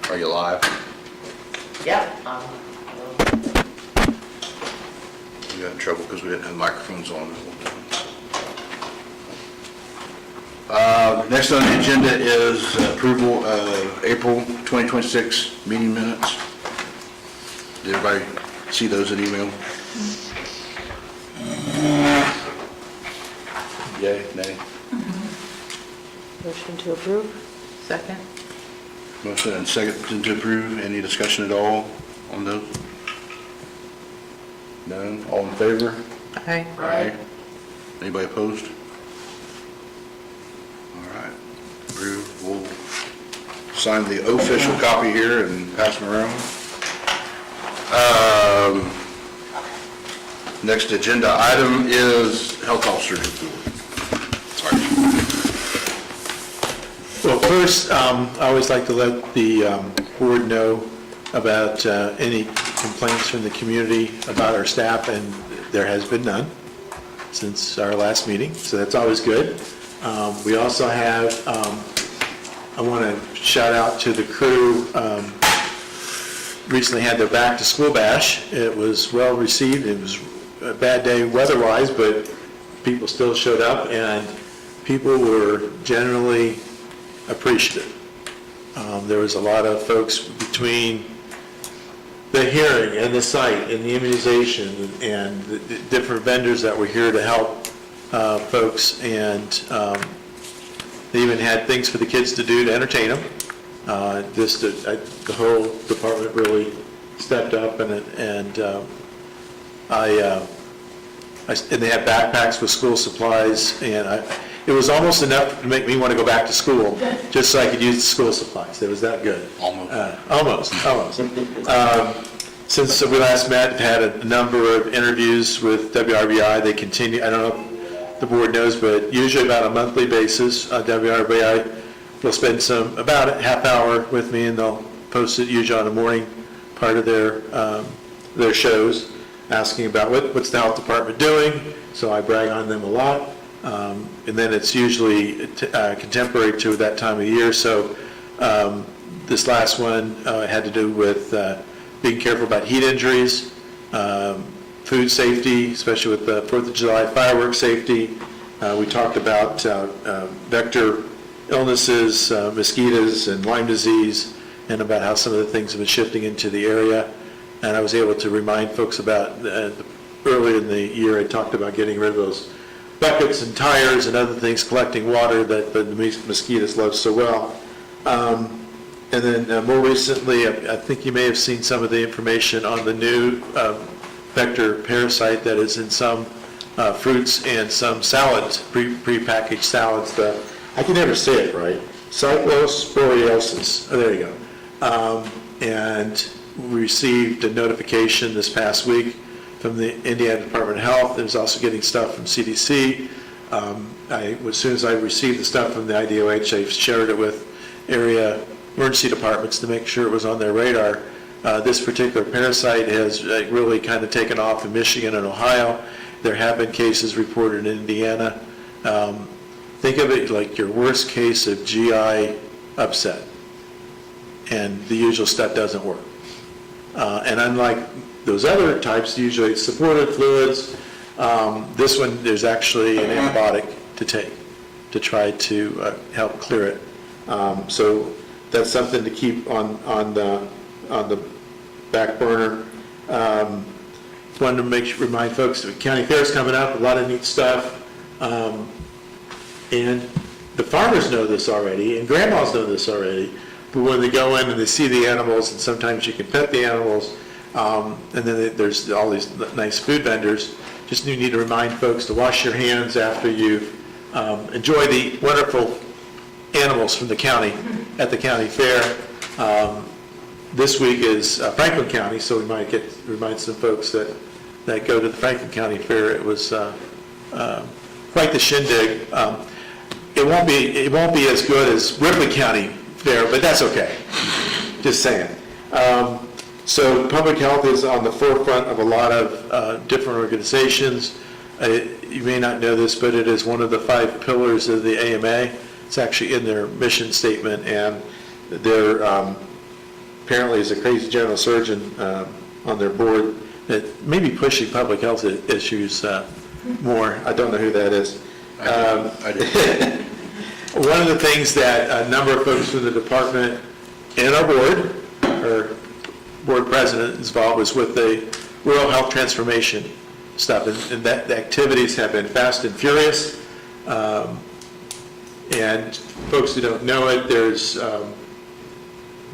Are you live? Yeah. We got in trouble because we didn't have microphones on. Next on the agenda is approval of April 2026 meeting minutes. Did everybody see those in email? Yay, nay? Motion to approve? Second? Motion and second to approve. Any discussion at all on those? None? All in favor? Aye. Aye. Anybody opposed? All right. Approved. We'll sign the official copy here and pass them around. Next agenda item is health officer's report. Sorry. Well, first, I always like to let the board know about any complaints from the community about our staff, and there has been none since our last meeting, so that's always good. We also have, I want to shout out to the crew, recently had their back to school bash. It was well received. It was a bad day weather-wise, but people still showed up, and people were generally appreciative. There was a lot of folks between the hearing and the site and the immunization and the different vendors that were here to help folks, and they even had things for the kids to do to entertain them. The whole department really stepped up, and they had backpacks with school supplies, and it was almost enough to make me want to go back to school, just so I could use the school supplies. It was that good. Almost. Almost. Since we last met, I've had a number of interviews with WRBI. They continue, I don't know if the board knows, but usually about a monthly basis, WRBI will spend about a half hour with me, and they'll post it usually on the morning part of their shows, asking about what's the health department doing. So I brag on them a lot. And then it's usually contemporary to that time of year. So this last one had to do with being careful about heat injuries, food safety, especially with the 4th of July fireworks safety. We talked about vector illnesses, mosquitoes and Lyme disease, and about how some of the things have been shifting into the area. And I was able to remind folks about, earlier in the year, I talked about getting rid of those buckets and tires and other things, collecting water that the mosquitoes love so well. And then more recently, I think you may have seen some of the information on the new vector parasite that is in some fruits and some salads, pre-packaged salads. I can never say it right. Cyclosporiosis. Oh, there you go. And we received a notification this past week from the Indiana Department of Health. There's also getting stuff from CDC. As soon as I received the stuff from the IDOH, I shared it with area emergency departments to make sure it was on their radar. This particular parasite has really kind of taken off in Michigan and Ohio. There have been cases reported in Indiana. Think of it like your worst case of GI upset, and the usual stuff doesn't work. And unlike those other types, usually it's supportive fluids, this one there's actually an antibiotic to take to try to help clear it. So that's something to keep on the back burner. Wanted to remind folks that County Fair is coming up, a lot of neat stuff. And the farmers know this already, and grandmas know this already, but when they go in and they see the animals, and sometimes you can pet the animals, and then there's all these nice food vendors, just you need to remind folks to wash your hands after you enjoy the wonderful animals from the county at the county fair. This week is Franklin County, so we might remind some folks that go to the Franklin County Fair. It was quite the shindig. It won't be as good as Ripley County Fair, but that's okay. Just saying. So public health is on the forefront of a lot of different organizations. You may not know this, but it is one of the 5 pillars of the AMA. It's actually in their mission statement, and their apparently is a crazy general surgeon on their board that may be pushing public health issues more. I don't know who that is. I did. One of the things that a number of folks from the department and our board, or board president is involved, was with the rural health transformation stuff, and that the activities have been fast and furious. And folks who don't know it, there's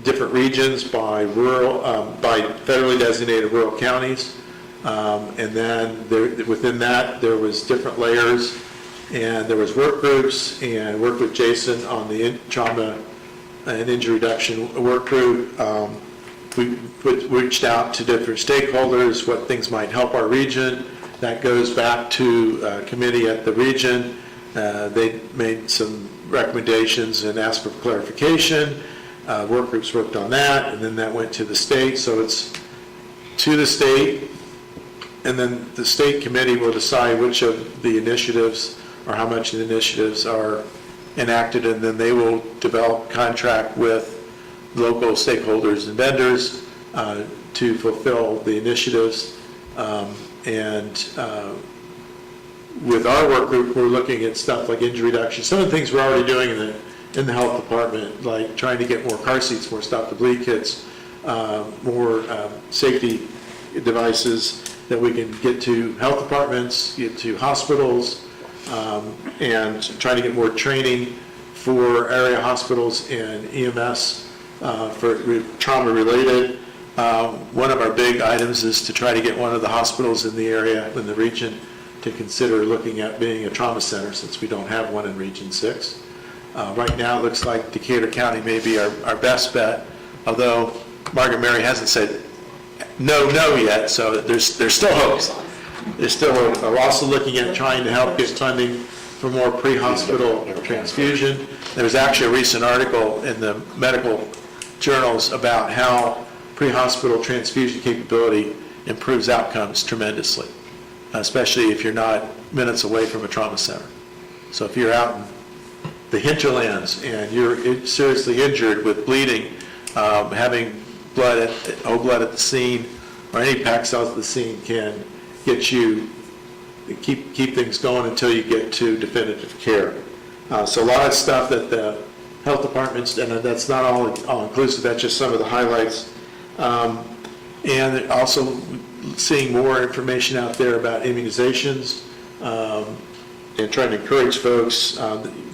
different regions by rural, by federally designated rural counties, and then within that there was different layers, and there was work groups, and worked with Jason on the trauma and injury reduction work group. We reached out to different stakeholders, what things might help our region. That goes back to a committee at the region. They made some recommendations and asked for clarification. Work groups worked on that, and then that went to the state. So it's to the state, and then the state committee will decide which of the initiatives or how much of the initiatives are enacted, and then they will develop contract with local stakeholders and vendors to fulfill the initiatives. With our work group, we're looking at stuff like injury reduction. Some of the things we're already doing in the health department, like trying to get more car seats, more stop the bleed kits, more safety devices that we can get to health departments, get to hospitals, and trying to get more training for area hospitals and EMS for trauma related. One of our big items is to try to get one of the hospitals in the area, in the region, to consider looking at being a trauma center, since we don't have one in Region 6. Right now, it looks like Decatur County may be our best bet, although Margaret Mary hasn't said no yet, so there's still hope. There's still hope. We're also looking at trying to help get funding for more pre-hospital transfusion. There was actually a recent article in the medical journals about how pre-hospital transfusion capability improves outcomes tremendously, especially if you're not minutes away from a trauma center. So if you're out in the hinterlands and you're seriously injured with bleeding, having whole blood at the scene, or any packed cells at the scene can get you, keep things going until you get to definitive care. So a lot of stuff that the health departments, and that's not all inclusive, that's just some of the highlights. And also seeing more information out there about immunizations, and trying to encourage folks.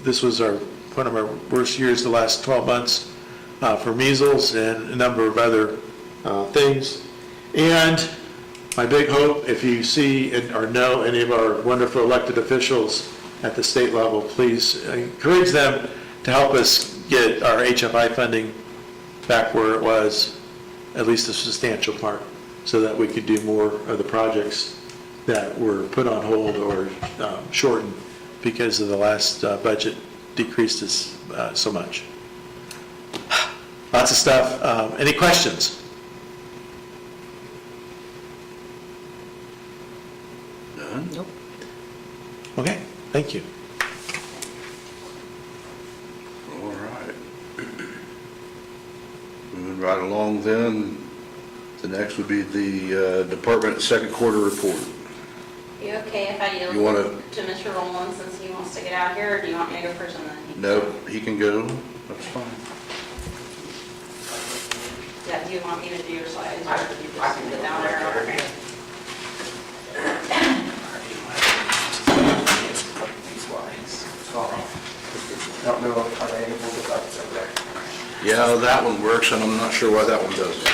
This was one of our worst years the last 12 months for measles and a number of other things. And my big hope, if you see or know any of our wonderful elected officials at the state level, please encourage them to help us get our HFI funding back where it was, at least a substantial part, so that we could do more of the projects that were put on hold or shortened because of the last budget decreased us so much. Lots of stuff. Any questions? None? Nope. Okay, thank you. All right. Moving right along then, the next would be the department second quarter report. You okay if I yield You wanna- to Mr. Rowland since he wants to get out here, or do you want me to go first and then he? No, he can go, that's fine. Yeah, do you want me to do your slides, or do you just sit down there? I don't know if I'm able to get up there. Yeah, that one works, and I'm not sure why that one doesn't.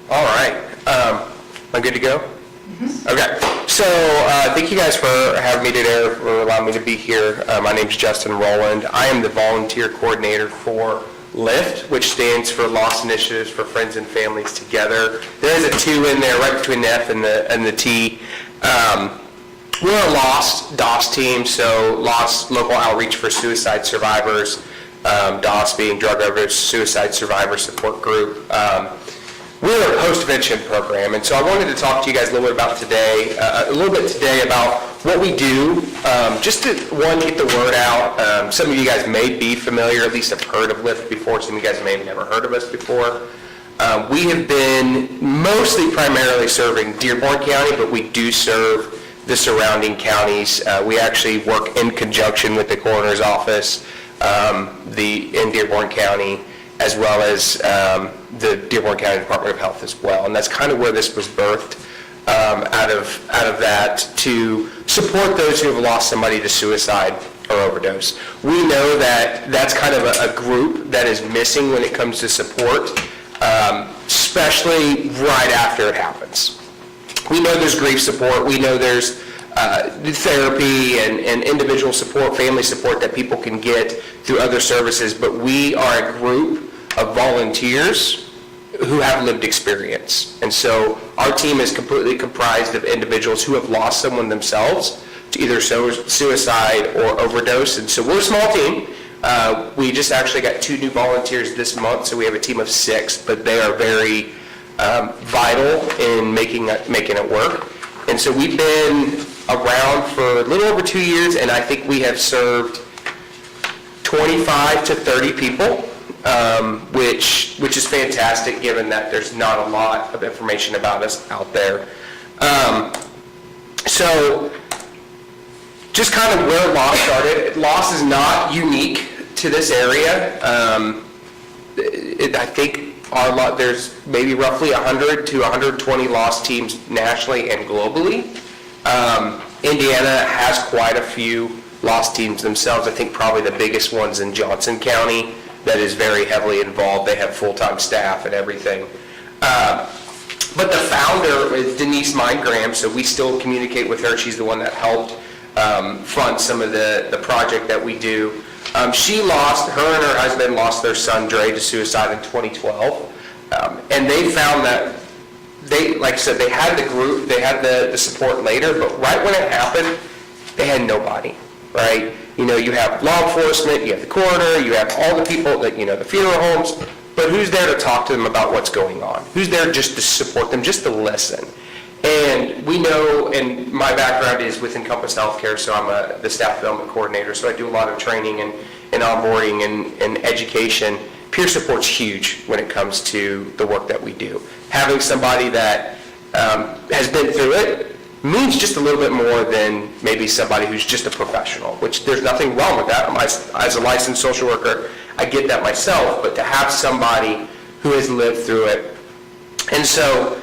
All right, am I good to go? Okay, so thank you guys for having me today, for allowing me to be here. My name's Justin Rowland. I am the volunteer coordinator for LIFT, which stands for Lost Initiatives for Friends and Families Together. There is a 2 in there, right between the F and the T. We're a LOST DOS team, so LOST, Local Outreach for Suicide Survivors, DOS being Drug Overdose Suicide Survivor Support Group. We're a post-intervention program, and so I wanted to talk to you guys a little bit about today about What we do, just to, one, get the word out. Some of you guys may be familiar, at least have heard of Lyft before. Some of you guys may have never heard of us before. We have been mostly primarily serving Dearborn County, but we do serve the surrounding counties. We actually work in conjunction with the coroner's office in Dearborn County, as well as the Dearborn County Department of Health as well. And that's kind of where this was birthed, out of that, to support those who have lost somebody to suicide or overdose. We know that that's kind of a group that is missing when it comes to support, especially right after it happens. We know there's grief support, we know there's therapy and individual support, family support that people can get through other services, but we are a group of volunteers who have lived experience. And so our team is completely comprised of individuals who have lost someone themselves to either suicide or overdose. And so we're a small team. We just actually got 2 new volunteers this month, so we have a team of 6, but they are very vital in making it work. And so we've been around for a little over 2 years, and I think we have served 25 to 30 people, which is fantastic given that there's not a lot of information about us out there. So just kind of where LOS started. LOS is not unique to this area. I think there's maybe roughly 100 to 120 LOS teams nationally and globally. Indiana has quite a few LOS teams themselves. I think probably the biggest one's in Johnson County that is very heavily involved. They have full-time staff and everything. But the founder is Denise Mindgram, so we still communicate with her. She's the one that helped fund some of the project that we do. Her and her husband lost their son, Dre, to suicide in 2012. And they found that like I said, they had the group, they had the support later, but right when it happened, they had nobody, right? You know, you have law enforcement, you have the coroner, you have all the people that, the funeral homes, but who's there to talk to them about what's going on? Who's there just to support them, just to listen? And we know, and my background is with Encompass Healthcare, so I'm the staff development coordinator, so I do a lot of training and onboarding and education. Peer support's huge when it comes to the work that we do. Having somebody that has been through it means just a little bit more than maybe somebody who's just a professional, which there's nothing wrong with that. As a licensed social worker, I get that myself, but to have somebody who has lived through it. And so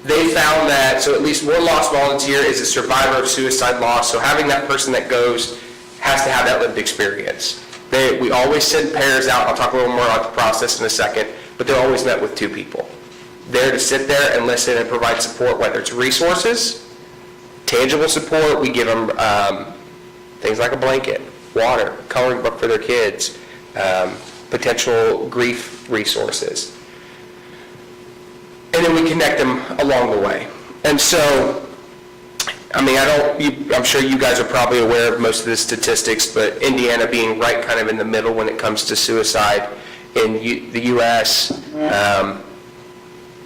they found that, so at least one LOS volunteer is a survivor of suicide loss, so having that person that goes has to have that lived experience. We always send pairs out. I'll talk a little more about the process in a second, but they're always met with 2 people. There to sit there and listen and provide support, whether it's resources, tangible support. We give them things like a blanket, water, coloring book for their kids, potential grief resources. And then we connect them along the way. And so, I'm sure you guys are probably aware of most of the statistics, but Indiana being right kind of in the middle when it comes to suicide in the U.S.,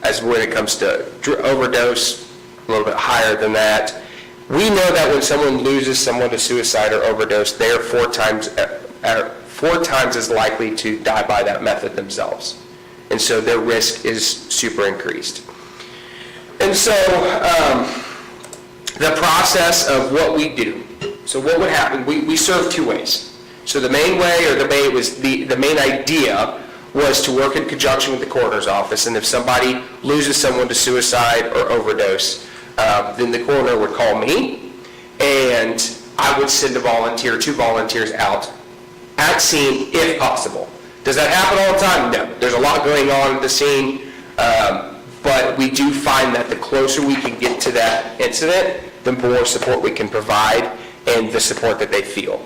as when it comes to overdose, a little bit higher than that. We know that when someone loses someone to suicide or overdose, they are 4 times as likely to die by that method themselves. And so their risk is super increased. And so the process of what we do. So what would happen, we serve 2 ways. So the main way, or the main idea was to work in conjunction with the coroner's office, and if somebody loses someone to suicide or overdose, then the coroner would call me, and I would send 2 volunteers out at scene if possible. Does that happen all the time? No. There's a lot going on at the scene, but we do find that the closer we can get to that incident, the more support we can provide and the support that they feel.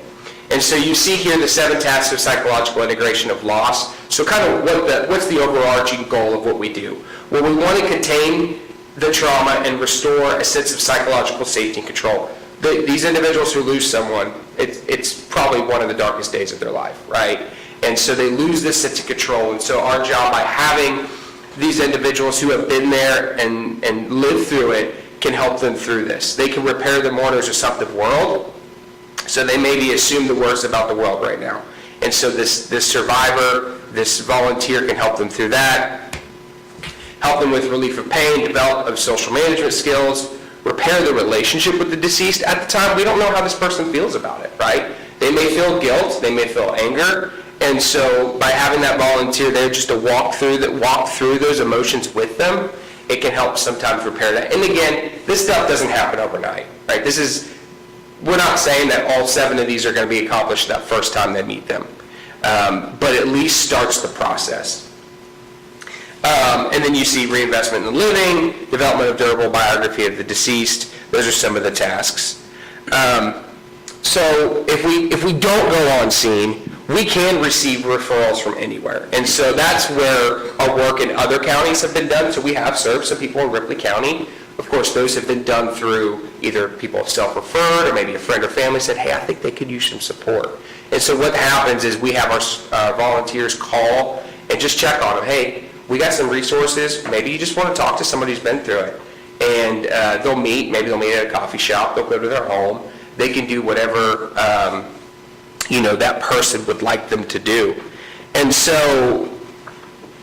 And so you see here the 7 tasks of psychological integration of loss. So kind of what's the overarching goal of what we do? Well, we want to contain the trauma and restore a sense of psychological safety and control. These individuals who lose someone, it's probably one of the darkest days of their life, right? And so they lose this sense of control. And so our job, by having these individuals who have been there and lived through it, can help them through this. They can repair the mourner's receptive world, so they maybe assume the worst about the world right now. And so this survivor, this volunteer can help them through that, help them with relief of pain, develop of social management skills, repair the relationship with the deceased. At the time, we don't know how this person feels about it, right? They may feel guilt, they may feel anger, and so by having that volunteer there just to walk through those emotions with them, it can help sometimes repair that. And again, this stuff doesn't happen overnight, right? We're not saying that all 7 of these are going to be accomplished that first time they meet them, but at least starts the process. And then you see reinvestment in the living, development of durable biography of the deceased. Those are some of the tasks. So if we don't go on scene, we can receive referrals from anywhere. And so that's where our work in other counties have been done. So we have served some people in Ripley County. Of course, those have been done through either people self-referred, or maybe a friend or family said, hey, I think they could use some support. And so what happens is we have our volunteers call and just check on them. Hey, we got some resources. Maybe you just want to talk to somebody who's been through it. And maybe they'll meet at a coffee shop, they'll go to their home. They can do whatever that person would like them to do. And so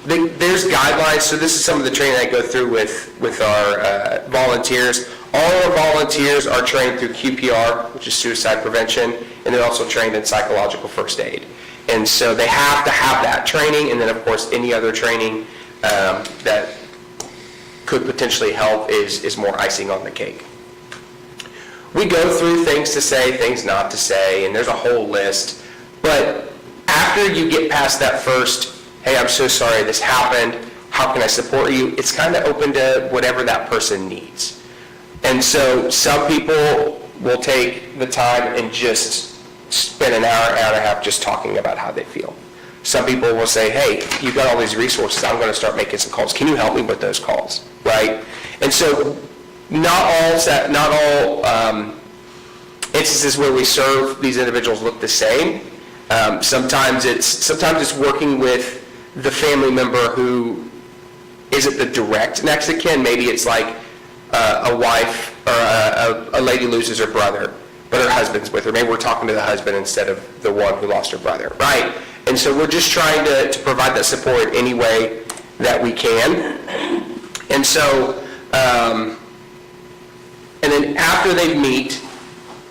there's guidelines. So this is some of the training I go through with our volunteers. All our volunteers are trained through QPR, which is suicide prevention, and they're also trained in psychological first aid. And so they have to have that training, and then of course any other training that could potentially help is more icing on the cake. We go through things to say, things not to say, and there's a whole list. But after you get past that first, hey, I'm so sorry this happened, how can I support you? It's kind of open to whatever that person needs. And so some people will take the time and just spend an hour and a half just talking about how they feel. Some people will say, hey, you've got all these resources, I'm going to start making some calls. Can you help me with those calls, right? And so not all instances where we serve these individuals look the same. Sometimes it's working with the family member who isn't the direct next of kin. Maybe it's like a wife or a lady loses her brother, but her husband's with her. Maybe we're talking to the husband instead of the one who lost her brother, right? And so we're just trying to provide that support any way that we can. And so, and then after they meet,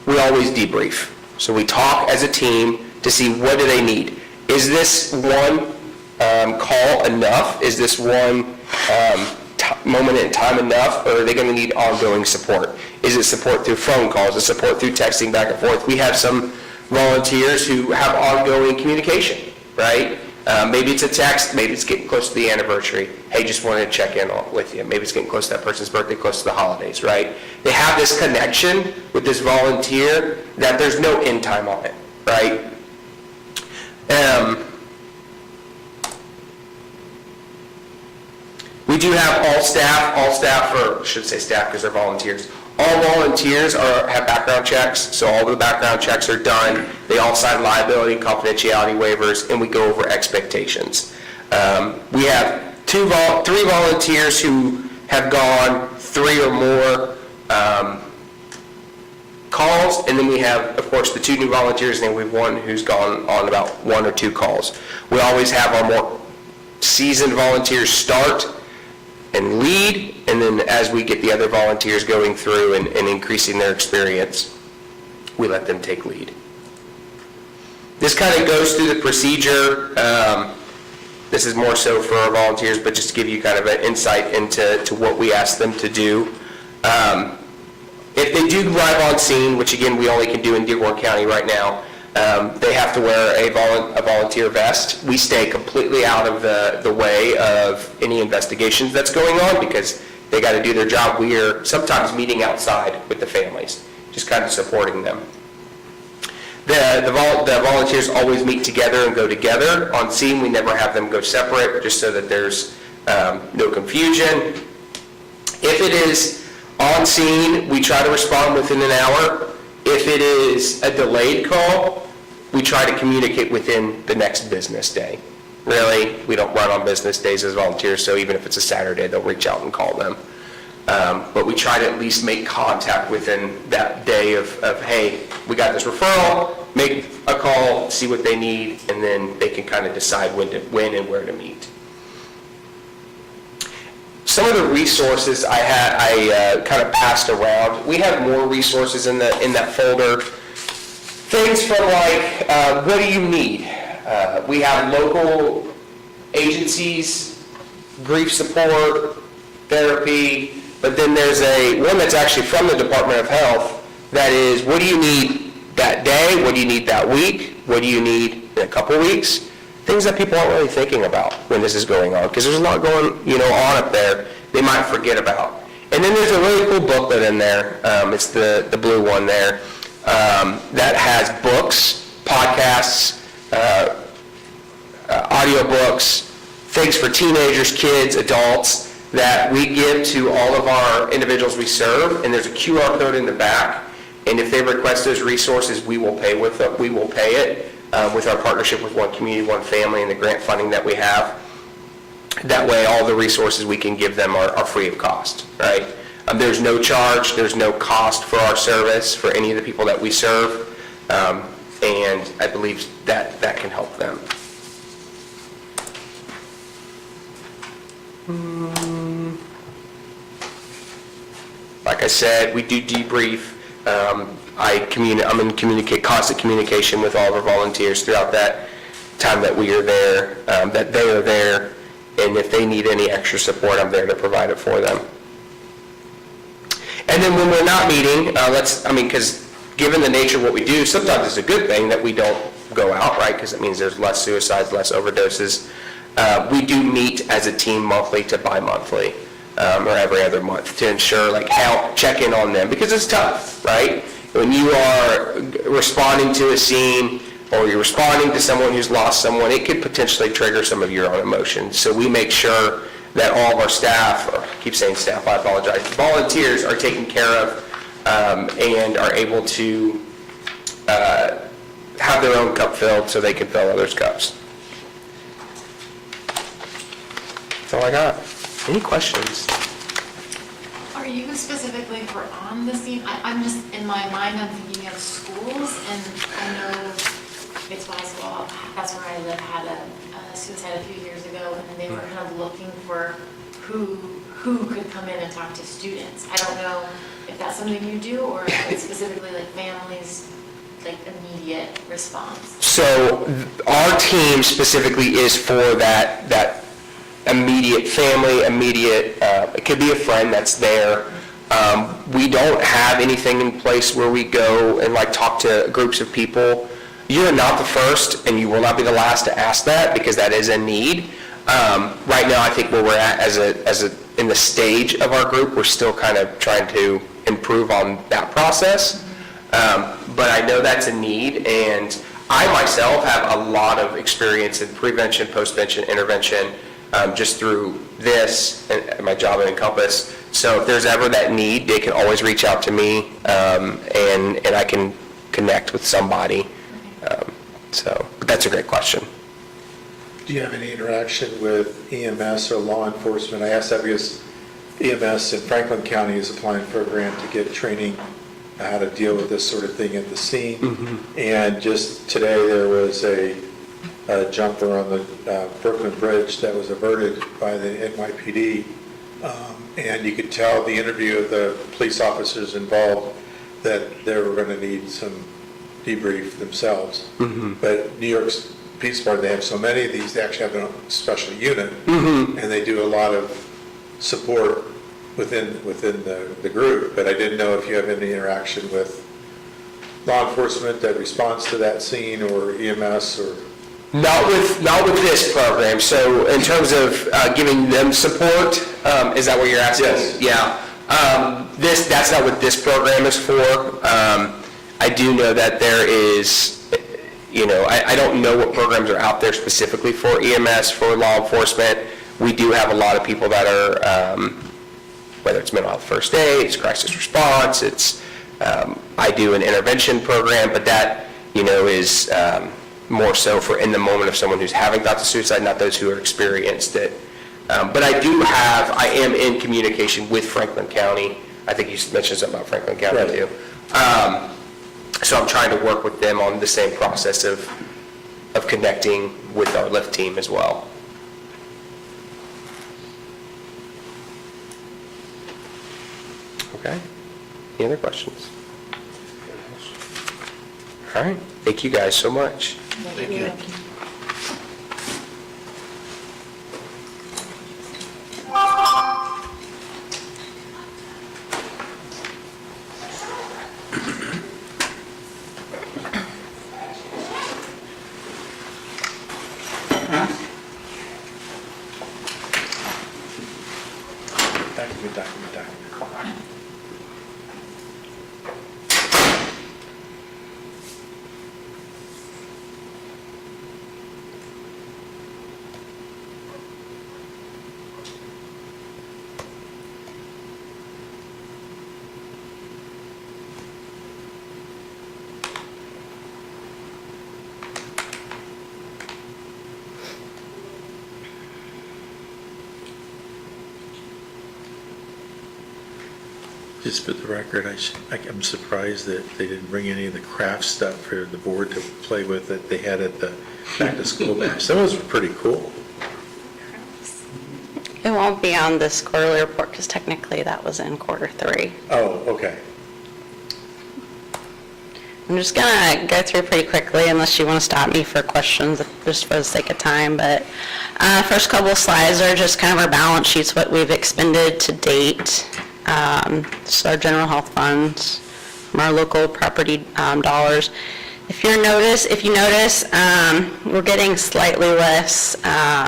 we always debrief. So we talk as a team to see what do they need. Is this one call enough? Is this one moment in time enough, or are they going to need ongoing support? Is it support through phone calls? Is it support through texting back and forth? We have some volunteers who have ongoing communication, right? Maybe it's a text, maybe it's getting close to the anniversary. Hey, just wanted to check in with you. Maybe it's getting close to that person's birthday, close to the holidays, right? They have this connection with this volunteer that there's no end time on it, right? We do have all staff, or I should say staff because they're volunteers. All volunteers have background checks, so all the background checks are done. They all sign liability and confidentiality waivers, and we go over expectations. We have three volunteers who have gone 3 or more calls, and then we have, of course, the 2 new volunteers, and then we have one who's gone on about 1 or 2 calls. We always have our more seasoned volunteers start and lead, and then as we get the other volunteers going through and increasing their experience, we let them take lead. This kind of goes through the procedure. This is more so for our volunteers, but just to give you kind of an insight into what we ask them to do. If they do arrive on scene, which again we only can do in Dearborn County right now, they have to wear a volunteer vest. We stay completely out of the way of any investigations that's going on because they got to do their job. We are sometimes meeting outside with the families, just kind of supporting them. The volunteers always meet together and go together. On scene, we never have them go separate, just so that there's no confusion. If it is on scene, we try to respond within an hour. If it is a delayed call, we try to communicate within the next business day. Really, we don't run on business days as volunteers, so even if it's a Saturday, they'll reach out and call them. But we try to at least make contact within that day of, hey, we got this referral, make a call, see what they need, and then they can kind of decide when and where to meet. Some of the resources I kind of passed around. We have more resources in that folder. Things from like, what do you need? We have local agencies, grief support, therapy, but then there's one that's actually from the Department of Health that is, what do you need that day? What do you need that week? What do you need in a couple weeks? Things that people aren't really thinking about when this is going on, because there's a lot going on up there they might forget about. And then there's a really cool booklet in there. It's the blue one there that has books, podcasts, audiobooks, things for teenagers, kids, adults that we give to all of our individuals we serve. And there's a QR code in the back. And if they request those resources, we will pay it. With our partnership with One Community, One Family, and the grant funding that we have. That way, all the resources we can give them are free of cost, right? There's no charge, there's no cost for our service for any of the people that we serve, and I believe that can help them. Like I said, we do debrief. I'm in constant communication with all of our volunteers throughout that time that we are there, that they are there, and if they need any extra support, I'm there to provide it for them. And then when we're not meeting, because given the nature of what we do, sometimes it's a good thing that we don't go out, right? Because it means there's less suicides, less overdoses. We do meet as a team monthly to bi-monthly. Or every other month to ensure, check in on them, because it's tough, right? When you are responding to a scene or you're responding to someone who's lost someone, it could potentially trigger some of your own emotions. So we make sure that all of our staff, or I keep saying staff, I apologize, volunteers are taken care of and are able to have their own cup filled so they can fill others' cups. That's all I got. Any questions? Are you specifically for on the scene? I'm just, in my mind, I'm thinking of schools, and I know it's possible, that's where I live, had a suicide a few years ago, and they were kind of looking for who could come in and talk to students. I don't know if that's something you do, or if it's specifically like families, like immediate response. So our team specifically is for that immediate family, it could be a friend that's there. We don't have anything in place where we go and like talk to groups of people. You're not the first, and you will not be the last to ask that, because that is a need. Right now, I think where we're at in the stage of our group, we're still kind of trying to improve on that process. But I know that's a need, and I myself have a lot of experience in prevention, postvention, intervention, just through this and my job at Encompass. So if there's ever that need, they can always reach out to me, and I can connect with somebody. But that's a great question. Do you have any interaction with EMS or law enforcement? I ask that because EMS in Franklin County is applying for a grant to get training how to deal with this sort of thing at the scene. Mm-hmm. And just today there was a jumper on the Brooklyn Bridge that was averted by the NYPD. And you could tell the interview of the police officers involved that they were going to need some debrief themselves. Mm-hmm. But New York's Police Department, they have so many of these, they actually have a special unit, mm-hmm. and they do a lot of support within the group. But I didn't know if you have any interaction with law enforcement that responds to that scene, or EMS, or... Not with this program. So in terms of giving them support, is that what you're asking? Yes. Yeah. That's not what this program is for. I do know that there is, I don't know what programs are out there specifically for EMS, for law enforcement. We do have a lot of people that are, whether it's mental health first aid, it's crisis response, it's, I do an intervention program, but that, is more so for in the moment of someone who's having thoughts of suicide, not those who are experienced it. But I am in communication with Franklin County. I think you mentioned something about Franklin County Right. too. So I'm trying to work with them on the same process of connecting with our lift team as well. Okay. Any other questions? All right. Thank you guys so much. Thank you. Document. Just for the record, I'm surprised that they didn't bring any of the craft stuff for the board to play with that they had at the back-to-school bash. That was pretty cool. It won't be on this quarterly report because technically that was in quarter 3. Oh, okay. I'm just gonna go through pretty quickly unless you want to stop me for questions, just for the sake of time. But first couple of slides are just kind of our balance sheets, what we've expended to date. So our general health funds from our local property dollars. If you notice, we're getting slightly less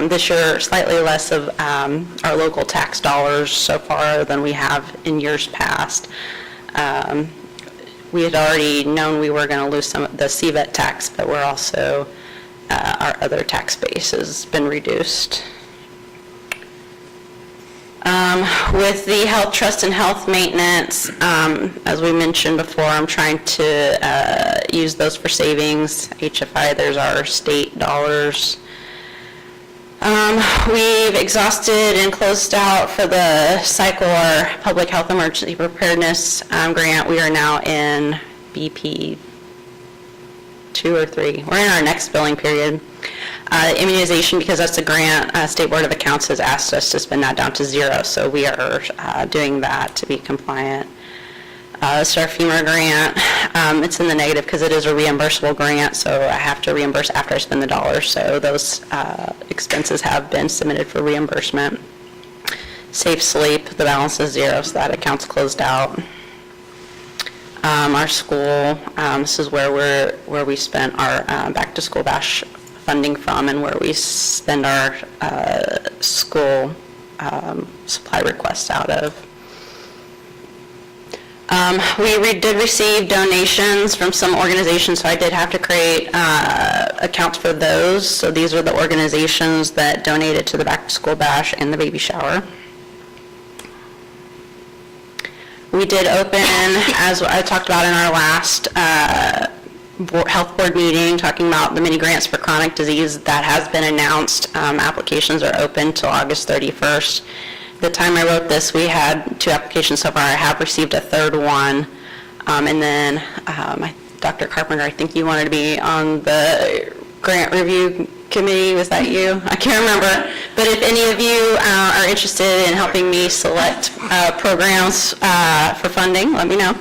this year, slightly less of our local tax dollars so far than we have in years past. We had already known we were going to lose some of the CVET tax, but we're also, our other tax base has been reduced. With the health trust and health maintenance, as we mentioned before, I'm trying to use those for savings. HFI, there's our state dollars. We've exhausted and closed out for the cycle our public health emergency preparedness grant. We are now in BP 2 or 3. We're in our next billing period. Immunization, because that's a grant, State Board of Accounts has asked us to spend that down to 0, so we are doing that to be compliant. This is our FEMA grant. It's in the negative because it is a reimbursable grant, so I have to reimburse after I spend the dollars, so those expenses have been submitted for reimbursement. Safe Sleep, the balance is 0, so that account's closed out. Our school, this is where we spent our back-to-school bash funding from and where we spend our school supply requests out of. We did receive donations from some organizations, so I did have to create accounts for those. So these are the organizations that donated to the back-to-school bash and the baby shower. We did open, as I talked about in our last health board meeting, talking about the mini grants for chronic disease, that has been announced. Applications are open till August 31st. The time I wrote this, we had 2 applications so far. I have received a 3rd one. And then Dr. Carpenter, I think you wanted to be on the grant review committee. Was that you? I can't remember. But if any of you are interested in helping me select programs for funding, let me know.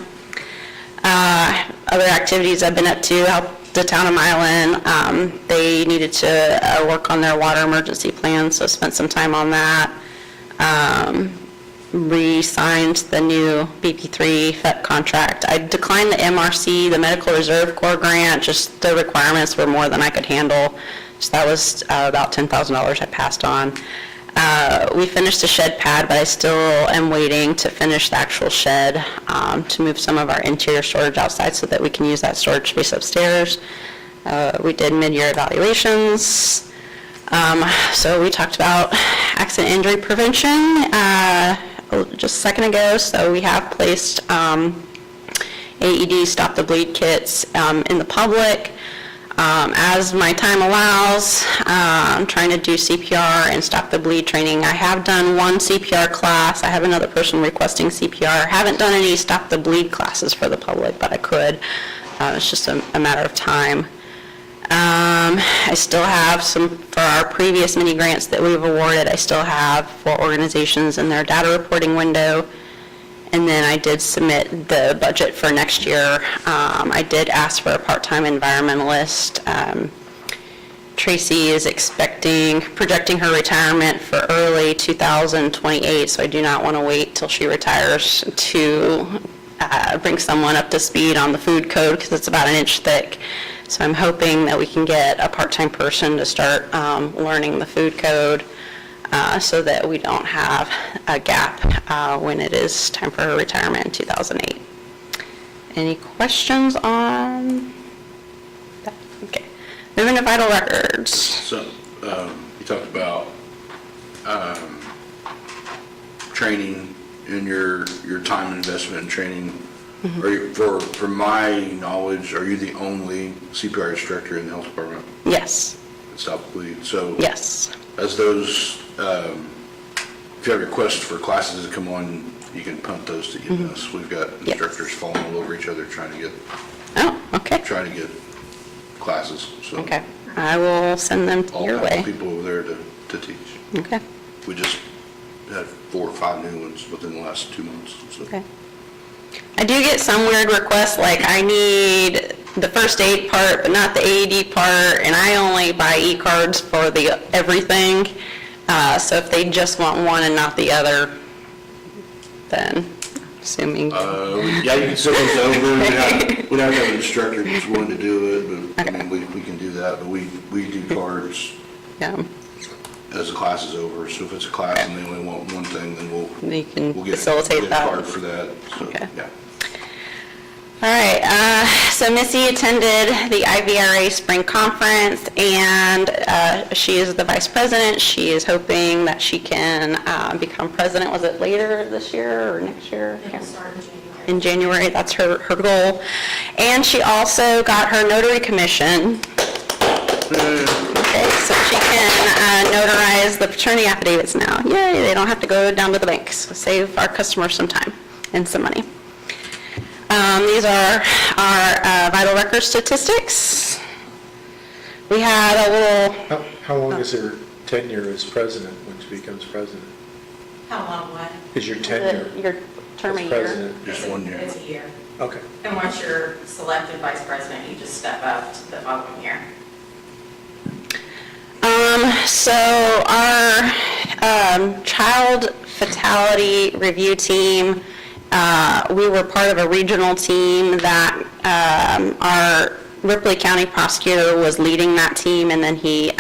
Other activities I've been up to, help the town of Milan. They needed to work on their water emergency plan, so spent some time on that. Re-signed the new BP3 FEP contract. I declined the MRC, the Medical Reserve Corps grant, just the requirements were more than I could handle. So that was about $10,000 I passed on. We finished the shed pad, but I still am waiting to finish the actual shed to move some of our interior storage outside so that we can use that storage space upstairs. We did mid-year evaluations. So we talked about accident injury prevention just a second ago. So we have placed AED stop the bleed kits in the public. As my time allows, I'm trying to do CPR and stop the bleed training. I have done one CPR class. I have another person requesting CPR. Haven't done any stop the bleed classes for the public, but I could. It's just a matter of time. I still have some, for our previous mini grants that we've awarded, I still have 4 organizations in their data reporting window. And then I did submit the budget for next year. I did ask for a part-time environmentalist. Tracy is projecting her retirement for early 2028, so I do not want to wait till she retires to bring someone up to speed on the food code, because it's about an inch thick. So I'm hoping that we can get a part-time person to start learning the food code, so that we don't have a gap when it is time for her retirement in 2008. Any questions on that? Okay. Moving to vital records. So, you talked about training and your time investment in training. Are you, for my knowledge, are you the only CPR instructor in the health department Yes, at Stop the Bleed? So, yes. as those, if you have requests for classes to come on, you can punt those to get us. We've got Yes. instructors falling all over each other trying to Oh, okay, get classes. So okay. I will send them all your kinds of way. people over there to teach. Okay, We just had 4 or 5 new ones within the last 2 months. So. okay. I do get some weird requests, like I need the first aid part, but not the AED part, and I only buy e-cards for the everything. So if they just want one and not the other, then assuming. Yeah, you can send those over. We'd have to have an instructor who's willing to do it, but I mean, we can do that, but we do cards Yeah, as the class is over. So if it's a class and they only want one thing, then you can we'll get facilitate a that. card for that. So, Okay. yeah. All right, so Missy attended the IVRA Spring Conference, and she is the vice president. She is hoping that she can become president. Was it later this year or next year? It'll start in January. In January, that's her goal. And she also got her notary commission. Okay, so she can notarize the paternity affidavits now. Yay, they don't have to go down to the bank, so save our customers some time and some money. These are our vital record statistics. We had a little, How long is her tenure as president when she becomes president? How long, what? Is your tenure your term a as year. president? Just 1 year. It's a year. Okay. And once you're selected vice president, you just step up to the following year. So our child fatality review team, we were part of a regional team that our Ripley County prosecutor was leading that team, and then he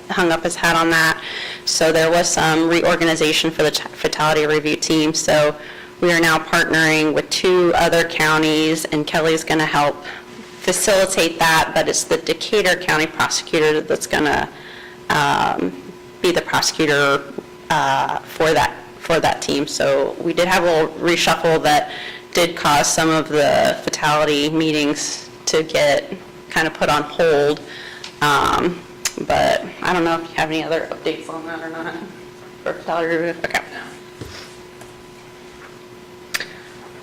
hung up his hat on that. So there was some reorganization for the fatality review team. So we are now partnering with 2 other counties, and Kelly's going to help facilitate that, but it's the Decatur County prosecutor that's going to be the prosecutor for that team. So we did have a little reshuffle that did cause some of the fatality meetings to get kind of put on hold. But I don't know if you have any other updates on that or not for fatality review. Okay.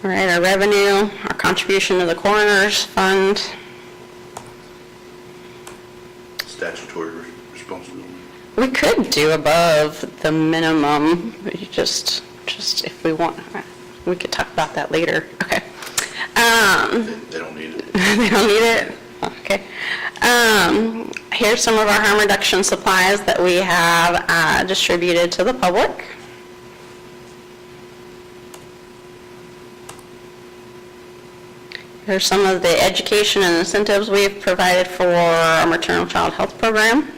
All right, our revenue, our contribution to the coroner's fund. Statutory responsibility. We could do above the minimum, just if we want, we could talk about that later. Okay. They don't need it. They don't need it? Okay. Here's some of our harm reduction supplies that we have distributed to the public. Here's some of the education and incentives we've provided for our maternal child health program.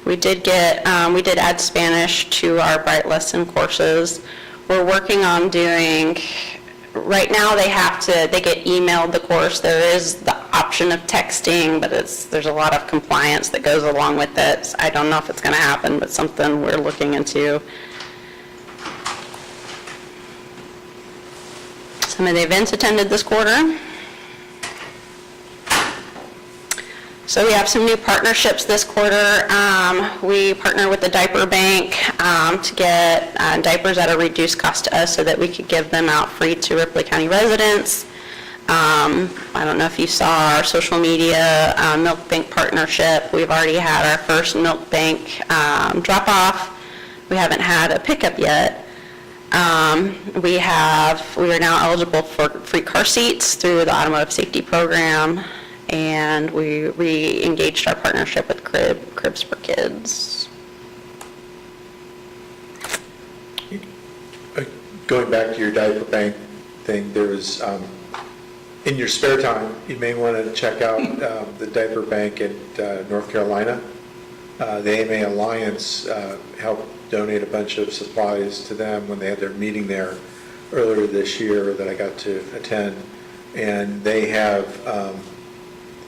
We did add Spanish to our Bright Lesson courses. We're working on doing, right now they get emailed the course. There is the option of texting, but there's a lot of compliance that goes along with it. I don't know if it's going to happen, but something we're looking into. Some of the events attended this quarter. So we have some new partnerships this quarter. We partner with the diaper bank to get diapers at a reduced cost to us so that we could give them out free to Ripley County residents. I don't know if you saw our social media milk bank partnership. We've already had our first milk bank drop-off. We haven't had a pickup yet. We are now eligible for free car seats through the automotive safety program, and we re-engaged our partnership with Cribs for Kids. Going back to your diaper bank thing, there was, in your spare time, you may want to check out the diaper bank in North Carolina. The AMA Alliance helped donate a bunch of supplies to them when they had their meeting there earlier this year that I got to attend. And they have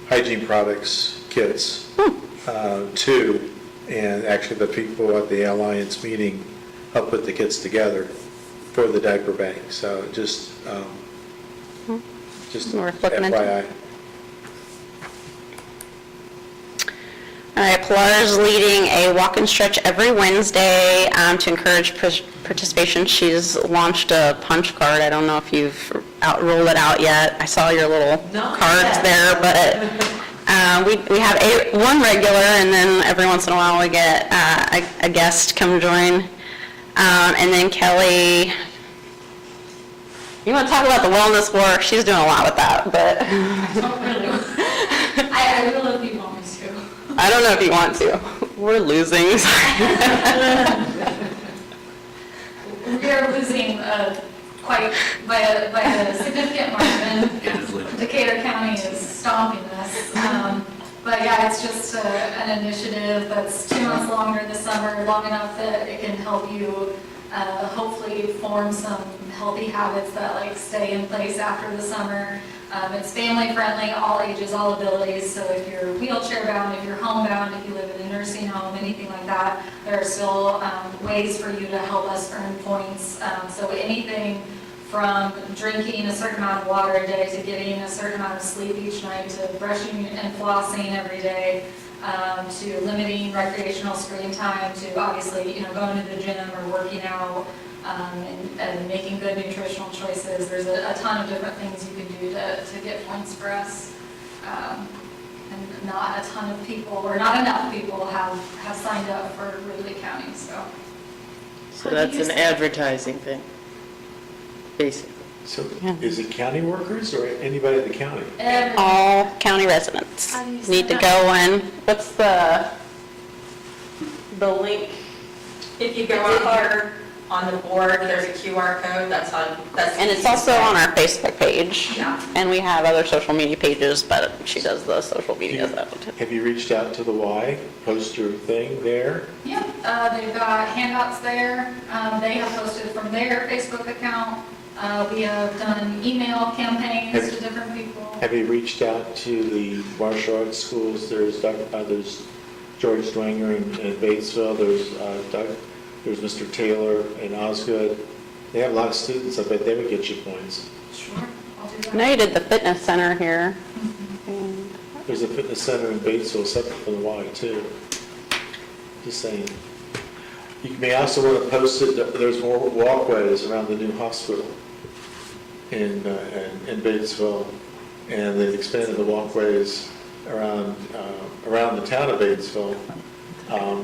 hygiene products kits too. And actually the people at the Alliance meeting helped put the kits together for the diaper bank. So just Worth looking into. FYI. All right, Pilar's leading a walk and stretch every Wednesday to encourage participation. She's launched a punch card. I don't know if you've rolled it out yet. I saw your little cards there, but we have one regular, and then every once in a while we get a guest come join. And then Kelly, you want to talk about the wellness work? She's doing a lot with that, but Not really. I will if you want me to. I don't know if you want to. We're losing. We are losing quite by a significant margin. Decatur County is stomping us. But yeah, it's just an initiative that's 2 months longer this summer, long enough that it can help you hopefully form some healthy habits that stay in place after the summer. It's family friendly, all ages, all abilities. So if you're wheelchair bound, if you're homebound, if you live in a nursing home, anything like that, there are still ways for you to help us earn points. So anything from drinking a certain amount of water a day to getting a certain amount of sleep each night to brushing and flossing every day, to limiting recreational screen time, to obviously going to the gym or working out, and making good nutritional choices. There's a ton of different things you can do to get points for us. And not a ton of people, or not enough people have signed up for Ripley County, so. So that's an advertising thing, basically. So is it county workers or anybody in the county? All county residents How do you need to sign go in. What's the link? If you go up here on the board, there's a QR code that's And it's also on our Facebook page. Yeah. And we have other social media pages, but she does the social media stuff too. Have you reached out to the Y poster thing there? Yeah, they've got handouts there. They have posted from their Facebook account. We have done email campaigns to different people. Have you reached out to the martial arts schools? There's George Dwenger in Batesville, there's Mr. Taylor in Osgood. They have a lot of students. I bet they would get you points. Sure, I'll do I that. know you did the fitness center here. There's a fitness center in Batesville separate from the Y too. Just saying. You may also want to post it, there's more walkways around the new hospital in Batesville. And they've expanded the walkways around the town of Batesville.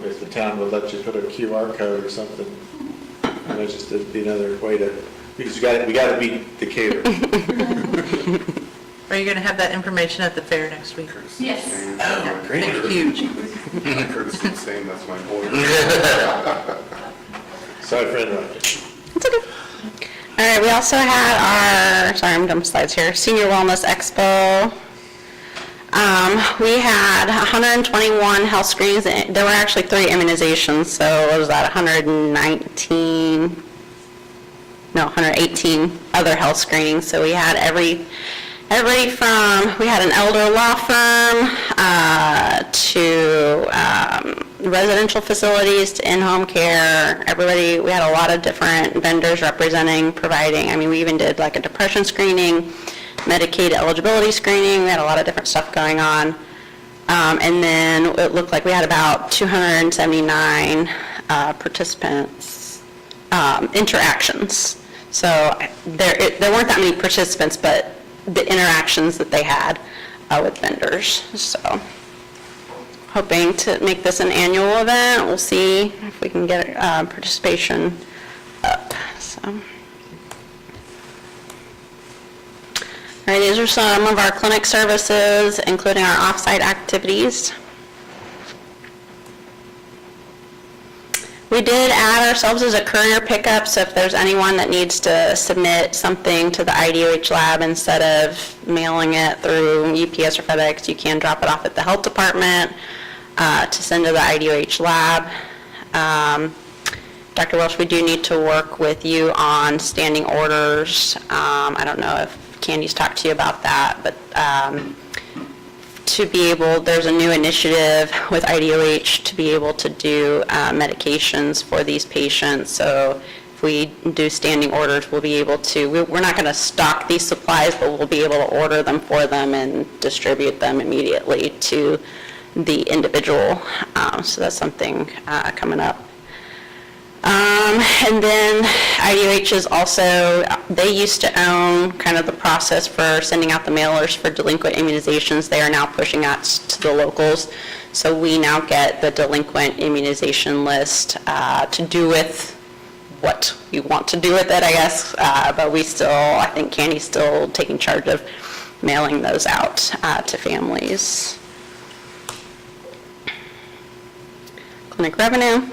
If the town would let you put a QR code or something, that's just be another way to, because we got to beat Decatur. Are you going to have that information at the fair next week? Yes. Oh, great. It's huge. Courtesy saying that's my point. Sorry for interrupting. It's okay. All right, we also had sorry, I'm dumping slides here, Senior Wellness Expo. We had 121 health screenings. There were actually 3 immunizations, so what was that, 118 other health screenings. So we had we had an elder law firm to residential facilities to in-home care. We had a lot of different vendors representing, providing. We even did like a depression screening, Medicaid eligibility screening. We had a lot of different stuff going on. And then it looked like we had about 279 participants, interactions. So there weren't that many participants, but the interactions that they had with vendors. So hoping to make this an annual event. We'll see if we can get participation up. So. All right, these are some of our clinic services, including our off-site activities. We did add ourselves as a courier pickup, so if there's anyone that needs to submit something to the IDOH lab instead of mailing it through UPS or FedEx, you can drop it off at the health department to send to the IDOH lab. Dr. Welsh, we do need to work with you on standing orders. I don't know if Candy's talked to you about that, but to be able, there's a new initiative with IDOH to be able to do medications for these patients. So if we do standing orders, we'll be able to, we're not going to stock these supplies, but we'll be able to order them for them and distribute them immediately to the individual. So that's something coming up. And then IDOH is also, they used to own kind of the process for sending out the mailers for delinquent immunizations. They are now pushing out to the locals. So we now get the delinquent immunization list to do with what we want to do with it, I guess. But we still, I think Candy's still taking charge of mailing those out to families. Clinic revenue.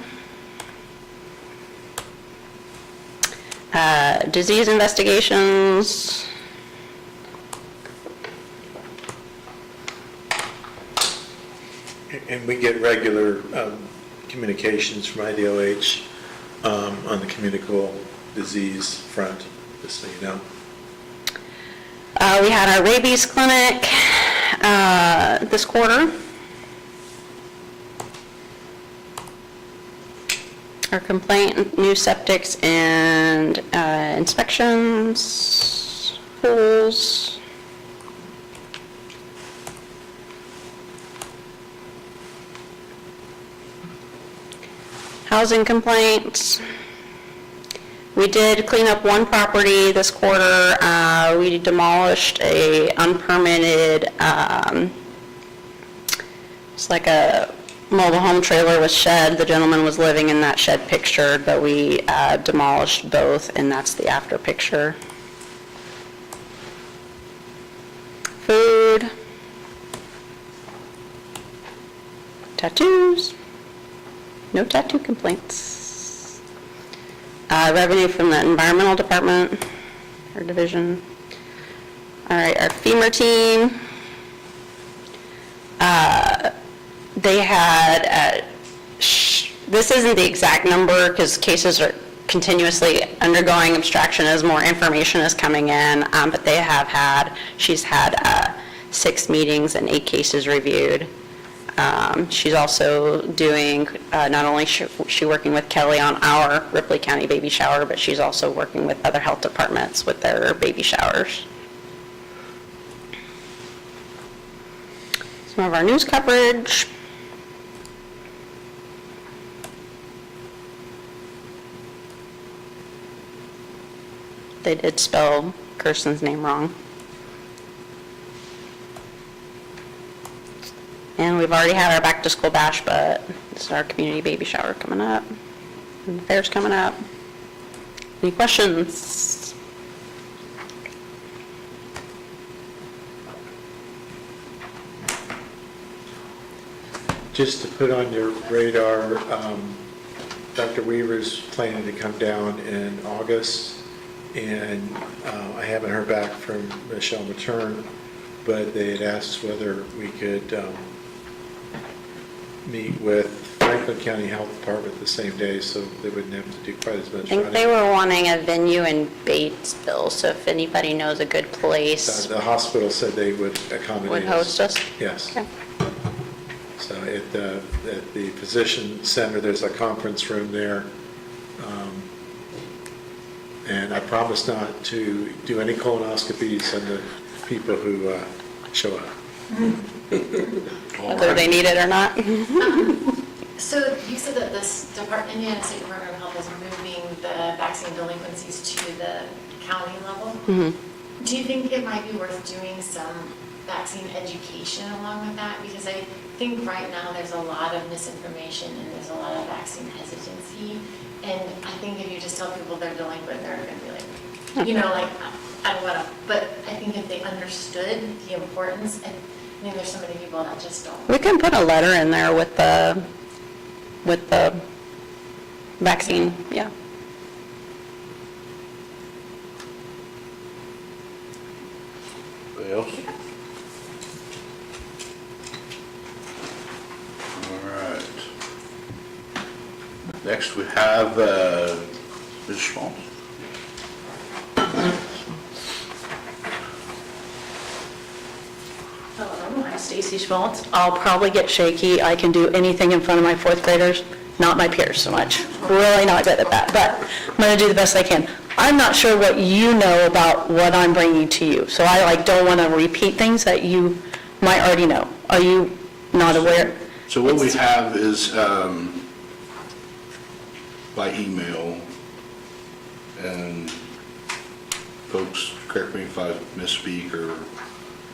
Disease investigations. And we get regular communications from IDOH on the communicable disease front, just so you know. We had our rabies clinic this quarter. Our complaint, new septics and inspections, pools. Housing complaints. We did clean up one property this quarter. We demolished a unpermitted, it's like a mobile home trailer with shed. The gentleman was living in that shed pictured, but we demolished both, and that's the after picture. Food. Tattoos. No tattoo complaints. Revenue from the environmental department, or division. All right, our FEMA team. They had, this isn't the exact number because cases are continuously undergoing abstraction as more information is coming in, but they have had, she's had 6 meetings and 8 cases reviewed. She's also doing, not only is she working with Kelly on our Ripley County baby shower, but she's also working with other health departments with their baby showers. Some of our news coverage. They did spell Kirsten's name wrong. And we've already had our back to school bash, but this is our community baby shower coming up. And the fair's coming up. Any questions? Just to put on your radar, Dr. Weaver's planning to come down in August, and I haven't heard back from Michelle Matern, but they had asked whether we could meet with Franklin County Health Department the same day, so they wouldn't have to do quite as much I think running. they were wanting a venue in Batesville, so if anybody knows a good place, The hospital said they would accommodate would us. host us. Yes. Okay. So at the physician center, there's a conference room there. And I promise not to do any colonoscopies on the people who show up. whether they need it or not. So you said that this Indiana State Department of Health is moving the vaccine delinquencies to the county level? Do you think it might be worth doing some vaccine education along with that? Because I think right now there's a lot of misinformation and there's a lot of vaccine hesitancy. And I think if you just tell people they're delinquent, they're going to be like, you know, like, I don't want to. But I think if they understood the importance, and I mean, there's so many people that just don't. We can put a letter in there with the vaccine, yeah. Anybody else? All right. Next, we have Mrs. Schmaltz. Hello, I'm Stacy Schmaltz. I'll probably get shaky. I can do anything in front of my fourth graders, not my peers so much. Really not good at that, but I'm going to do the best I can. I'm not sure what you know about what I'm bringing to you, so I don't want to repeat things that you might already know. Are you not aware? So what we have is by email, and folks, correct me if I misspeak or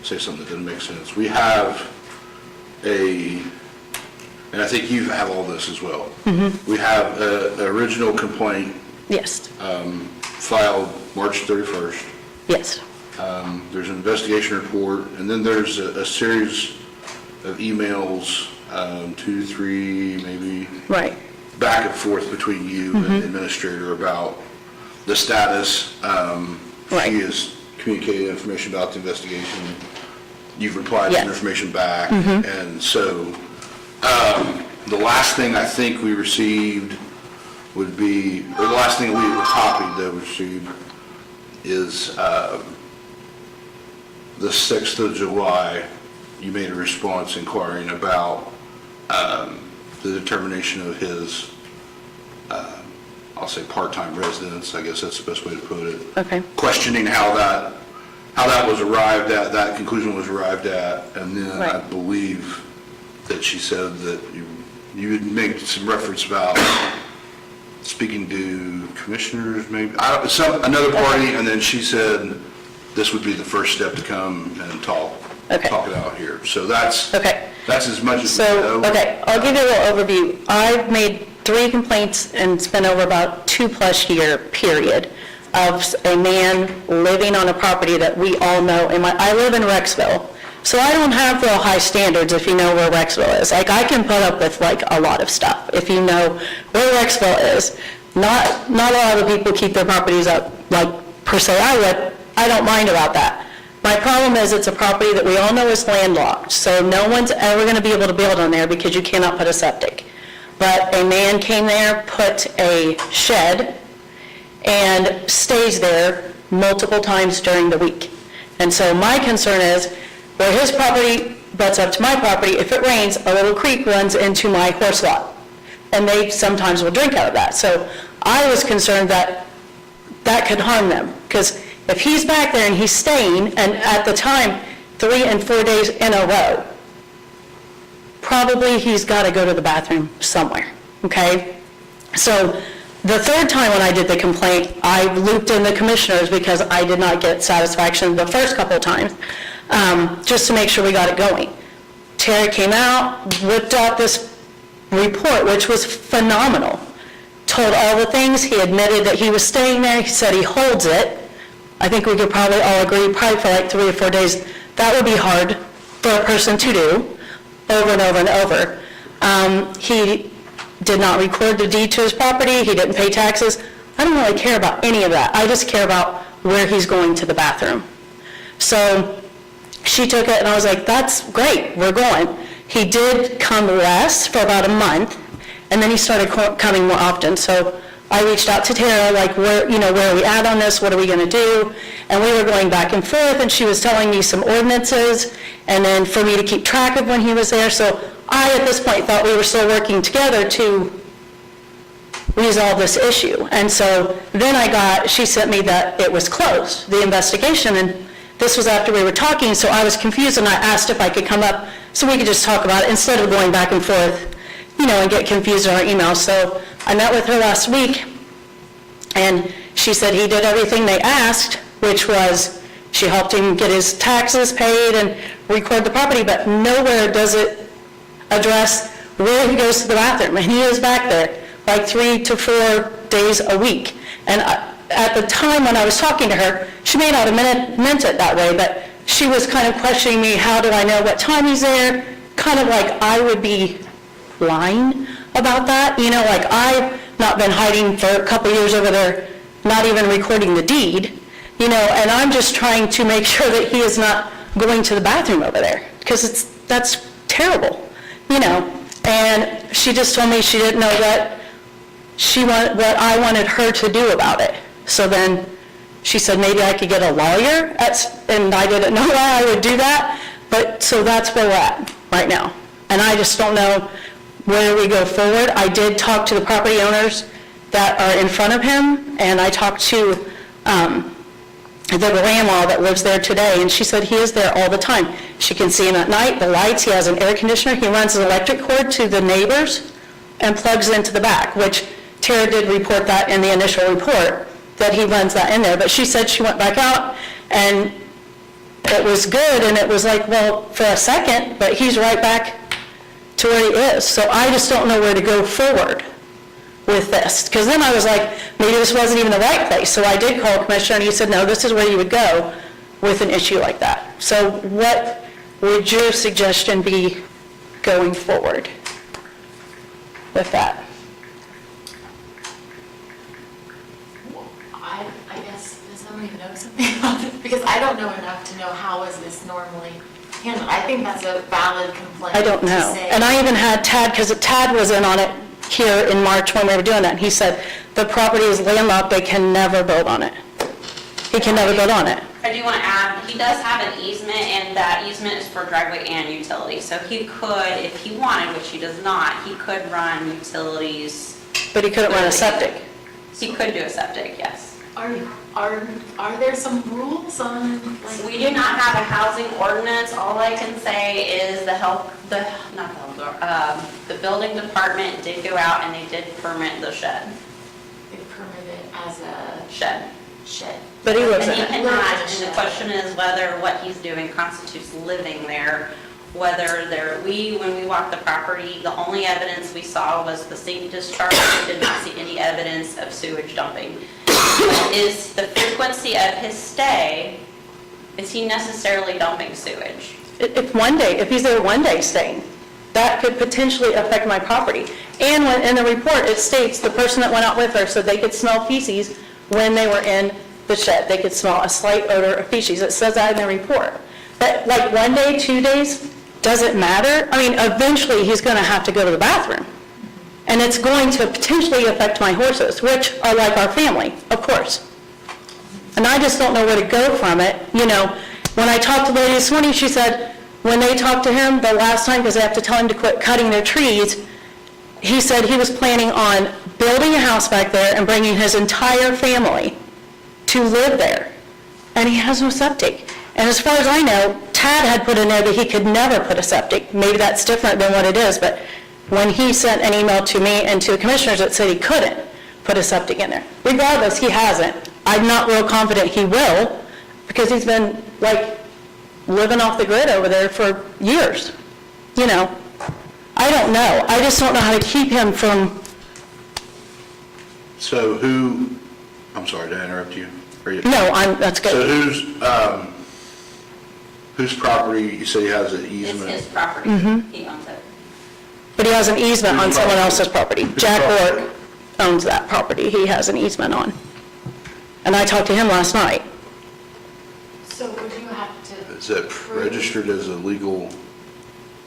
say something that doesn't make sense. We have and I think you have all this as well. We have an original complaint Yes, filed March 31st. yes. There's an investigation report, and then there's a series of emails, 2, 3, maybe, Right, back and forth between you and the administrator about the status. Right. She has communicated information about the investigation. You've replied with Yes. information back. And so the last thing I think we received would be, or the last thing we were copied that we received is the 6th of July, you made a response inquiring about the determination of his, I'll say part-time residence, I guess that's the best way to put it. okay. Questioning how that was arrived at, that conclusion was arrived at, and then I Right. believe that she said that you had made some reference about speaking to commissioners, maybe, another party, and then she said this would be the first step to come and talk it out here. So that's as much as we know. So, okay, I'll give you a little overview. I've made 3 complaints, and it's been over about 2+ year period of a man living on a property that we all know. I live in Rexville, so I don't have real high standards if you know where Rexville is. Like, I can put up with a lot of stuff if you know where Rexville is. Not a lot of people keep their properties up per se I would. I don't mind about that. My problem is it's a property that we all know is landlocked, so no one's ever going to be able to build on there because you cannot put a septic. But a man came there, put a shed, and stays there multiple times during the week. And so my concern is, where his property butts up to my property, if it rains, a little creek runs into my horse lot. And they sometimes will drink out of that. So I was concerned that that could harm them, because if he's back there and he's staying, and at the time, 3 and 4 days in a row, probably he's got to go to the bathroom somewhere, okay? So the 3rd time when I did the complaint, I looped in the commissioners because I did not get satisfaction the first couple of times, just to make sure we got it going. Terry came out, whipped out this report, which was phenomenal. Told all the things, he admitted that he was staying there, he said he holds it. I think we could probably all agree, probably for 3 or 4 days, that would be hard for a person to do, over and over and over. He did not record the deed to his property, he didn't pay taxes. I don't really care about any of that, I just care about where he's going to the bathroom. So she took it and I was like, that's great, we're going. He did come less for about a month, and then he started coming more often. So I reached out to Tara, where are we at on this? What are we going to do? And we were going back and forth, and she was telling me some ordinances, and then for me to keep track of when he was there. So I, at this point, thought we were still working together to resolve this issue. And so then she sent me that it was closed, the investigation, and this was after we were talking, so I was confused, and I asked if I could come up so we could just talk about it instead of going back and forth, and get confused in our emails. So I met with her last week, and she said he did everything they asked, which was she helped him get his taxes paid and record the property, but nowhere does it address where he goes to the bathroom. And he is back there like 3 to 4 days a week. And at the time when I was talking to her, she may not have meant it that way, but she was kind of questioning me, how do I know what time he's there? Kind of like I would be lying about that. Like I've not been hiding for a couple years over there, not even recording the deed, and I'm just trying to make sure that he is not going to the bathroom over there, because that's terrible, And she just told me she didn't know what I wanted her to do about it. So then she said maybe I could get a lawyer, and I didn't know why I would do that, but so that's where we're at right now. And I just don't know where we go forward. I did talk to the property owners that are in front of him, and I talked to the grandma that lives there today, and she said he is there all the time. She can see him at night, the lights, he has an air conditioner, he runs an electric cord to the neighbors and plugs into the back, which Tara did report that in the initial report, that he runs that in there. But she said she went back out, and it was good, and it was like, well, for a second, but he's right back to where he is. So I just don't know where to go forward with this, because then I was like, maybe this wasn't even the right place. So I did call a commissioner, and he said, no, this is where you would go with an issue like that. So what would your suggestion be going forward with that? I guess, does somebody know something about this? Because I don't know enough to know how is this normally handled. I think that's a valid complaint. I don't to know. say- And I even had Tad, because Tad was in on it here in March when we were doing that, and he said, the property is landlocked, they can never build on it. He can never build on it. I do want to add, he does have an easement, and that easement is for driveway and utility. So he could, if he wanted, which he does not, he could run utilities. But he couldn't run a septic. He could do a septic, yes. Are there some rules on, like? We do not have a housing ordinance. All I can say is the building department did go out and they did permit the shed. They permit it as a Shed. shed? But he And wasn't. he cannot, and the question is whether what he's doing constitutes living there, whether when we walked the property, the only evidence we saw was the sink discharge. We did not see any evidence of sewage dumping. Is the frequency of his stay, is he necessarily dumping sewage? If he's there one day staying, that could potentially affect my property. And when, in the report, it states the person that went out with her said they could smell feces when they were in the shed. They could smell a slight odor of feces. It says that in the report. But like 1 day, 2 days, does it matter? I mean, eventually he's going to have to go to the bathroom. And it's going to potentially affect my horses, which are like our family, of course. And I just don't know where to go from it. When I talked to the lady this morning, she said when they talked to him the last time, because they have to tell him to quit cutting their trees, he said he was planning on building a house back there and bringing his entire family to live there. And he has no septic. And as far as I know, Tad had put in there that he could never put a septic. Maybe that's different than what it is, but when he sent an email to me and to the commissioners, it said he couldn't put a septic in there. Regardless, he hasn't. I'm not real confident he will, because he's been like living off the grid over there for years. I don't know. I just don't know how to keep him from. So I'm sorry, did I interrupt you? No, that's good. So whose property, you say he has an It's easement? his property. He owns it. But he has an easement on Whose someone property? else's property. Whose Jack property? Ork owns that property. He has an easement on. And I talked to him last night. So would you have to? Is that registered as a legal,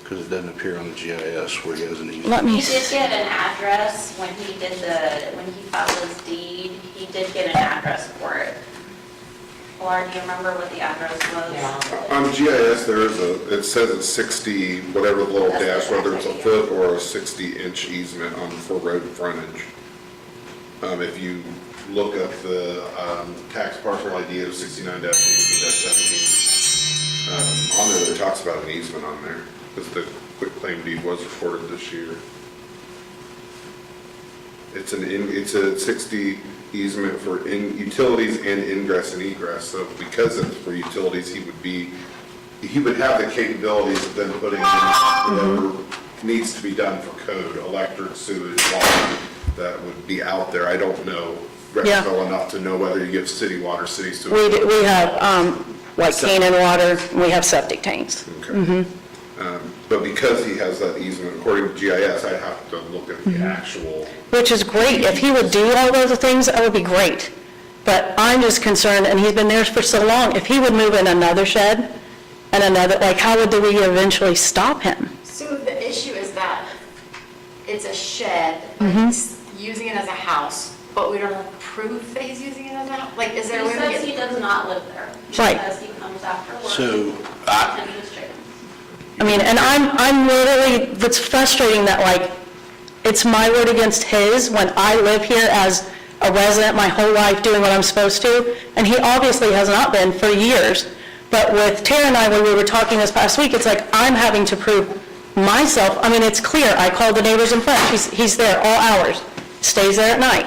because it doesn't appear on the GIS where he has an easement? Let me, He did get an address when he filed his deed, he did get an address for it. Laura, do you remember what the address was? On GIS, it says it's 60, whatever the little That's dash, the whether it's a dash, foot or a 60-inch easement for road frontage. If you look up the tax parcel ID of 69-18-17, on there, it talks about an easement on there. because the quitclaim deed was recorded this year. It's a 60 easement for utilities and ingress and egress, so because it's for utilities, he would have the capabilities of then putting in whatever needs to be done for code, electric, sewage, water, that would be out there. I don't know Yeah. well enough to know whether you give city water, city sewage. We have, like Canaan water, and we have septic tanks. Okay. But because he has that easement, according to GIS, I'd have to look at the actual, Which is great. If he would do all those things, that would be great. But I'm just concerned, and he's been there for so long, if he would move in another shed and another, like, how would we eventually stop him? So the issue is that it's a shed, but he's using it as a house, but we don't have proof that he's using it as a house? Like, is there a way He to says he get? does not live there. Right. Because he comes after work. So, to tend to his chickens. I mean, and I'm literally, it's frustrating that, like, it's my word against his when I live here as a resident my whole life doing what I'm supposed to, and he obviously has not been for years. But with Tara and I, when we were talking this past week, it's like I'm having to prove myself. I mean, it's clear. I called the neighbors in front. He's there all hours, stays there at night.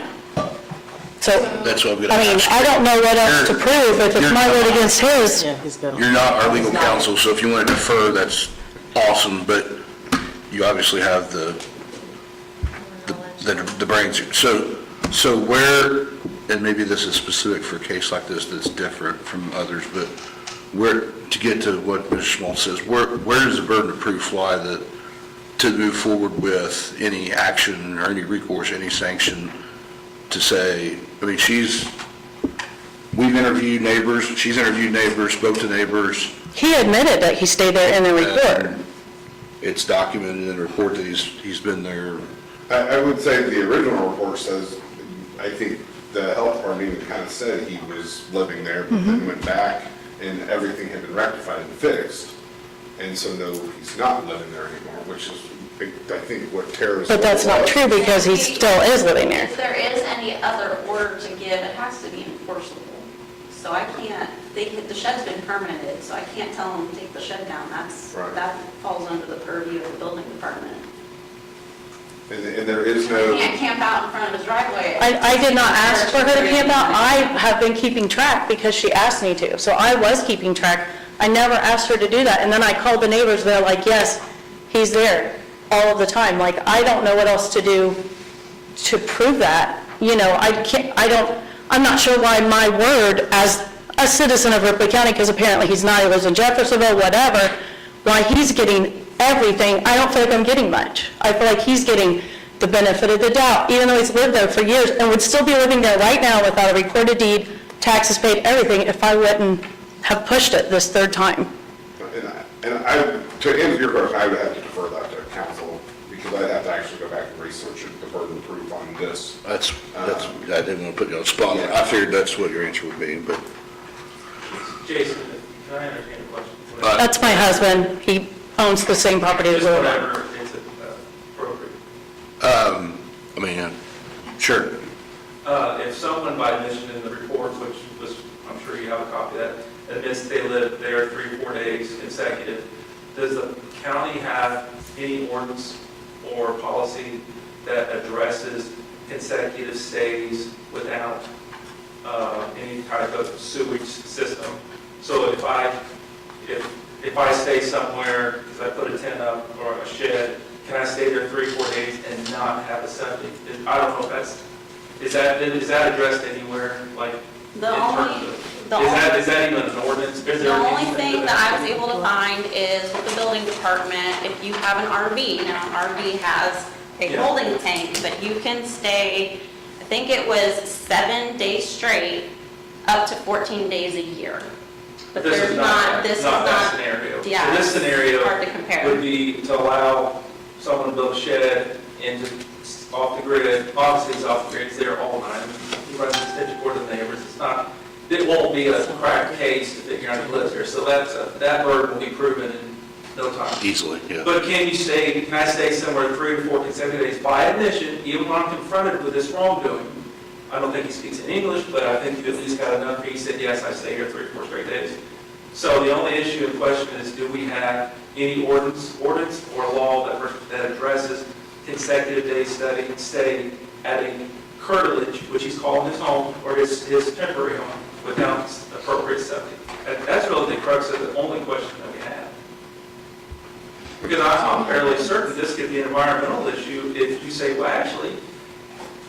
So, that's what I'm gonna I mean, ask. I don't know what else to prove if it's my word against his. Yeah, he's got. You're not our legal counsel, so if you want to defer, that's awesome, but you obviously have the brains. So where, and maybe this is specific for a case like this that's different from others, but where, to get to what Mr. Schmaltz says, where does the burden of proof lie that, to move forward with any action or any recourse, any sanction to say, I mean, we've interviewed neighbors, she's interviewed neighbors, spoke to neighbors. He admitted that he stayed there in the report. and It's documented in the report that he's been there. I would say the original report says, I think the health department even kind of said he was living there, but then went back and everything had been rectified and fixed. And so no, he's not living there anymore, which is, I think, what Tara's. But that's not true because he still is living there. If there is any other order to give, it has to be enforceable. So I can't, the shed's been permitted, so I can't tell them to take the shed down. Right. That falls under the purview of the building department. And there is He no, can't camp out in front of his driveway. I did not ask for her to camp out. I have been keeping track because she asked me to. So I was keeping track. I never asked her to do that. And then I called the neighbors. They're like, yes, he's there all of the time. Like, I don't know what else to do to prove that. You know, I'm not sure why my word as a citizen of Ripley County, because apparently he's not, he lives in Jeffersonville, whatever, why he's getting everything. I don't feel like I'm getting much. I feel like he's getting the benefit of the doubt, even though he's lived there for years and would still be living there right now without a recorded deed, taxes paid, everything, if I wouldn't have pushed it this third time. to answer your question, I would have to defer that to council, because I'd have to actually go back and research it, the burden of proof on this. That's, I didn't want to put you on the spot. I figured that's what your answer would be, but. Jason, can I entertain a question? That's my husband. He owns the same property as Just Will. whatever is appropriate. I mean, sure. If someone by admission in the report, which was, I'm sure you have a copy of that, admits they lived there 3 or 4 days consecutive, does the county have any ordinance or policy that addresses consecutive stays without any type of sewage system? So if I stay somewhere, because I put a tent up or a shed, can I stay there 3 or 4 days and not have a septic? I don't know if that's, is that addressed anywhere, like, in terms of, is that even an ordinance? Is The there only anything thing to that I was able to find is with the building department, if you have an RV, now an RV has a Yeah. holding tank, but you can stay, I think it was 7 days straight, up to 14 days a year. But This there's is not, this is not that not, scenario. yeah, So this scenario hard to compare. would be to allow someone to build a shed and just off the grid, obviously it's off the grid, it's there all the time. He runs a stitch cord to the neighbors, it won't be a cracked case to figure out who lives there. So that burden will be proven in no time. Easily, yeah. But can I stay somewhere 3 or 4 consecutive days by admission, even when I'm confronted with this wrongdoing? I don't think he speaks in English, but I think you at least got enough. He said, yes, I stay here 3 or 4 straight days. So the only issue in question is, do we have any ordinance or law that addresses consecutive day stay at a curtilage, which he's calling his home, or his temporary home, without appropriate septic? And that's really the crux of the only question that we have. Because I'm fairly certain this could be an environmental issue if you say, well, actually,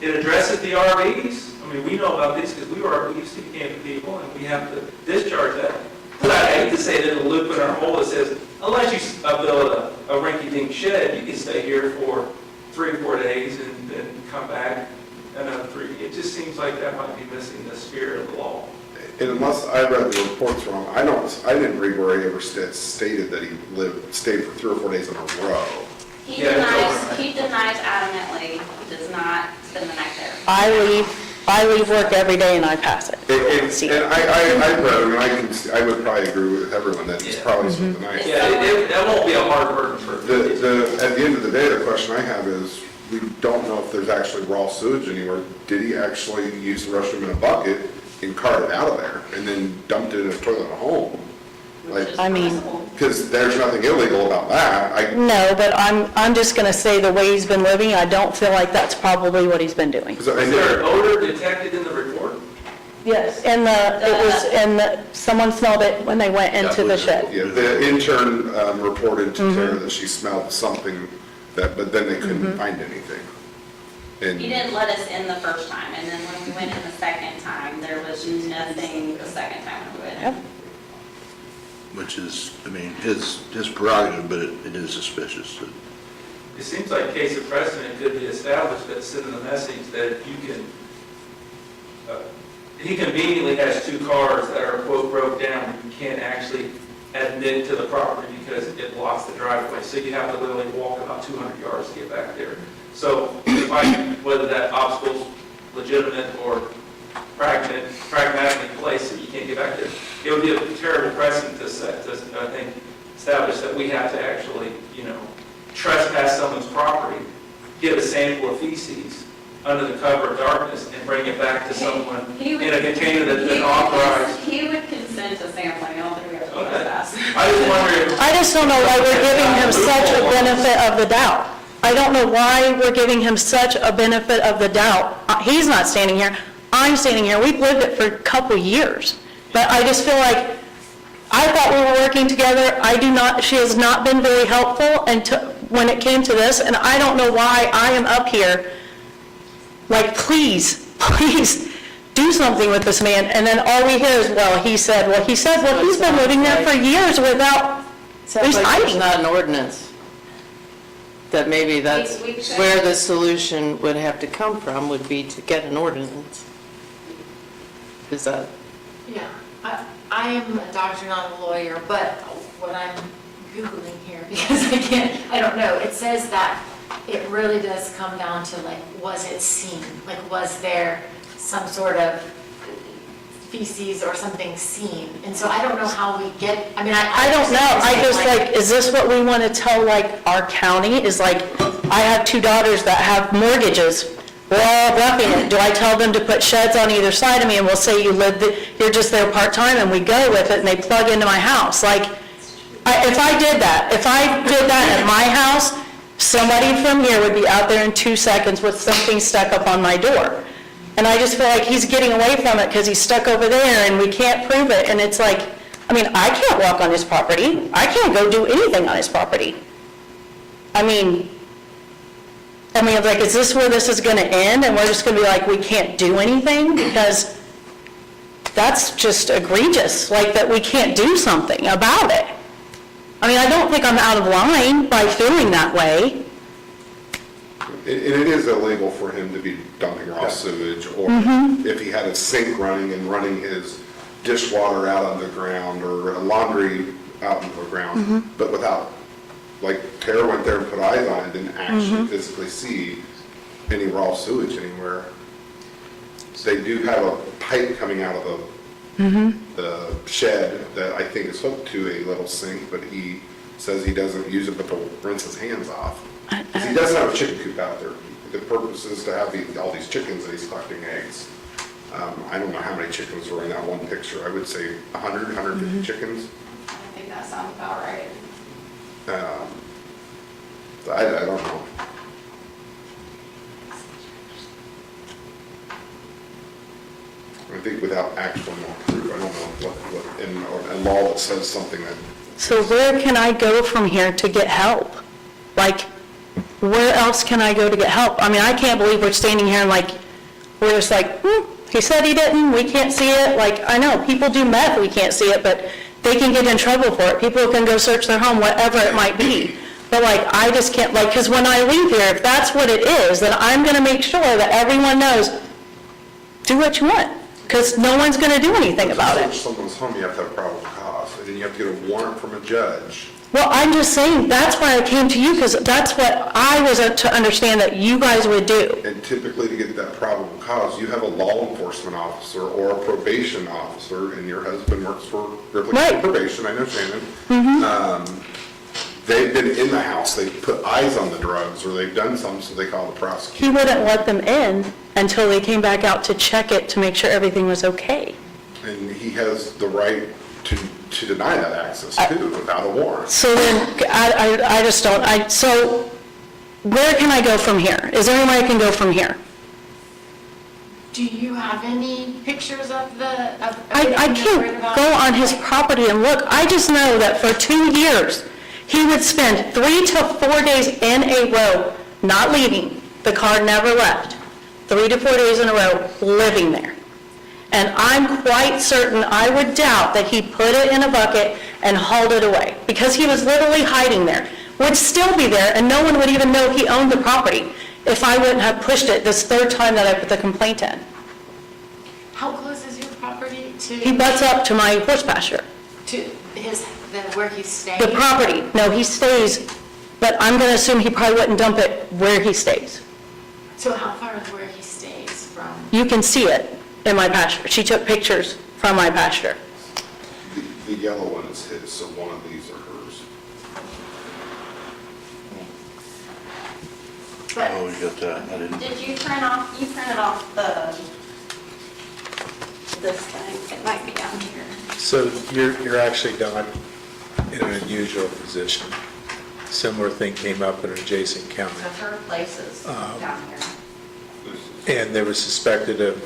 it addresses the RVs. I mean, we know about these because we used to be camping people and we have to discharge that. But I hate to say there's a loop in our hole that says, unless you build a rinky-dink shed, you can stay here for 3 or 4 days and then come back another 3. It just seems like that might be missing the spirit of the law. And unless I read the reports wrong, I didn't read where he ever stated that he stayed for 3 or 4 days in a row. He Yeah, it's denies adamantly, he does not spend the night there. I leave work every day and I pass it. And I read, and I would probably agree with everyone that he's probably spent the night. Yeah, that won't be a hard burden for. At the end of the day, the question I have is, we don't know if there's actually raw sewage anywhere. Did he actually use the restroom in a bucket and cart it out of there and then dumped it in a toilet at home? Like, I mean, because there's nothing illegal about that. no, but I'm just going to say the way he's been living, I don't feel like that's probably what he's been doing. Is there an odor detected in the report? Yes. Someone smelled it when they went into the shed. Yeah, the intern reported to Tara that she smelled something, but then they couldn't find anything. And He didn't let us in the first time, and then when we went in the second time, there was nothing the second time when we went in. Which is, I mean, his prerogative, but it is suspicious. It seems like case of precedent could be established that sending a message that you can, he conveniently has 2 cars that are, quote, broke down. You can't actually admit to the property because it blocks the driveway. So you have to literally walk about 200 yards to get back there. So whether that obstacle's legitimate or pragmatically placed, so you can't get back there, it would be a terrible precedent to set, to, I think, establish that we have to actually, trespass someone's property, get a sample of feces under the cover of darkness, and bring it back to someone in a container that's been authorized. He would consent to sampling, I don't think we have to Okay. trespass. I just wonder if. I just don't know why we're giving him such a benefit of the doubt. I don't know why we're giving him such a benefit of the doubt. He's not standing here, I'm standing here, we've lived it for a couple years. But I just feel like, I thought we were working together, she has not been very helpful when it came to this, and I don't know why I am up here, like, please do something with this man, and then all we hear is, he said, he's been living there for years without Sounds like there's residing. not an ordinance. That maybe that's We could- where the solution would have to come from, would be to get an ordinance. Is that? Yeah, I am a doctor, not a lawyer, but what I'm Googling here, because I don't know, it says that it really does come down to, like, was it seen? Like, was there some sort of feces or something seen? And so I don't know how we get, I mean, I don't know, I just like, is this what we want to tell like our county? Is like, I have 2 daughters that have mortgages, we're all roughing it. Do I tell them to put sheds on either side of me and we'll say you're just there part-time and we go with it and they plug into my house? Like, if I did that at my house, somebody from here would be out there in 2 seconds with something stuck up on my door. And I just feel like he's getting away from it because he's stuck over there and we can't prove it. And it's like, I mean, I can't walk on his property. I can't go do anything on his property. I mean, like, is this where this is going to end? And we're just going to be like, we can't do anything? Because that's just egregious, like that we can't do something about it. I mean, I don't think I'm out of line by feeling that way. And it is illegal for him to be dumping raw sewage, or if he had a sink running and running his dishwater out on the ground, or a laundry out on the ground, but without, like, Tara went there and put eyes on it, didn't actually physically see any raw sewage anywhere. They do have a pipe coming out of the shed that I think is hooked to a little sink, but he says he doesn't use it but to rinse his hands off. 'Cause he doesn't have a chicken coop out there. The purpose is to have all these chickens that he's collecting eggs. I don't know how many chickens were in that one picture. I would say 100, 150 chickens. I think that sounds about right. I don't know. I think without actual more proof, I don't know what in a law that says something that, So where can I go from here to get help? Like, where else can I go to get help? I mean, I can't believe we're standing here and like, we're just like, he said he didn't, we can't see it. Like, I know, people do meth, we can't see it, but they can get in trouble for it. People can go search their home, whatever it might be. But like, I just can't, like, because when I leave here, if that's what it is, then I'm going to make sure that everyone knows, do what you want, because no one's going to do anything about to it. search someone's home, you have to have probable cause, and then you have to get a warrant from a judge. Well, I'm just saying, that's why I came to you, because that's what I was to understand that you guys would do. And typically to get that probable cause, you have a law enforcement officer or a probation officer, and your husband works for Ripley Right. Probation, I know Shannon. They've been in the house, they've put eyes on the drugs, or they've done something, so they call the prosecutor. He wouldn't let them in until they came back out to check it to make sure everything was okay. And he has the right to deny that access too, without a warrant. So then, I just don't, so where can I go from here? Is there anywhere I can go from here? Do you have any pictures of the, of I everything that we're can't about? go on his property and look. I just know that for 2 years, he would spend 3 to 4 days in a row, not leaving. The car never left. 3 to 4 days in a row, living there. And I'm quite certain, I would doubt that he put it in a bucket and hauled it away, because he was literally hiding there. Would still be there, and no one would even know he owned the property if I wouldn't have pushed it this 3rd time that I put the complaint in. How close is your property to? He butts up to my horse pasture. To where he's staying? The property, no, he stays, but I'm going to assume he probably wouldn't dump it where he stays. So how far is where he stays from? You can see it in my pasture. She took pictures from my pasture. The yellow one is his, so one of these are hers. But Oh, you got that, I didn't. Did you printed off this thing? It might be down here. So you're actually not in an unusual position. Similar thing came up in an adjacent county. So her place is down here. And they were suspected of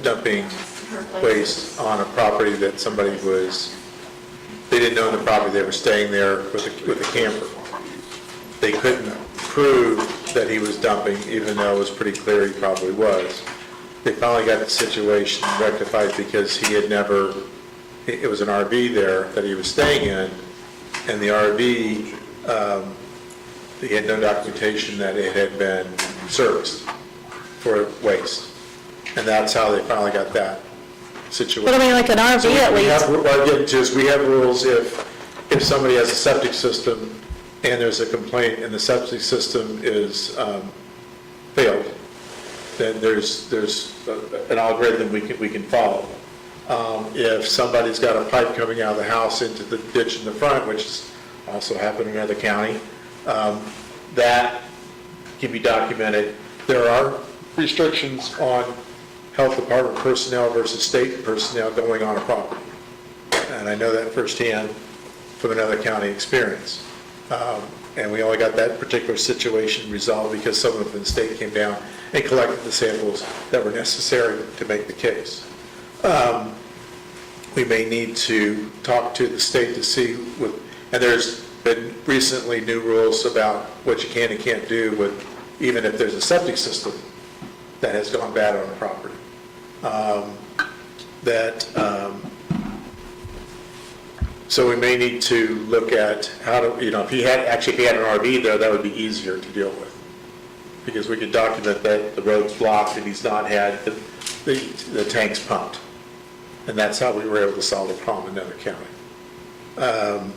dumping Her place waste on a property that somebody was, they didn't own the property, they were staying there with a camper. They couldn't prove that he was dumping, even though it was pretty clear he probably was. They finally got the situation rectified because he had never, it was an RV there that he was staying in, and the RV, he had no documentation that it had been serviced for waste. And that's how they finally got that situation. But I mean, like an RV at We have, least. what I'm getting to is we have rules if somebody has a septic system and there's a complaint and the septic system is failed, then there's an algorithm we can follow. If somebody's got a pipe coming out of the house into the ditch in the front, which is also happened in another county, that can be documented. There are restrictions on health department personnel versus state personnel going on a property. And I know that firsthand from another county experience. And we only got that particular situation resolved because someone from the state came down and collected the samples that were necessary to make the case. We may need to talk to the state to see, and there's been recently new rules about what you can and can't do with, even if there's a septic system that has gone bad on a property. So we may need to look at how to, if he had an RV there, that would be easier to deal with. Because we could document that the road's blocked and he's not had the tanks pumped. And that's how we were able to solve the problem in another county. I'm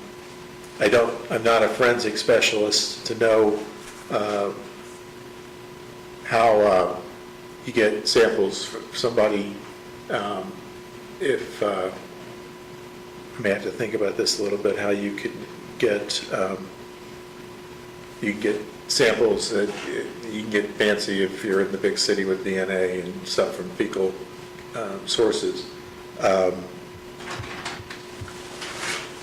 not a forensic specialist to know how you get samples from somebody. I may have to think about this a little bit, how you could get samples that you can get fancy if you're in the big city with DNA and stuff from fecal sources.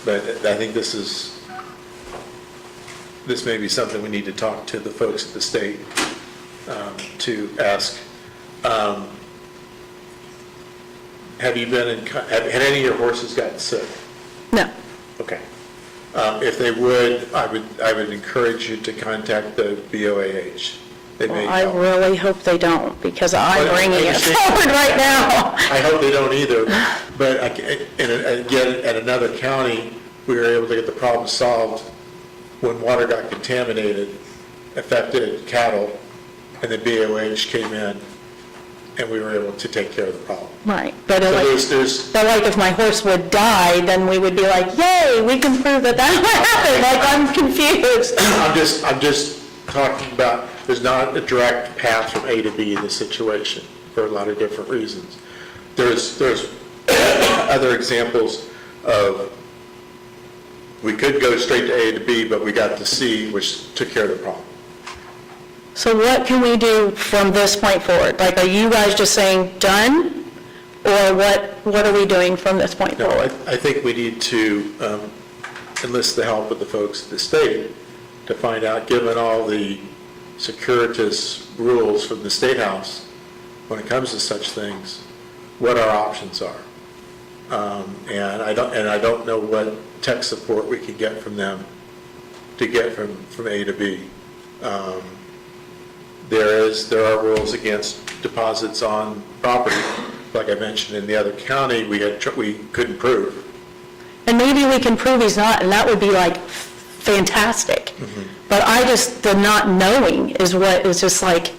But I think this may be something we need to talk to the folks at the state to ask. Have you been had any of your horses gotten sick? No. Okay. If they would, I would encourage you to contact the BOAH. They may Well, I help. really hope they don't, because I'm Well, I bringing it understand. forward right now. I hope they don't either, but again, at another county, we were able to get the problem solved when water got contaminated, affected cattle, and the BOH came in, and we were able to take care of the problem. Right, but So like, there's, but like if my horse would die, then we would be like, yay, we can prove that happened, like I'm confused. I'm just talking about, there's not a direct path from A to B in this situation for a lot of different reasons. There's other examples of, we could go straight to A to B, but we got to C, which took care of the problem. So what can we do from this point forward? Like, are you guys just saying done? Or what are we doing from this point No, forward? I think we need to enlist the help of the folks at the state to find out, given all the securitous rules from the State House, when it comes to such things, what our options are. And I don't know what tech support we can get from them to get from A to B. There are rules against deposits on property. Like I mentioned, in the other county, we couldn't prove. And maybe we can prove he's not, and that would be like fantastic. But the not knowing is what is just like,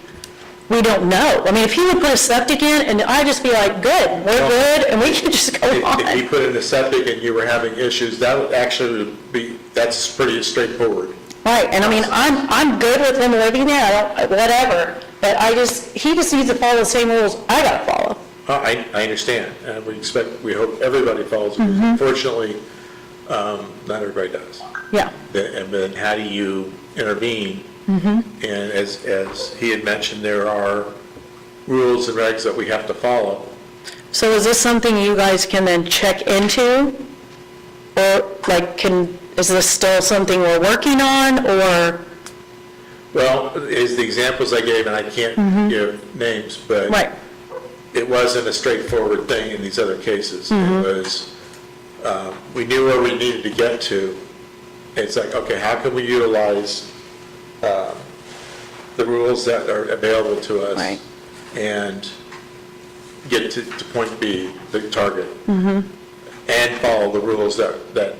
we don't know. I mean, if he would put a septic in, and I'd just be like, good, we're good, and we can just go on. If you put in a septic and you were having issues, that would actually that's pretty straightforward. Right, and I mean, I'm good with him living there, whatever, but he just needs to follow the same rules I gotta follow. I understand, and we hope everybody follows it. Unfortunately, not everybody does. Yeah, And then how do you intervene? And as he had mentioned, there are rules and regs that we have to follow. so is this something you guys can then check into? Or like, is this still something we're working on, or? Well, is the examples I gave, and I can't give names, but Right, it wasn't a straightforward thing in these other cases. It was, we knew where we needed to get to. It's like, okay, how can we utilize the rules that are available to us? Right. And get to point B, the target. And follow the rules that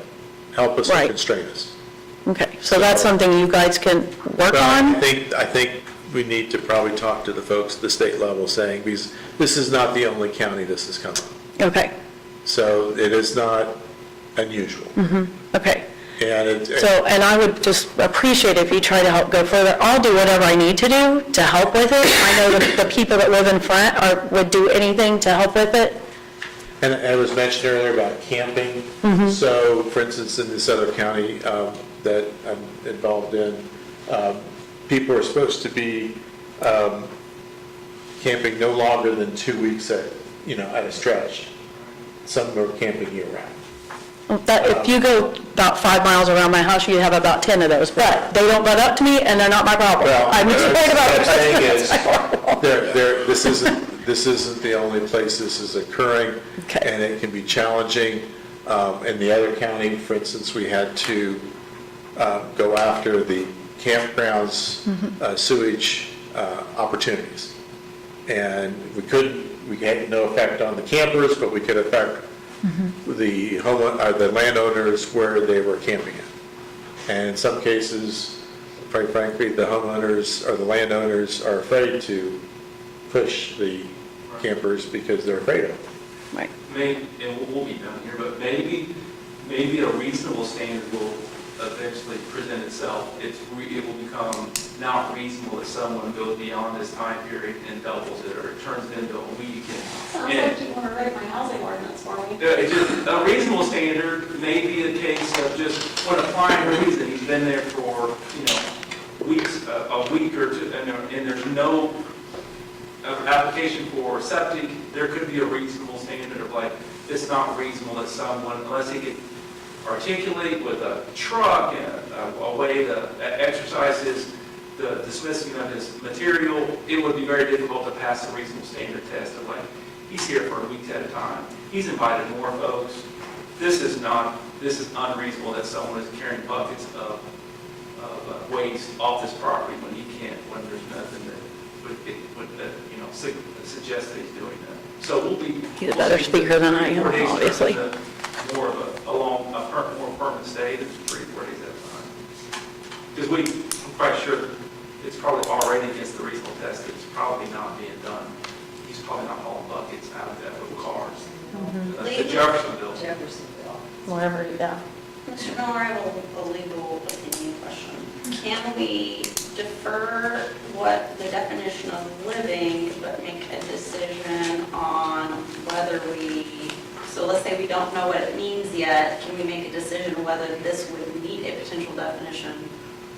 help us Right. and constrain us. okay, so that's something you guys can work But on? I think we need to probably talk to the folks at the state level saying, because this is not the only county this has come up. Okay, So it is not unusual. okay. And And I would just appreciate if you try to help go further. I'll do whatever I need to do to help with it. I know the people that live in front would do anything to help with it. And it was mentioned earlier about camping. So, for instance, in this other county that I'm involved in, people are supposed to be camping no longer than 2 weeks at a stretch. Some are camping year-round. If you go about 5 miles around my house, you have about 10 of those, but they don't butt up to me, and they're not my problem. Well, I'm just worried about what I'm saying it. is, this isn't the only place this is occurring, Okay. and it can be challenging. In the other county, for instance, we had to go after the campgrounds sewage opportunities. And we had no effect on the campers, but we could affect the landowners where they were camping at. And in some cases, quite frankly, the homeowners or the landowners are afraid to push the campers because they're afraid of it. Right. And we'll be done here, but maybe a reasonable standard will eventually present itself. It will become not reasonable that someone goes beyond this time period and doubles it, or it turns it into a weekend. Sounds like you want to write my housing ordinance for me. It's just a reasonable standard may be a case of just when applying reason, he's been there for, weeks, a week or two, and there's no an application for septic, there could be a reasonable standard of like, it's not reasonable that someone, unless he could articulate with a truck and a way to exercise the dismissing of his material, it would be very difficult to pass a reasonable standard test of like, he's here for a week at a time, he's invited more folks. This is unreasonable that someone is carrying buckets of waste off this property when he can't, when there's nothing that would suggest that he's doing that. So we'll be. He's a better speaker than I am, 4 days obviously. More of a more permanent stay than 3 or 4 days at a time. Because I'm quite sure it's probably already against the reasonable test, it's probably not being done. He's probably not hauling buckets out of that with cars. The Jeffersonville. Wherever, yeah. Mr. Miller, I have a legal opinion question. Can we defer what the definition of living, but make a decision on whether so let's say we don't know what it means yet, can we make a decision whether this would meet a potential definition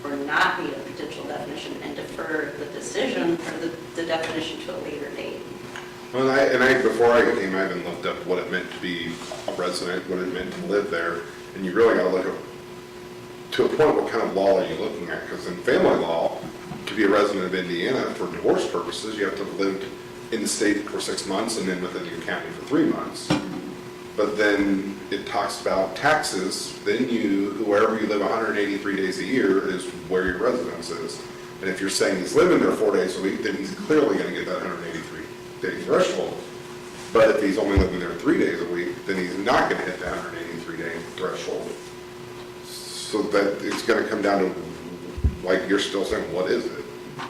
or not meet a potential definition and defer the decision or the definition to a later date? Well, before I came, I even looked up what it meant to be a resident, what it meant to live there, and you really got to look at, to a point, what kind of law are you looking at? Because in family law, to be a resident of Indiana for divorce purposes, you have to have lived in the state for 6 months and then within your county for 3 months. But then it talks about taxes, then wherever you live 183 days a year is where your residence is. And if you're saying he's living there 4 days a week, then he's clearly going to get that 183-day threshold. But if he's only living there 3 days a week, then he's not going to hit the 183-day threshold. So that it's going to come down to, like you're still saying, what is it?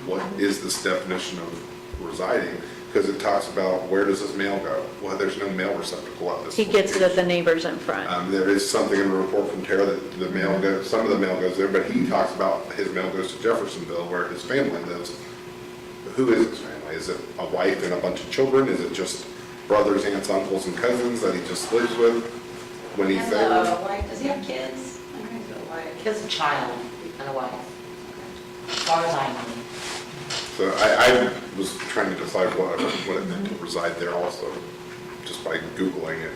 What is this definition of residing? Because it talks about where does this mail go? Well, there's no mail receptacle at this He gets it at the location. neighbors in front. There is something in the report from Tara that the mail goes, some of the mail goes there, but he talks about his mail goes to Jeffersonville where his family lives. Who is his family? Is it a wife and a bunch of children? Is it just brothers, aunts, uncles, and cousins that he just lives with when he's And there? does he have kids? I think he's got a wife. He has a child and a wife, as far as I know. So I was trying to decide what it meant to reside there also, just by Googling it,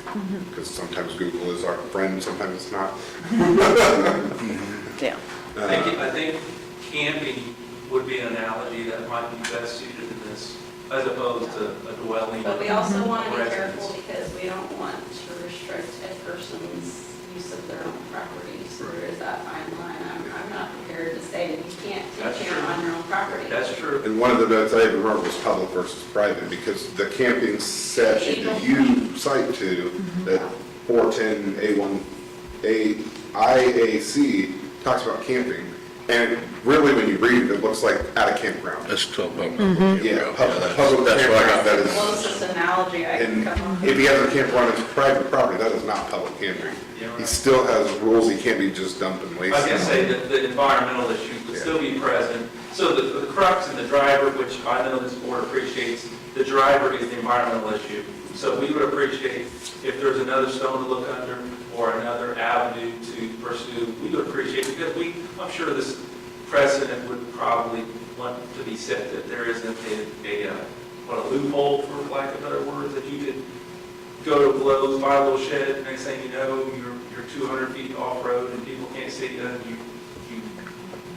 because sometimes Google is our friend, sometimes it's not. Yeah. I think camping would be an analogy that might be best suited to this, as opposed to a dwelling. But we also want to be residence. careful because we don't want to restrict a person's use of their own property. So there is that fine line. I'm not prepared to say that you can't That's camp true. on your own property. That's true. And one of the notes I even wrote was public versus private, because the camping statute that you cite to, that 410 IAC talks about camping, and really when you read it, it looks like at a campground. That's still public. Yeah, public That's what I got. campground, that The is, closest analogy I can and come up if with. he has a campground on his private property, that is not public camping. He still has rules, he can't be just dumping waste. I was going to say that the environmental issue would still be present. So the crux and the driver, which I know this board appreciates, the driver is the environmental issue. So we would appreciate if there's another stone to look under or another avenue to pursue, we would appreciate, because I'm sure this precedent would probably want to be set that there isn't a loophole, for lack of better words, that you could go to Lowe's, buy a little shed, next thing you know, you're 200 feet off-road and people can't see you, and you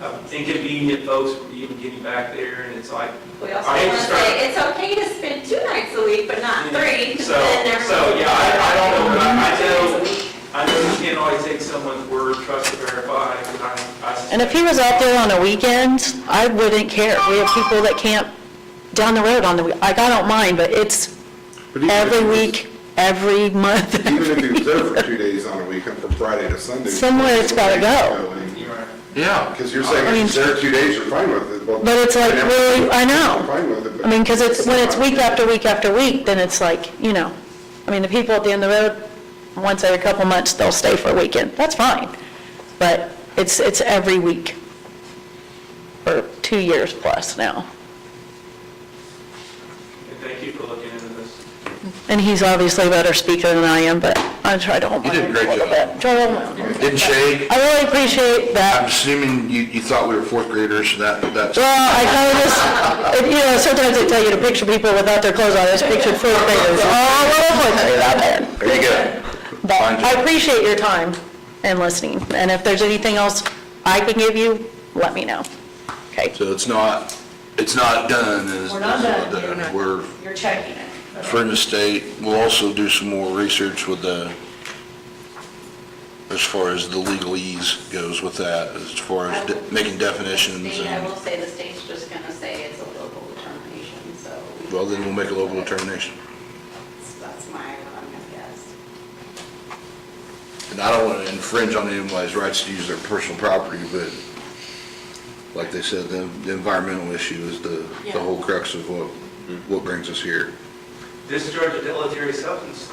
have inconvenient folks from even getting back there, and it's like, We also I hate want to to start- say, it's okay to spend 2 nights a week, but not 3. 'cause So, then everyone- yeah, I don't know, but I 2 days a know, week. I know you can't always take someone's word, trust to verify, but And if he was out there on a weekend, I wouldn't care. We have people that camp down the road on the, I don't mind, but it's But even every if he was- week, every month. Even if he was there for 2 days on a weekend, from Friday to Sunday. Somewhere it's gotta go. you're right. Yeah. Because you're saying I mean- if he's there 2 days, you're fine with it. Well, But it's like, and really, I know. I'm fine with it, but- I mean, because when it's week after week after week, then it's like, I mean, the people at the end of the road, once every couple months, they'll stay for a weekend. That's fine. But it's every week for 2 years plus now. And thank you for looking into this. And he's obviously a better speaker than I am, but I tried to hold my You did a own a great little job. bit. Tried to hold my own. Didn't shake. I really appreciate that. I'm assuming you thought we were fourth graders, so that's, Well, I kind of just, sometimes they tell you to picture people without their clothes on. I just pictured fourth graders all over the place out there. there you go. But Fine I job. appreciate your time and listening. And if there's anything else I can give you, let me know. Okay? So it's not done. We're not done. We're You're checking it. Friend of State, we'll also do some more research with as far as the legalese goes with that, as far as making definitions I and, will say the state's just going to say it's a local determination, so well, then we'll make a local determination. that's my, what I'm going to guess. And I don't want to infringe on anybody's rights to use their personal property, but like they said, the environmental issue is the whole crux of what brings us here. Discharge of deleterious substance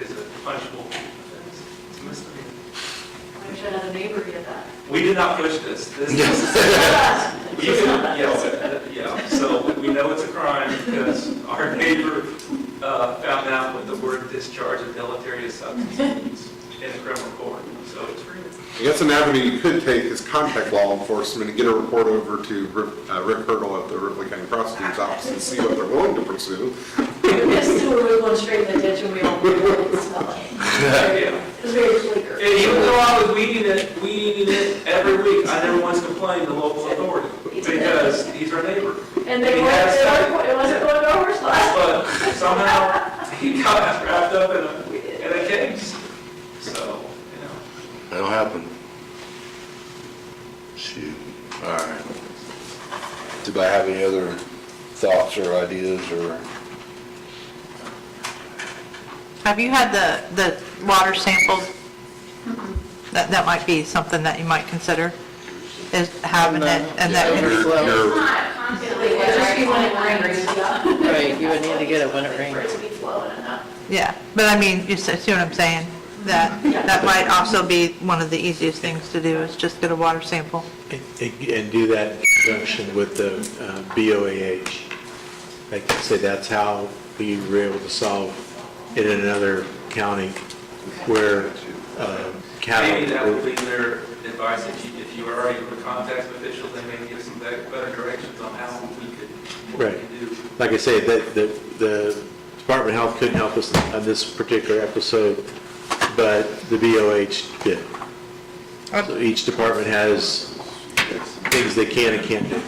is a punishable offense. It's a misdemeanor. I wish I had a neighbor get that. We did not push this. This is, you can, yeah, so we know it's a crime because our neighbor found out what the word discharge of deleterious substance means in the criminal court, so it's real. I guess an avenue you could take is contact law enforcement and get a report over to Rick Hurdle at the Ripley County Prosecutor's Office and see what they're willing to pursue. This sewer was going straight in the ditch and we all really smell it. Yeah. It was very clear. And even though I was weeding it every week, I never once complained to local authority because he's our neighbor. And He has it wasn't going over his life. But somehow he got wrapped up in a case. So, That'll happen. Shoot, all right. Does anybody have any other thoughts or ideas or? Have you had the water samples? That might be something that you might consider, is having it, and that can Your- It's just be when it rains, yeah. Right, you would need to get it when it For it rains. to be flowing enough. yeah, but I mean, you see what I'm saying? That might also be one of the easiest things to do, is just get a water sample. And do that in conjunction with the BOAH. Like I said, that's how we were able to solve it in another county where cattle. maybe that would be their advice if you are already in contact with officials, they may give some better directions on how we could, what we Right. could do. Like I say, the Department of Health couldn't help us on this particular episode, but the BOH did. So each department has things they can and can't do.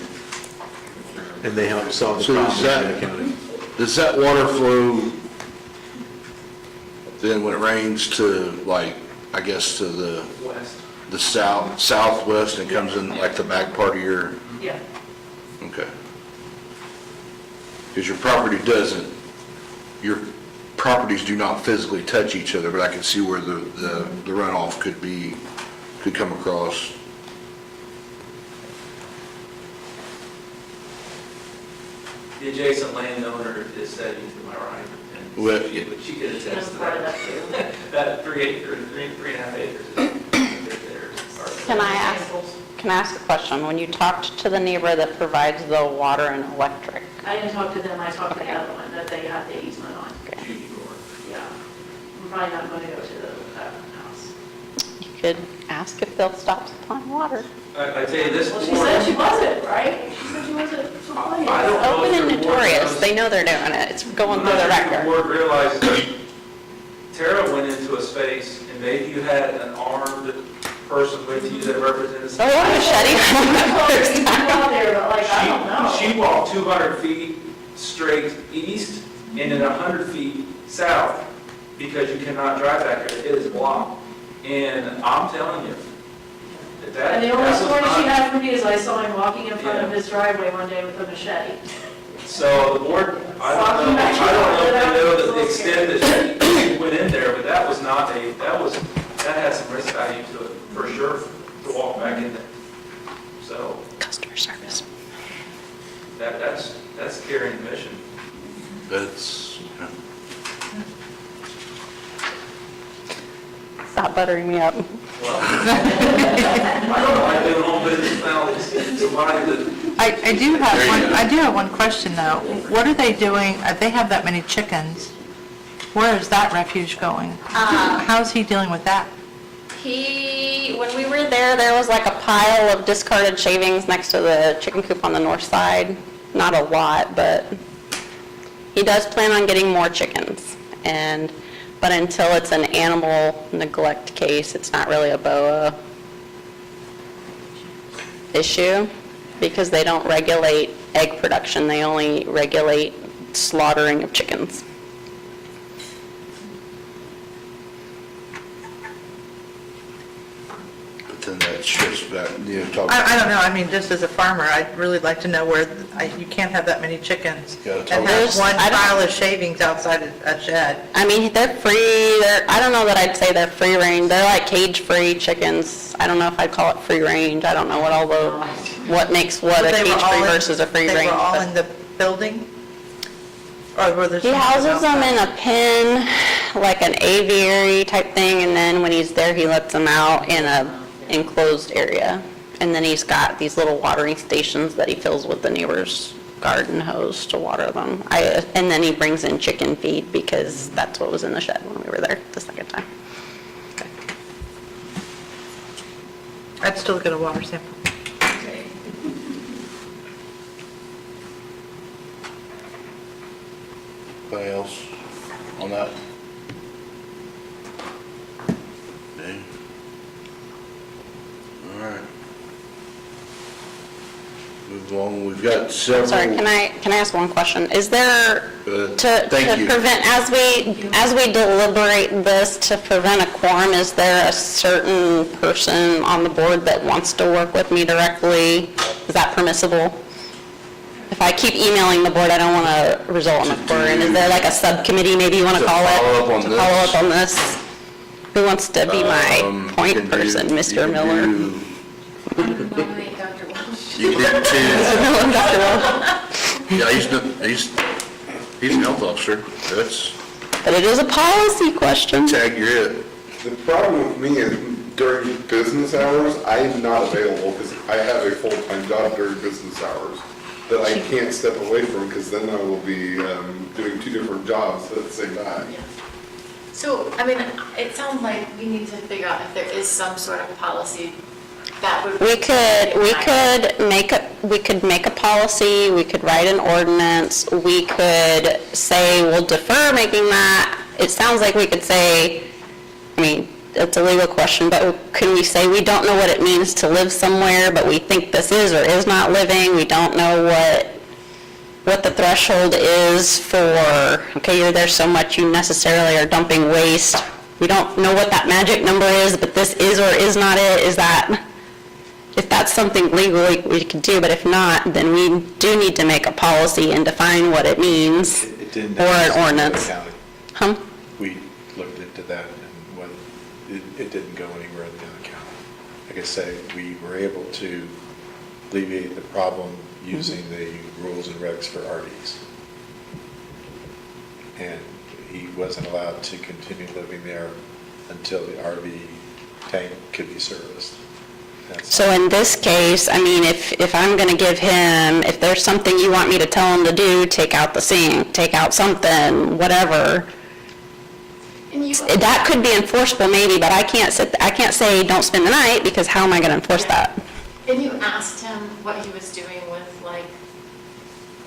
And they help solve the So problem is in that- the county. Does that water flow then when it rains to like, I guess to West. the southwest and comes in like the back part of your, Yeah. okay. Because your property doesn't, your properties do not physically touch each other, but I can see where the runoff could come across. The adjacent landowner is setting to my right, and Well, she could attest to That's part of that. that too. That 3.5 acres is theirs. Can I ask a question? When you talked to the neighbor that provides the water and electric, I didn't talk to them, I talked to the other one that they had the easement on. Judy Gore. Yeah. I'm probably not going to go to the house. you could ask if they'll stop supplying water. I tell you, this Well, board. she said she wasn't, right? She said she wasn't supplying. I don't know Open if and the board notorious, knows. they know they're doing it, it's going I'm through the not sure if record. the board realized that Tara went into a space, and maybe you had an armed person with you that represented. Oh, yeah, machete. She's out there, but like, I don't know. She walked 200 feet straight east and then 100 feet south because you cannot drive back there. It is blocked. And I'm telling you, that And the only that was story she not- had for me is I saw him walking in front of Yeah. his driveway one day with a machete. So the board, I don't know if they know the extent that she went in there, but that was not that had some risk value to it, for sure, to walk back in there. So Customer service. that's carrying the mission. That's, Stop buttering me up. Well, I don't like doing home business now, it's somebody that, I do have There you one, go. I do have one question though. What are they doing, they have that many chickens, Where is that refuge going? How's he dealing with that? When we were there, there was like a pile of discarded shavings next to the chicken coop on the north side. Not a lot, but he does plan on getting more chickens. But until it's an animal neglect case, it's not really a BOA issue because they don't regulate egg production. They only regulate slaughtering of chickens. But then that shifts back, talking. I don't know, I mean, just as a farmer, I'd really like to know where, you can't have that many chickens Gotta talk and have about- one I don't- pile of shavings outside a shed. I mean, they're free. I don't know that I'd say they're free range. They're like cage-free chickens. I don't know if I'd call it free range. I don't know what makes what a But they were all cage-free in- versus a free range. They were all but- in the building? Or were there He some houses them in outside? a pen, like an aviary type thing, and then when he's there, he lets them out in a enclosed area. And then he's got these little watering stations that he fills with the neighbor's garden hose to water them. And then he brings in chicken feed because that's what was in the shed when we were there the second time. I'd still get a water sample. Anybody else on that? Okay. All right. Move along, we've got several. Sorry, can I ask one question? Is there, to Thank you. prevent, as we deliberate this, to prevent a quorum, is there a certain person on the board that wants to work with me directly? Is that permissible? If I keep emailing the board, I don't want to result in a quorum. Is there like a subcommittee, maybe you want to To call it? follow up on To this? follow up on this? Who wants to be my You point can do- person, you Mr. can Miller? do- Nominate Dr. Walsh. You can do two. Yeah, he's an health officer. That's, But it is a policy question. tag your it. The problem with me is during business hours, I am not available because I have a full-time job during business hours that I can't step away from because then I will be doing two different jobs at the same time. So, I mean, it sounds like we need to figure out if there is some sort of policy that would. We could make a policy, we could write an ordinance, we could say we'll defer making that. It sounds like we could say, I mean, it's a legal question, but can we say we don't know what it means to live somewhere, but we think this is or is not living? We don't know what the threshold is for, okay, you're there so much you necessarily are dumping waste. We don't know what that magic number is, but this is or is not it. Is that, if that's something legally we could do, but if not, then we do need to make a policy and define what it means, It didn't. or an ordinance. County. Huh? We looked into that, and when, it didn't go anywhere in the other county. Like I say, we were able to alleviate the problem using the rules and regs for RVs. And he wasn't allowed to continue living there until the RV tank could be serviced. That's- So in this case, I mean, if I'm going to give him, if there's something you want me to tell him to do, take out the sink, take out something, whatever, And you, that could be enforceable maybe, but I can't say don't spend the night, because how am I going to enforce that? and you asked him what he was doing with like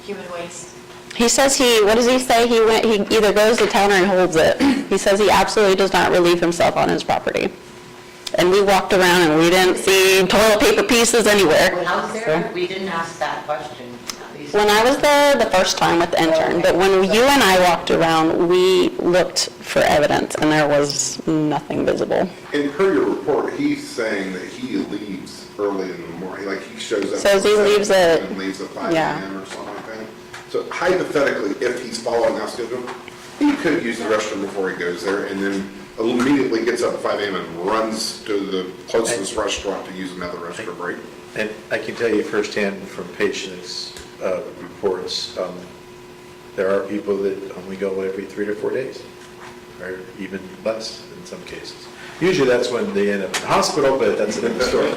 human waste. He says what does he say? He either goes to town or he holds it. He says he absolutely does not relieve himself on his property. And we walked around and we didn't see toilet paper pieces anywhere. When I was there, we didn't ask that question. When I was there the first time with the intern, but when you and I walked around, we looked for evidence and there was nothing visible. In per your report, he's saying that he leaves early in the morning, like he shows up. Says he leaves at- And leaves at 5 yeah. a.m. or something like that. So hypothetically, if he's following that schedule, he could use the restroom before he goes there and then immediately gets up at 5 a.m. and runs to the closest restaurant to use another restroom break. And I can tell you firsthand from patients' reports, there are people that only go every 3 to 4 days, or even less in some cases. Usually that's when they end up in the hospital, but that's another story.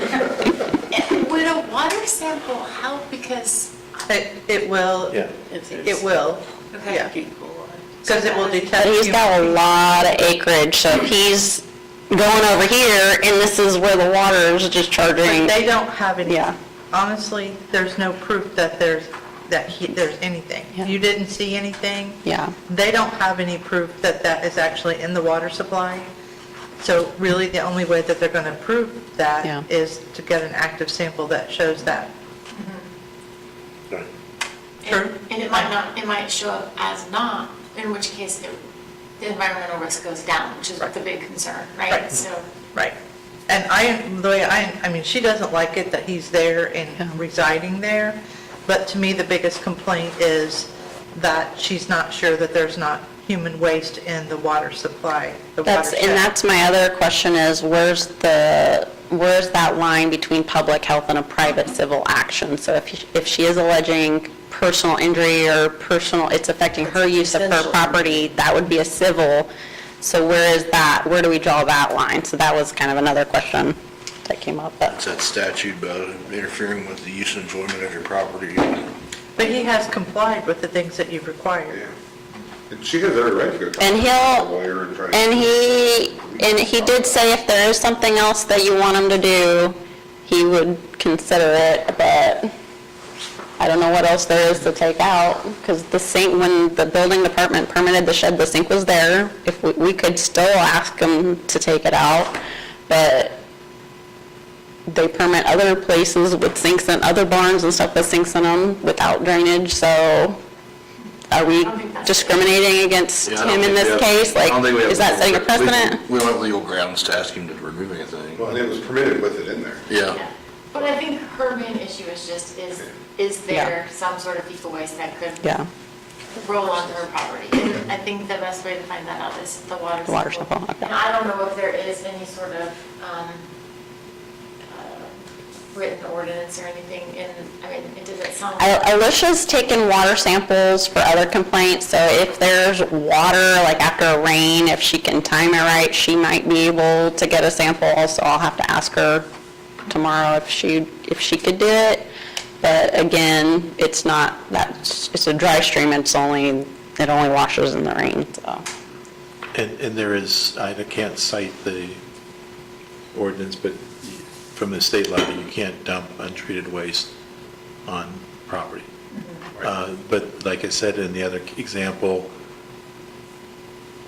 Would a water sample help because, It will, Yeah. it will, okay. yeah. Because it will detect. But he's got a lot of acreage, so if he's going over here and this is where the water is discharging. But they don't have any, Yeah. honestly, there's no proof that there's anything. Yeah. You didn't see anything? Yeah. They don't have any proof that that is actually in the water supply. So really, the only way that they're going to prove Yeah. that is to get an active sample that shows that. True. And it might show up as not, in which case the environmental risk goes down, which is the big concern, right? Right. So, Right. And the way I mean, she doesn't like it that he's there and residing there, but to me, the biggest complaint is that she's not sure that there's not human waste in the water supply, the watershed. And that's my other question is, where's that line between public health and a private civil action? So if she is alleging personal injury or it's affecting her use of her property, that would be a civil. So where is that? Where do we draw that line? So that was kind of another question that came up. It's that statute about interfering with the use and enjoyment of your property. But he has complied with the things that you've required. And she has every right to go talk And to a lawyer and try to. and he did say if there is something else that you want him to do, he would consider it, but I don't know what else there is to take out, because the sink, when the building department permitted the shed, the sink was there. If we could still ask them to take it out, but they permit other places with sinks and other barns and stuff with sinks in them without drainage, so are we discriminating against Yeah, I don't him in think this we have- case? I Like, don't think we have is that setting a legal- precedent? We don't have legal grounds to ask him to remove anything. Well, and it was permitted with it in there. Yeah. but I think her main issue is just, is there some sort of fecal waste that could Yeah, roll onto her property? And I think the best way to find that out is the water sample. the water sample, okay. And I don't know if there is any sort of written ordinance or anything in, I mean, it doesn't sound. Alicia's taken water samples for other complaints, so if there's water, like after a rain, if she can time it right, she might be able to get a sample, so I'll have to ask her tomorrow if she could do it. But again, it's a dry stream, it only washes in the rain, so. And there is, I can't cite the ordinance, but from the state level, you can't dump untreated waste on property. But like I said in the other example,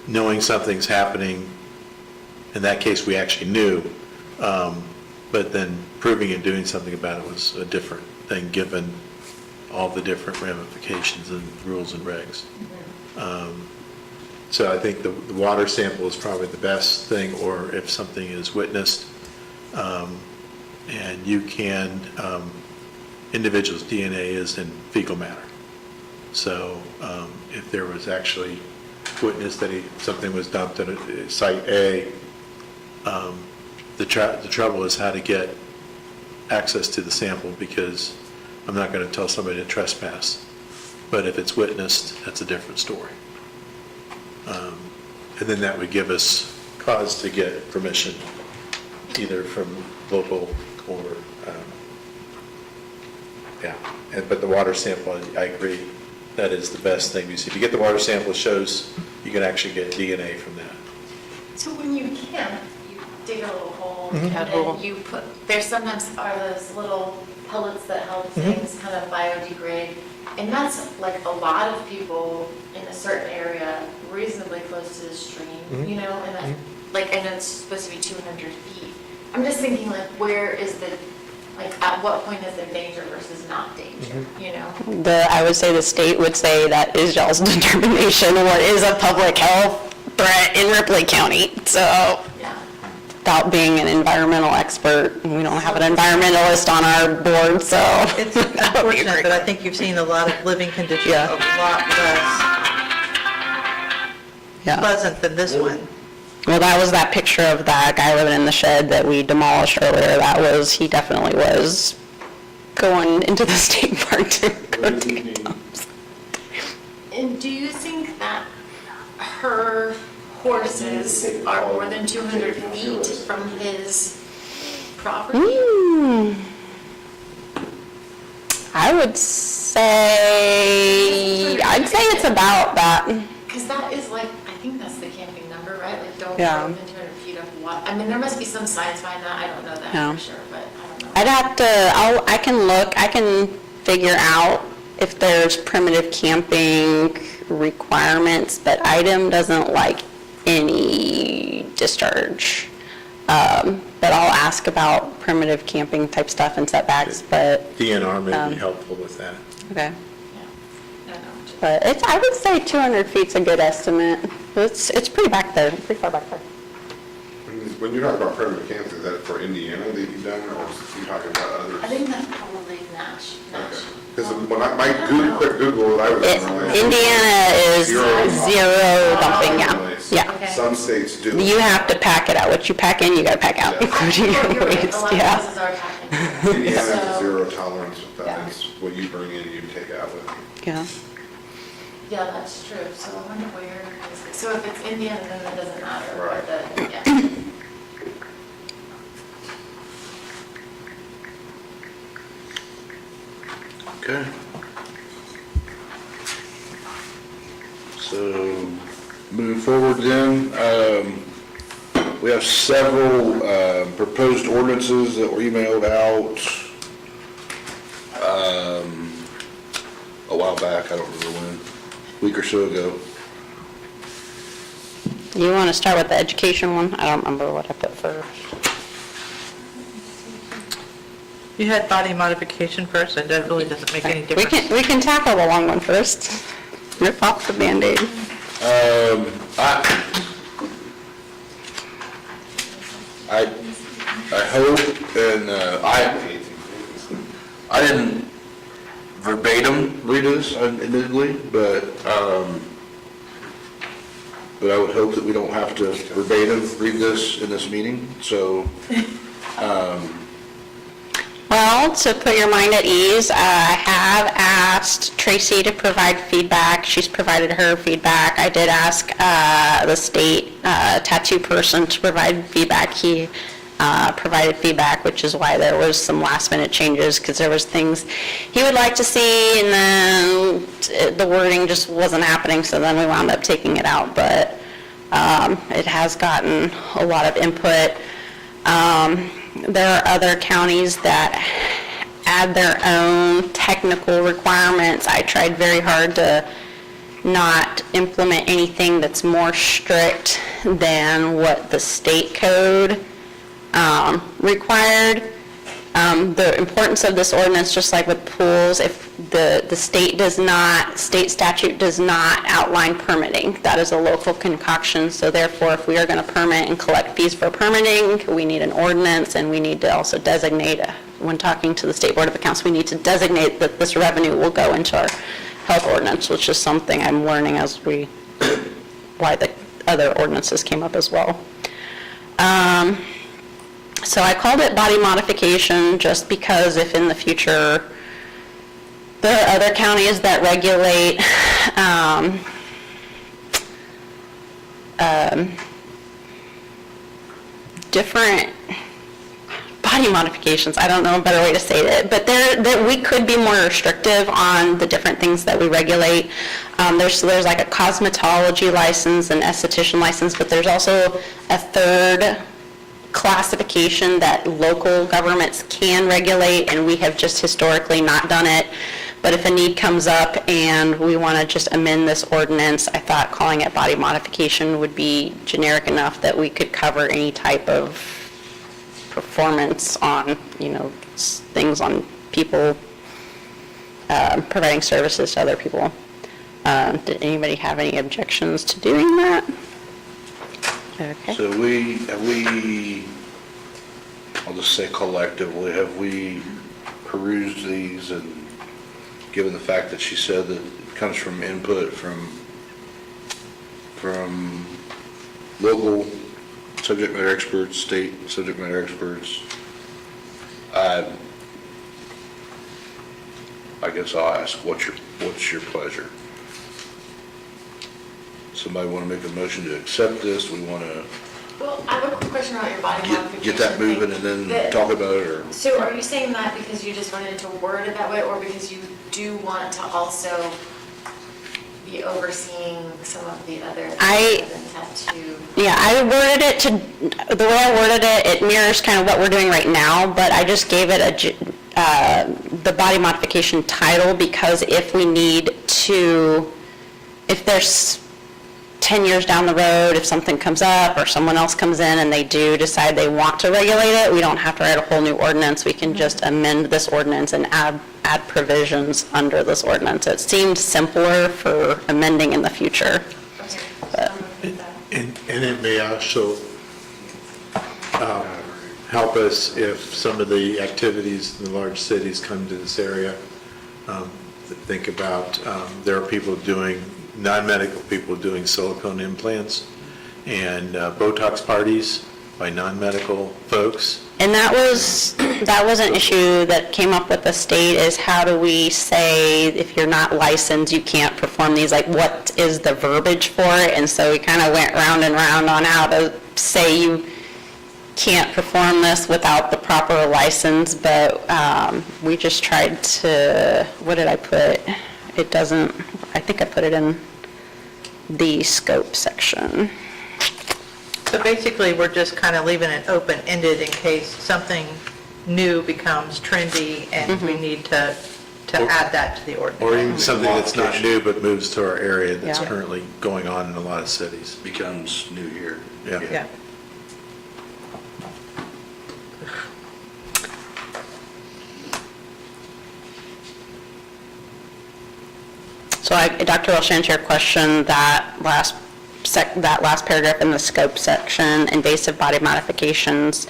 knowing something's happening, in that case, we actually knew, but then proving and doing something about it was a different thing, given all the different ramifications and rules and regs. So I think the water sample is probably the best thing, or if something is witnessed, and you can, individual's DNA is in fecal matter. So if there was actually witness that something was dumped at site A, the trouble is how to get access to the sample, because I'm not going to tell somebody to trespass. But if it's witnessed, that's a different story. And then that would give us cause to get permission, either from local or, but the water sample, I agree, that is the best thing. If you get the water sample, it shows you can actually get DNA from that. So when you camp, you dig a little hole, Mm-hmm. and Cat hole. then you put, there sometimes are those little pellets that help Mm-hmm. things kind of biodegrade. And that's like a lot of people in a certain area reasonably close to the stream, Mm-hmm. you know, and that, like, I know it's supposed to be 200 feet. I'm just thinking, like, where is the, like, at what point is there danger versus not danger, Mm-hmm. you know? I would say the state would say that is y'all's determination what is a public health threat in Ripley County. So Yeah. without being an environmental expert, we don't have an environmentalist on our board, so. It's that would be a unfortunate, great but I think you've seen a lot of living conditions Yeah. a lot less Yeah. pleasant than this one. Well, that was that picture of that guy living in the shed that we demolished earlier. He definitely was going into the state park to go dig dumps. And do you think that her horses are more than 200 feet from his property? I would say, it's about that. because that is like, I think that's the camping number, right? Like, don't go Yeah. within 200 feet of what, I mean, there must be some science behind that, I don't know that Yeah. for sure, but I don't know. I'd have to, I can look, I can figure out if there's primitive camping requirements, but IDEM doesn't like any discharge. But I'll ask about primitive camping type stuff and setbacks, but, DNR may be helpful with that. okay. No, no. But it's, I would say 200 feet's a good estimate. It's pretty back there, pretty far back there. When you're talking about primitive camps, is that for Indiana that you've done, or is you talking about others? I think that's probably Nash. Because when my quick Google, I was. Indiana is zero dumping, yeah. Yeah. Okay. Some states do. You have to pack it out. What you pack in, you gotta pack out, including Oh, your you're right, a waste, lot of yeah. places are packing. Indiana has So- zero tolerance with that. Yeah. It's what you bring in, you take out with you. Yeah. Yeah, that's true, so I wonder where is it? So if it's Indiana, then it doesn't matter, Right. but yeah. Okay. So, moving forward then, we have several proposed ordinances that were emailed out a while back, I don't remember when, a week or so ago. You wanna start with the education one? I don't remember what I put first. You had body modification first, and that really doesn't make any We difference. can tackle the long one first. Rip off the Band-Aid. I hope, and I didn't verbatim read this admittedly, but I would hope that we don't have to verbatim read this in this meeting, so, Well, to put your mind at ease, I have asked Tracy to provide feedback. She's provided her feedback. I did ask the state tattoo person to provide feedback. He provided feedback, which is why there was some last-minute changes, because there was things he would like to see, and then the wording just wasn't happening, so then we wound up taking it out. But it has gotten a lot of input. There are other counties that add their own technical requirements. I tried very hard to not implement anything that's more strict than what the state code required. The importance of this ordinance, just like with pools, if the state statute does not outline permitting. That is a local concoction, so therefore, if we are going to permit and collect fees for permitting, we need an ordinance, and we need to also designate, when talking to the State Board of Accounts, we need to designate that this revenue will go into our health ordinance, which is something I'm learning why the other ordinances came up as well. So I called it body modification just because if in the future there are other counties that regulate different body modifications, I don't know a better way to say it, but we could be more restrictive on the different things that we regulate. There's like a cosmetology license, an esthetician license, but there's also a third classification that local governments can regulate, and we have just historically not done it. But if a need comes up and we want to just amend this ordinance, I thought calling it body modification would be generic enough that we could cover any type of performance on, things on people providing services to other people. Did anybody have any objections to doing that? Okay. so I'll just say collectively, have we perused these, and given the fact that she said that it comes from input from local subject matter experts, state subject matter experts, I guess I'll ask, what's your pleasure? Somebody want to make a motion to accept this? We want to Well, I have a quick question about your body modification. get that moving and then thing. talk about it, or? So are you saying that because you just wanted to word it that way, or because you do want to also be overseeing some of the other I- tattoo. Yeah, I worded it to, the way I worded it, it mirrors kind of what we're doing right now, but I just gave it the body modification title, because if we need to, if there's 10 years down the road, if something comes up or someone else comes in and they do decide they want to regulate it, we don't have to write a whole new ordinance. We can just amend this ordinance and add provisions under this ordinance. It seemed simpler for amending in the future. Okay. But- And it may also help us if some of the activities in the large cities come to this area. Think about, there are people doing, non-medical people doing silicone implants and Botox parties by non-medical folks. And that was an issue that came up with the state, is how do we say if you're not licensed, you can't perform these, like what is the verbiage for it? And so we kind of went round and round on how to say you can't perform this without the proper license, but we just tried to, what did I put? It doesn't, I think I put it in the scope section. So basically, we're just kind of leaving it open-ended in case something new becomes trendy and we need to add that to the ordinance. Or even something that's not new but moves to our area that's Yeah. currently going on in a lot of cities. Becomes new here. Yeah. So Dr. Welsh, to answer your question, that last paragraph in the scope section, invasive body modifications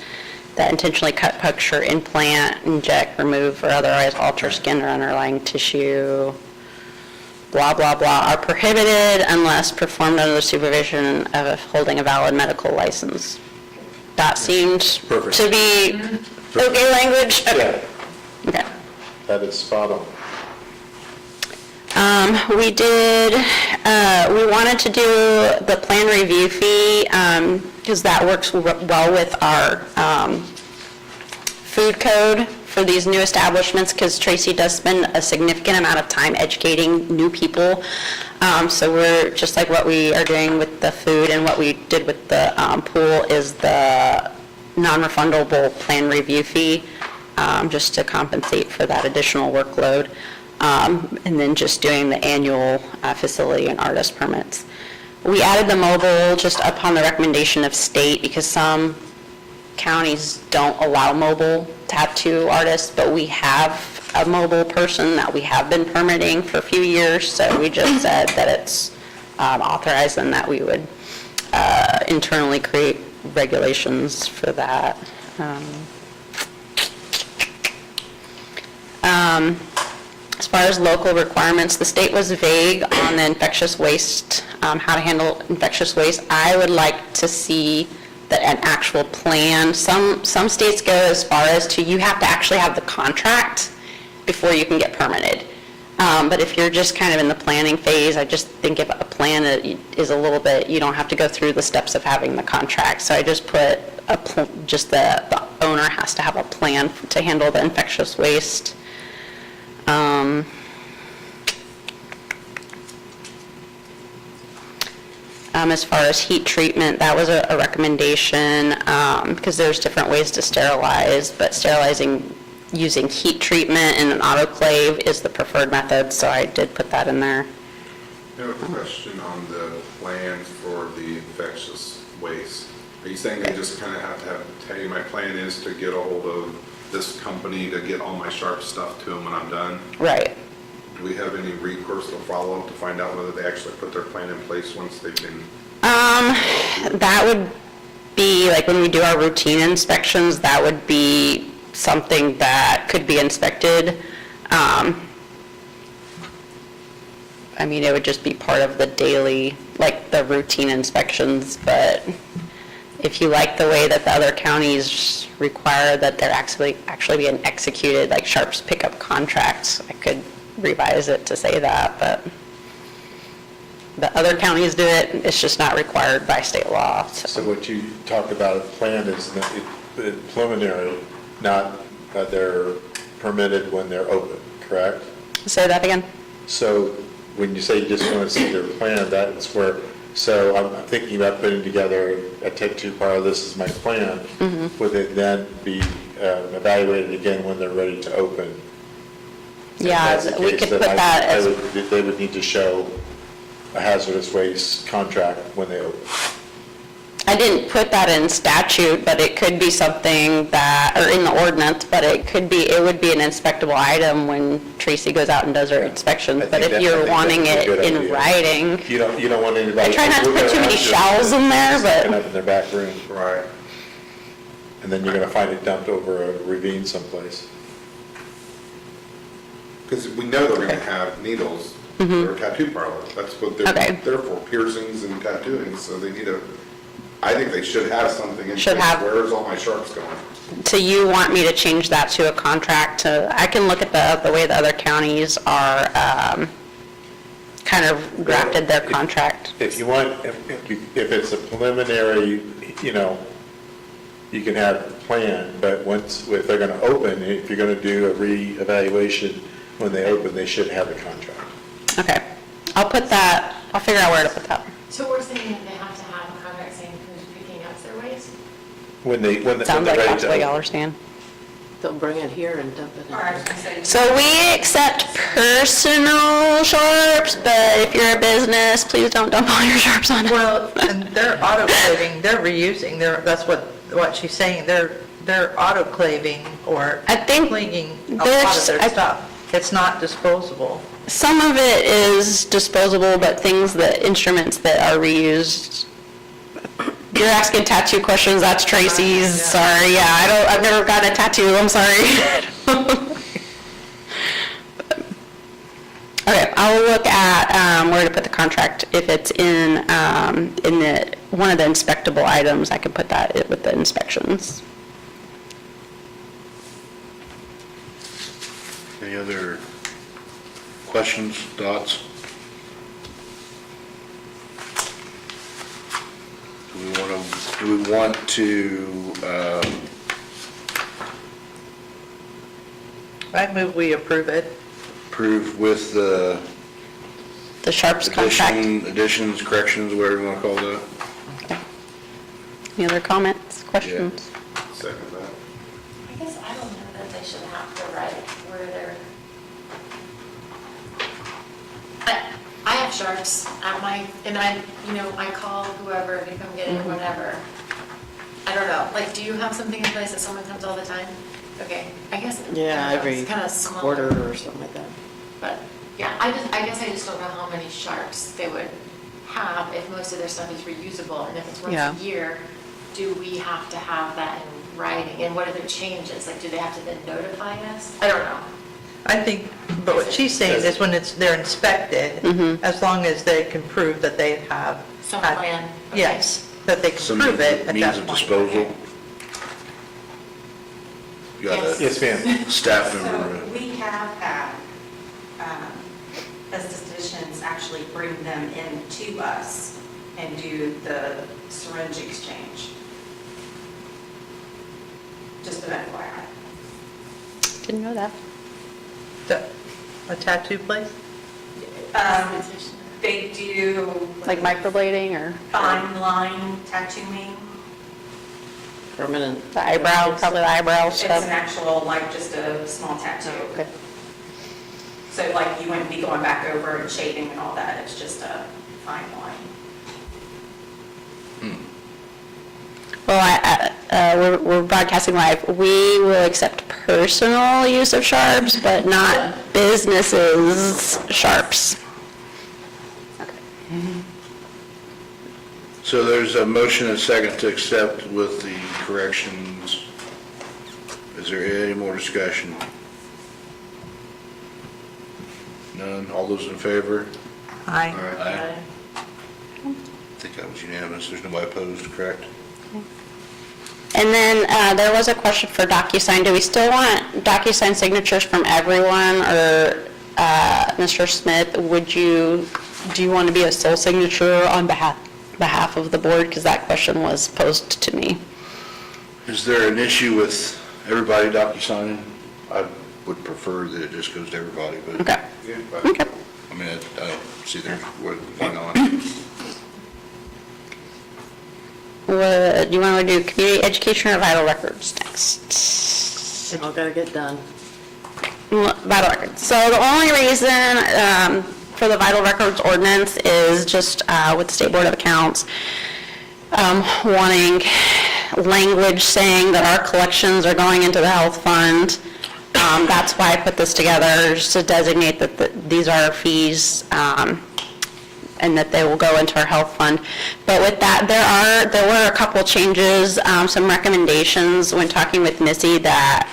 that intentionally cut, puncture, implant, inject, remove, or otherwise alter skin or underlying tissue, blah, blah, blah, are prohibited unless performed under the supervision of holding a valid medical license. That seemed Perfect. to be okay language? Okay. Okay. That is spot on. We wanted to do the plan review fee, because that works well with our food code for these new establishments, because Tracy does spend a significant amount of time educating new people. So we're, just like what we are doing with the food and what we did with the pool, is the non-refundable plan review fee, just to compensate for that additional workload. And then just doing the annual facility and artist permits. We added the mobile just upon the recommendation of state, because some counties don't allow mobile tattoo artists, but we have a mobile person that we have been permitting for a few years, so we just said that it's authorized and that we would internally create regulations for that. As far as local requirements, the state was vague on the infectious waste, how to handle infectious waste. I would like to see that an actual plan. Some states go as far as to, you have to actually have the contract before you can get permitted. But if you're just kind of in the planning phase, I just think if a plan is a little bit, you don't have to go through the steps of having the contract. So I just put just the owner has to have a plan to handle the infectious waste. As far as heat treatment, that was a recommendation, because there's different ways to sterilize, but sterilizing using heat treatment in an autoclave is the preferred method, so I did put that in there. I have a question on the plan for the infectious waste. Are you saying I just kind of have to tell you my plan is to get a hold of this company to get all my sharp stuff to them when I'm done? Right. Do we have any recourse or follow-up to find out whether they actually put their plan in place once they've been? That would be, like, when we do our routine inspections, that would be something that could be inspected. I mean, it would just be part of the daily, like, the routine inspections, but if you like the way that the other counties require that there actually being executed, like Sharps pickup contracts, I could revise it to say that, but the other counties do it, it's just not required by state law. So what you talked about, a plan is preliminary, not that they're permitted when they're open, correct? Say that again? So when you say you just want to see their plan, that's where, so I'm thinking about putting together a take two part of this is my plan. Would it then be evaluated again when they're ready to open? If Yeah, that's the we case, could then put that as, They would need to show a hazardous waste contract when they open. I didn't put that in statute, but it could be something that, or in the ordinance, but it would be an inspectable item when Tracy goes out and does her inspections. But if you're wanting it in writing, You don't want anybody. I try not to put too many shells in there, Sticking but up in their back room. Right. And then you're going to find it dumped over a ravine someplace. Because we know they're gonna have needles, or a tattoo parlor, that's what they're Okay. there for, piercings and tattooing, so they need a, I think they should have something in Should place. have. Where's all my sharps going? so you want me to change that to a contract to, I can look at the way the other counties are kind of drafted their contract. If you want, if it's a preliminary, you know, you can have a plan, but if they're going to open, if you're going to do a re-evaluation when they open, they should have a contract. Okay, I'll figure out where to put that. So we're saying that they have to have a contract saying who's picking up their waste? When they're Sounds like ready that's to what y'all open. are saying. They'll bring it here and dump it in. Or I was gonna say. So we accept personal sharps, but if you're a business, please don't dump all your sharps on it. Well, and they're autoclaving, they're reusing, that's what she's saying, they're autoclaving or I think cleaning a lot of their stuff. It's not disposable. Some of it is disposable, but instruments that are reused. You're asking tattoo questions, that's Tracy's, sorry, yeah, I've never gotten a tattoo, I'm sorry. Okay, I'll look at where to put the contract. If it's in one of the inspectable items, I can put that with the inspections. Any other questions, thoughts? Do we want to, I move we approve it. approve with the The Sharps contract. additions, corrections, whatever you want to call that? Any other comments, questions? Second that. I guess I don't know that they should have to write where they're. I have sharps at I call whoever to come get it or whatever. I don't know, like, do you have something in place that someone comes all the time? Okay, I guess. Yeah, every It's kind of small. quarter or something like that. But, yeah, I guess I just don't know how many sharps they would have if most of their stuff is reusable. And if it's once Yeah. a year, do we have to have that in writing? And what are the changes? Like, do they have to then notify us? I don't know. I think, but what she's saying is when they're inspected, as long as they can prove that they have. Some had- plan. Okay. Yes, that they can Some prove it at means that of point. disposal? You got a Yes, ma'am. staff So member? we have had statisticians actually bring them in to us and do the syringe exchange. Just an FYI. Didn't know that. A tattoo place? They do Like microblading or fine line tattooing. Permanent. the eyebrow, probably the eyebrow It's stuff? an actual, like, just a small tattoo. Okay. So like, you wouldn't be going back over and shading and all that, it's just a fine line. Well, we're broadcasting live. We will accept personal use of sharps, but not businesses' sharps. So there's a motion and a second to accept with the corrections. Is there any more discussion? None? All those in favor? Aye. Aye. I think that was unanimous. There's nobody opposed, correct? And then there was a question for DocuSign. Do we still want DocuSign signatures from everyone, or Mr. Smith, do you want to be a sole signature on behalf of the board? Because that question was posed to me. Is there an issue with everybody DocuSigning? I would prefer that it just goes to everybody, but, Okay. Yeah, but Okay. I mean, I see there's, why not? Do you want to do community education or vital records next? All gotta get done. Vital records. So the only reason for the vital records ordinance is just with the State Board of Accounts wanting language saying that our collections are going into the health fund. That's why I put this together, just to designate that these are fees and that they will go into our health fund. But with that, there were a couple changes, some recommendations when talking with Missy that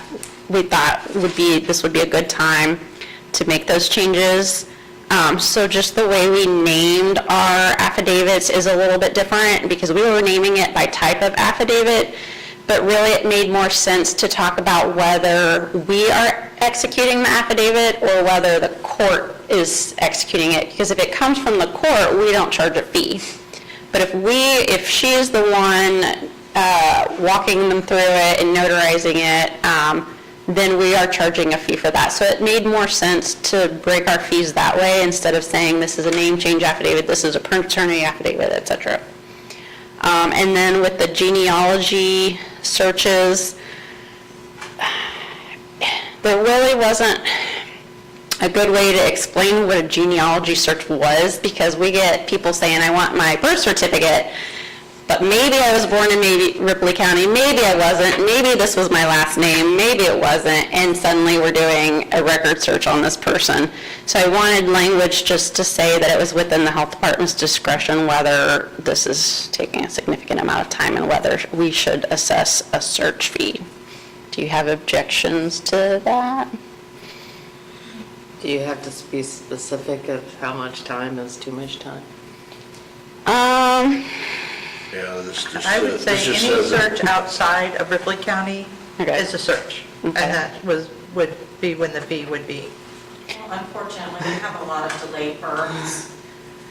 we thought this would be a good time to make those changes. So just the way we named our affidavits is a little bit different because we were naming it by type of affidavit, but really it made more sense to talk about whether we are executing the affidavit or whether the court is executing it. Because if it comes from the court, we don't charge a fee. But if she is the one walking them through it and notarizing it, then we are charging a fee for that. So it made more sense to break our fees that way instead of saying this is a name change affidavit, this is a paternity affidavit, et cetera. And then with the genealogy searches, there really wasn't a good way to explain what a genealogy search was because we get people saying, I want my birth certificate, but maybe I was born in maybe Ripley County, maybe I wasn't, maybe this was my last name, maybe it wasn't, and suddenly we're doing a record search on this person. So I wanted language just to say that it was within the health department's discretion whether this is taking a significant amount of time and whether we should assess a search fee. Do you have objections to that? Do you have to be specific of how much time is too much time? Yeah, this just. I would this say just any says- search outside of Ripley County Okay. is a search. And Okay. that would be when the fee would be. Well, unfortunately, we have a lot of delayed births,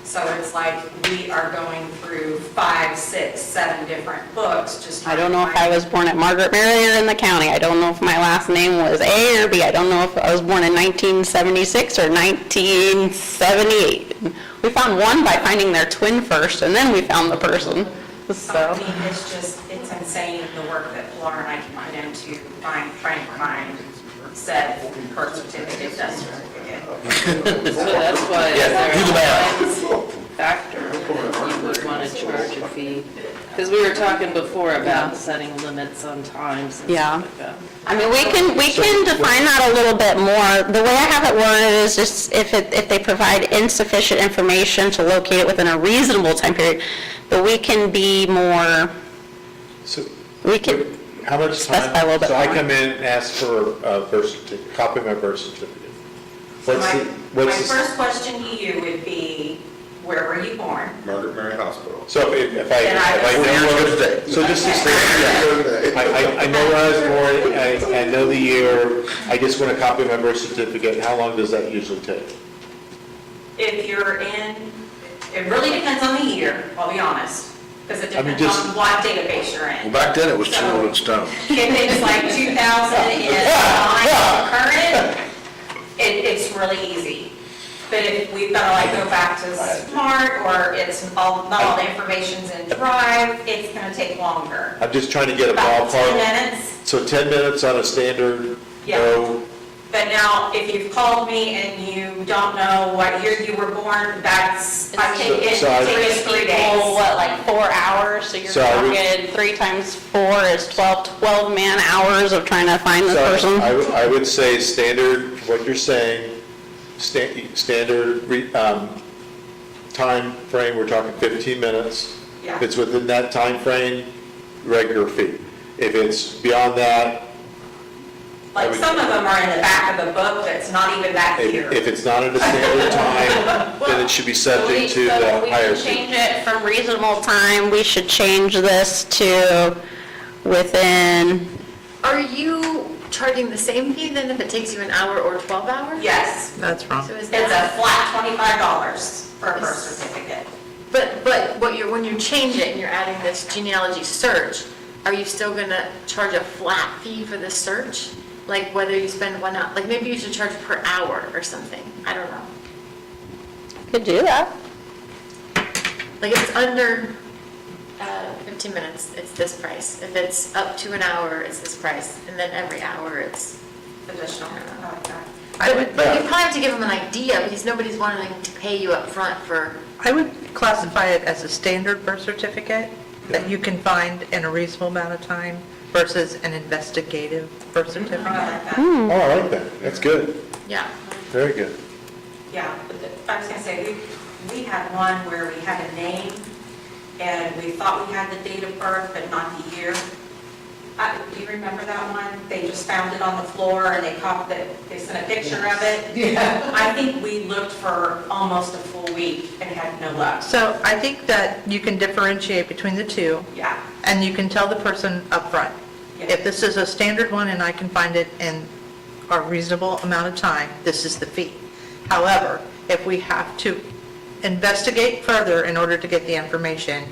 so it's like we are going through 5, 6, 7 different books, just. I don't know if I was born at Margaret Mary or in the county. I don't know if my last name was A or B. I don't know if I was born in 1976 or 1978. We found one by finding their twin first, and then we found the person. I So, mean, it's insane the work that Laura and I can put into trying to find said birth certificate, death certificate. So that's why Yeah, there's do the math. a factor that you would want to charge a fee. Because we were talking before about setting limits on times and Yeah. stuff like that. I mean, we can define that a little bit more. The way I have it worded is just if they provide insufficient information to locate it within a reasonable time period, but we can be more, So we can, how much time? Specify a little bit So I more. come in and ask for a birth certificate, copy of my birth certificate. So What's my the, what's the, first question to you would be, where were you born? Margaret Mary Hospital. so if I, Then I if I would know say- where, so just to say, I know where I was born, I know the year, I just want a copy of my birth certificate, how long does that usually take? If you're in, it really depends on the year, I'll be honest, because it I mean, depends just- on what database you're in. Well, back then it was chiseled in stone. If it's like 2009 current, it's really easy. But if we've got to like go back to Smart, or not all the information's in Drive, it's going to take longer. I'm just trying to get a About 10 ballpark. minutes. So 10 minutes on a standard, Yeah. no, But now, if you've called me and you don't know what year you were born, I think it So I- takes 3 people, days. what, like 4 hours? So you're So I would- talking 3 times 4 is 12 man hours of trying to find this so person. I would say standard, what you're saying, standard time frame, we're talking 15 minutes. Yeah. If it's within that time frame, regular fee. If it's beyond that, Like, some of them are in the back of the book that's not even that year. if it's not at a standard time, then it should be subject to So the we higher can fee. change it from reasonable time, we should change this to within, Are you charging the same fee then if it takes you an hour or 12 hours? Yes, That's wrong. So is it's a that, flat $25 for a birth certificate. but when you change it and you're adding this genealogy search, are you still gonna charge a flat fee for this search? Like whether you spend 1 hour, like maybe you should charge per hour or something, I don't know. Could do that. Like if it's under 15 minutes, it's this price. If it's up to an hour, it's this price. And then every hour, it's Additional. But you probably have to give them an idea because nobody's wanting to pay you up front for, I would classify it as a standard birth certificate that you can find in a reasonable amount of time versus an investigative birth certificate. Oh, I like that. That's good. yeah. Very good. Yeah, but I was gonna say, we had one where we had a name, and we thought we had the date of birth, but not the year. Do you remember that one? They just found it on the floor, and they sent a picture of it. Yeah. I think we looked for almost a full week and had no luck. So I think that you can differentiate between the two, Yeah. and you can tell the person upfront, Yeah. if this is a standard one and I can find it in a reasonable amount of time, this is the fee. However, if we have to investigate further in order to get the information,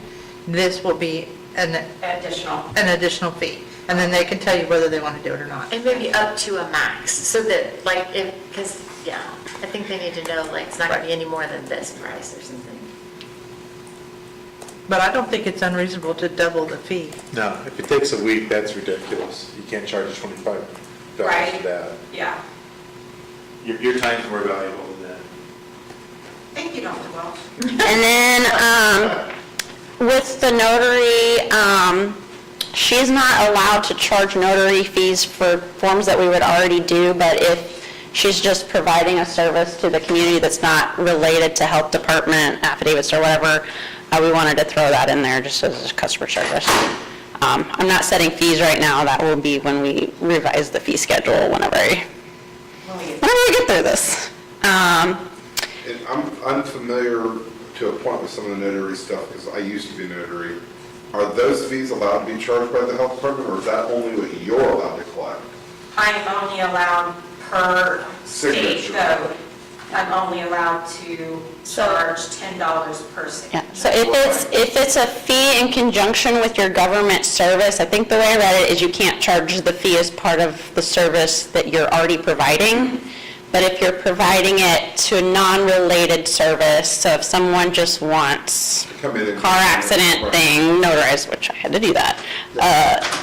this will be an additional fee. And then they can tell you whether they want to do it or not. And maybe up to a max, so that like if, because, yeah, I think they need to know like it's not going to be any more than this price or something. But I don't think it's unreasonable to double the fee. No, if it takes a week, that's ridiculous. You can't charge $25 Right. for that. Yeah. Your time's more valuable than that. Thank you, Dr. Welch. And then, with the notary, she's not allowed to charge notary fees for forms that we would already do, but if she's just providing a service to the community that's not related to health department affidavits or whatever, we wanted to throw that in there just as a customer service. I'm not setting fees right now. That will be when we revise the fee schedule whenever we get through this. And I'm unfamiliar to a point with some of the notary stuff, because I used to be a notary. Are those fees allowed to be charged by the health department, or is that only what you're allowed to collect? I am only allowed per state Signature. code. I'm only allowed to charge $10 per signature. Yeah, so if it's a fee in conjunction with your government service, I think the way I read it is you can't charge the fee as part of the service that you're already providing. But if you're providing it to a non-related service, so if someone just wants Come in and- car accident Right. thing notarized, which I had to do that,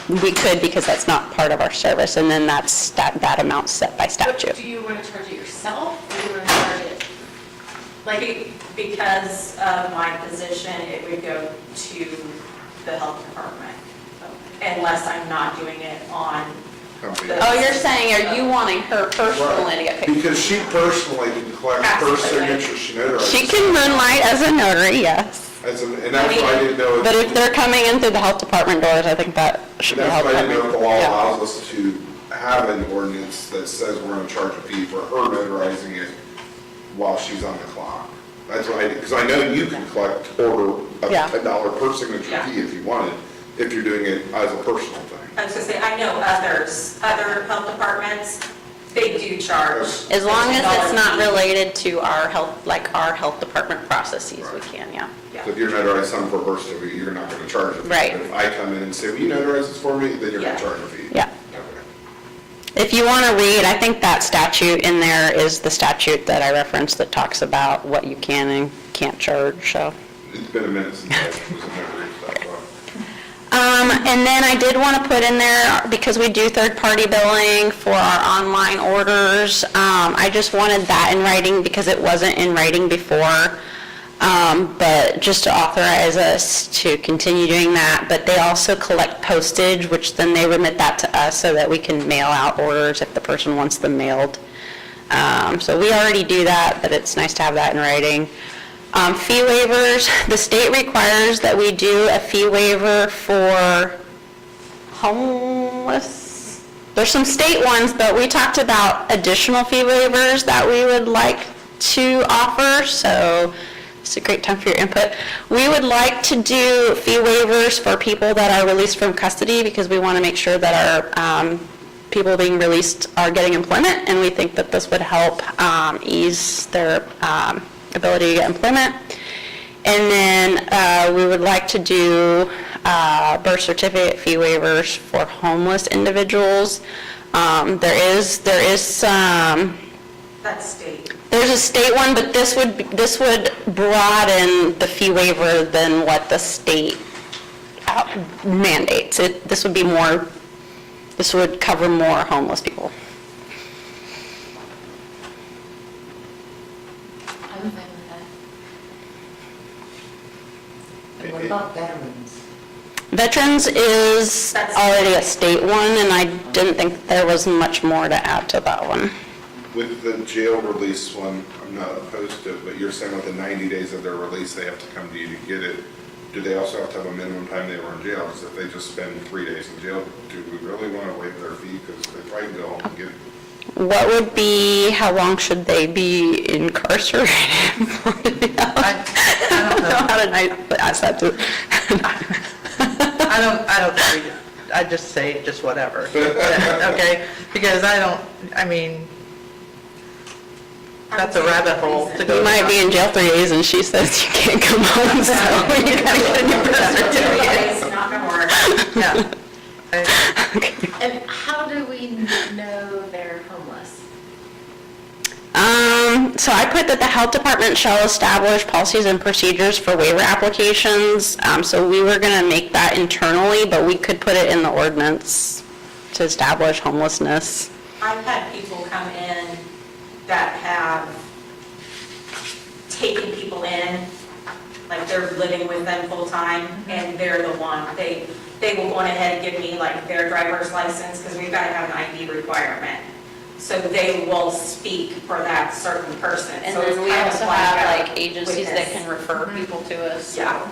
we could because that's not part of our service, and then that amount's set by But statute. do you want to charge it yourself or do you want to charge it? Like, Because of my position, it would go to the health department, unless I'm not doing it on Company. Oh, you're saying, are you wanting her personally to get paid? Because she personally can collect her signature, she notarizes. She can moonlight as a notary, yes. And that's what I didn't know. But if they're coming in through the health department doors, I think that should And be that's health why I didn't know if the law department. Yeah. allows us to have an ordinance that says we're going to charge a fee for her notarizing it while she's on the clock. That's why, because I know you can order a Yeah. $10 per signature Yeah. fee if you wanted, if you're doing it as a personal thing. I was gonna say, I know other health departments, they do charge. As long as it's $10 not fee. related to our health department processes, we can, yeah. Yeah. So if you're notarizing something for a birth certificate, you're not going to charge a fee. Right. But if I come in and say, will you notarize this for me, then you're going Yeah. to charge a fee. Yeah. Okay. If you want to read, I think that statute in there is the statute that I referenced that talks about what you can and can't charge, so. It's been a minute since I was a notary, that's why. And then I did want to put in there, because we do third-party billing for our online orders, I just wanted that in writing because it wasn't in writing before, but just to authorize us to continue doing that. But they also collect postage, which then they remit that to us so that we can mail out orders if the person wants them mailed. So we already do that, but it's nice to have that in writing. Fee waivers, the state requires that we do a fee waiver for homeless. There's some state ones, but we talked about additional fee waivers that we would like to offer, so it's a great time for your input. We would like to do fee waivers for people that are released from custody because we want to make sure that our people being released are getting employment, and we think that this would help ease their ability to get employment. And then we would like to do birth certificate fee waivers for homeless individuals. There is some, That's state. There's a state one, but this would broaden the fee waiver than what the state mandates. This would cover more homeless people. I'm fine with that. And what about veterans? Veterans is already a state one, and I didn't think there was much more to add to that one. With the jail release one, I'm not opposed to it, but you're saying with the 90 days of their release, they have to come to you to get it. Do they also have to have a minimum time they were in jail? Because if they just spend 3 days in jail, do we really want to waive their fee? Because they probably can go home and get it. What would be, how long should they be incarcerated? I don't know. How did I ask that to? I don't agree. I just say just whatever, okay? Because I mean, that's a rabbit hole to go You might down. be in jail 3 days and she says you can't come home, so you gotta get a new birth certificate. It's not gonna work. Yeah. And how do we know they're homeless? So I put that the health department shall establish policies and procedures for waiver applications. So we were gonna make that internally, but we could put it in the ordinance to establish homelessness. I've had people come in that have taken people in, like they're living with them full-time, and they're the one, they will go on ahead and give me like their driver's license, because we've got to have an ID requirement. So they will speak for that certain person. And So it's then we kind of also like have a like agencies that witness. can refer people to us. Yeah.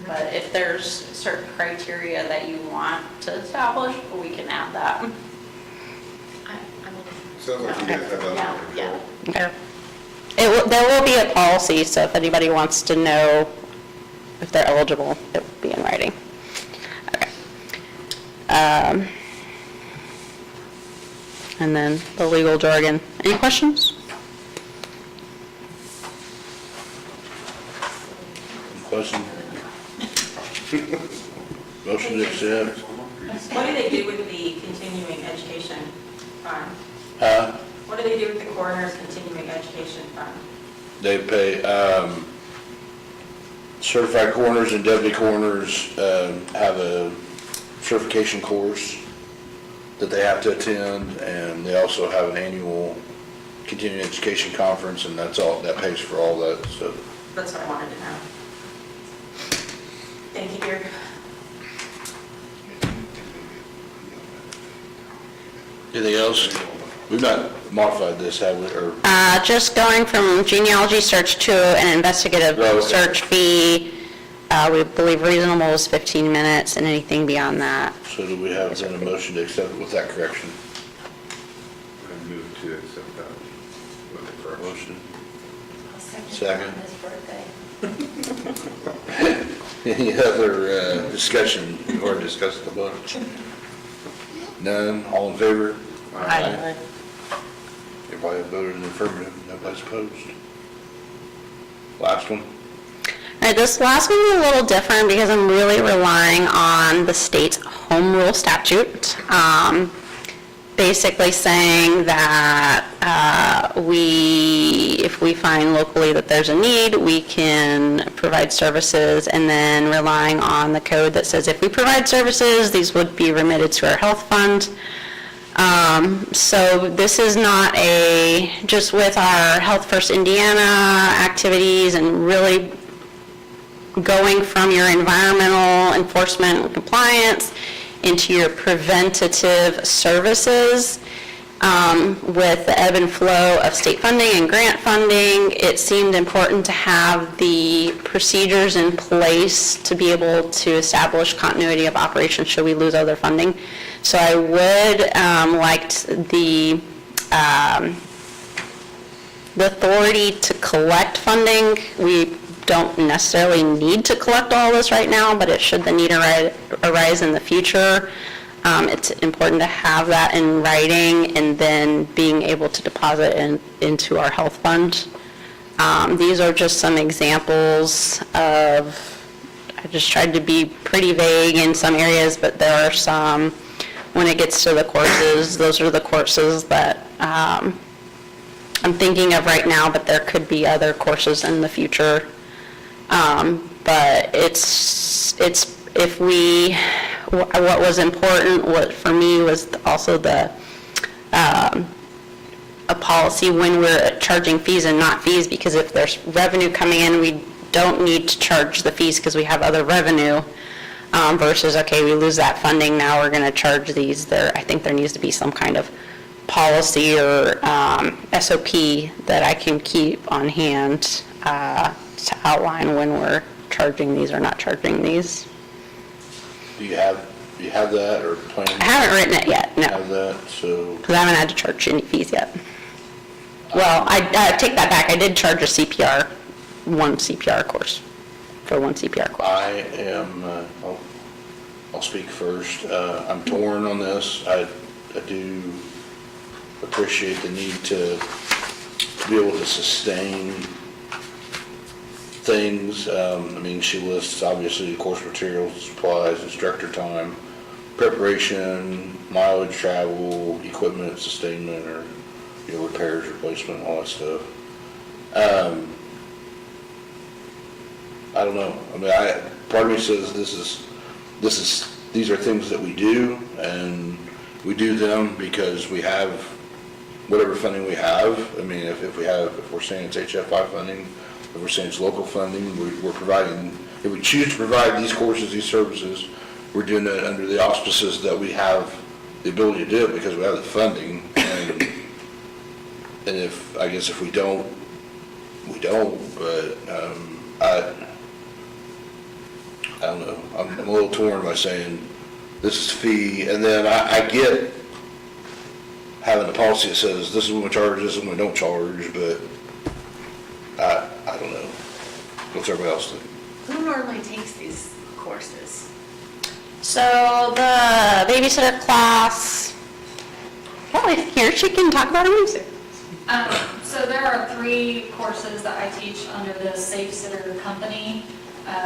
But if there's certain criteria that you want to establish, we can add that. Sounds like you guys have that under control. Okay. There will be a policy, so if anybody wants to know if they're eligible, it will be in writing. Okay. And then the legal jargon. Any questions? Question? Motion to accept. What do they do with the continuing education fund? What do they do with the coroner's continuing education fund? They pay, certified coroners and deputy coroners have a certification course that they have to attend, and they also have an annual continuing education conference, and that's all, that pays for all that, so. That's what I wanted to know. Thank you, dear. Anything else? We've not modified this, have we, or? Just going from genealogy search to an investigative Oh, okay. search fee, we believe reasonable is 15 minutes, and anything beyond that. So do we have then a motion to accept it with that correction? I move to accept that with the correction. Motion. I'll Second. on his birthday. Any other discussion, or discuss the budget? None, all in favor? Aye. Everybody voted in the affirmative, nobody's opposed. Last one? All right, this last one is a little different because I'm really relying on the state's home rule statute, basically saying that if we find locally that there's a need, we can provide services, and then relying on the code that says if we provide services, these would be remitted to our health fund. So this is not just with our Health First Indiana activities and really going from your environmental enforcement and compliance into your preventative services. With the ebb and flow of state funding and grant funding, it seemed important to have the procedures in place to be able to establish continuity of operation should we lose other funding. So I would like the authority to collect funding. We don't necessarily need to collect all this right now, but should the need arise in the future, it's important to have that in writing and then being able to deposit into our health fund. These are just some examples of, I just tried to be pretty vague in some areas, but there are some, when it gets to the courses, those are the courses that I'm thinking of right now, but there could be other courses in the future. But if we, what was important, what for me was also a policy when we're charging fees and not fees, because if there's revenue coming in, we don't need to charge the fees because we have other revenue, versus, okay, we lose that funding, now we're going to charge these. I think there needs to be some kind of policy or SOP that I can keep on hand to outline when we're charging these or not charging these. Do you have that or plan? I haven't written it yet, no, Have that, so, because I haven't had to charge any fees yet. Well, I take that back, I did charge a CPR, one CPR course, for one CPR course. I am, I'll speak first. I'm torn on this. I do appreciate the need to be able to sustain things. I mean, she lists obviously course materials, supplies, instructor time, preparation, mileage, travel, equipment, sustainment, or, repairs, replacement, all that stuff. I don't know. I mean, part of me says these are things that we do, and we do them because we have whatever funding we have. I mean, if we're saying it's HFI funding, if we're saying it's local funding, we're providing, if we choose to provide these courses, these services, we're doing that under the auspices that we have the ability to do it because we have the funding. And I guess if we don't, we don't, but I don't know. I'm a little torn by saying this is fee, and then I get having a policy that says this is when we charge, this is when we don't charge, but I don't know. What's everybody else think? Who normally takes these courses? So the babysitter class, Kelly's here, she can talk about it. So there are 3 courses that I teach under the Safe Sitter company.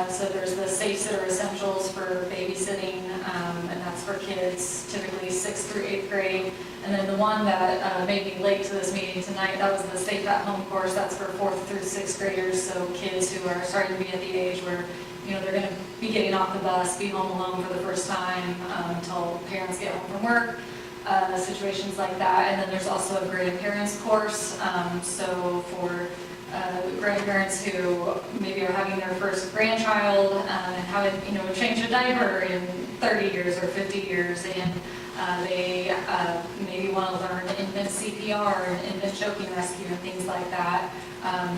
So there's the Safe Sitter Essentials for babysitting, and that's for kids, typically 6th through 8th grade. And then the one that made me late to this meeting tonight, that was the Safe at Home course. That's for 4th through 6th graders, so kids who are starting to be at the age where, they're going to be getting off the bus, be home alone for the first time until parents get home from work. Situations like that. And then there's also a grandparents course, so for grandparents who maybe are having their first grandchild and haven't, changed a diaper in 30 years or 50 years, and they maybe want to learn infant CPR and infant choking rescue and things like that.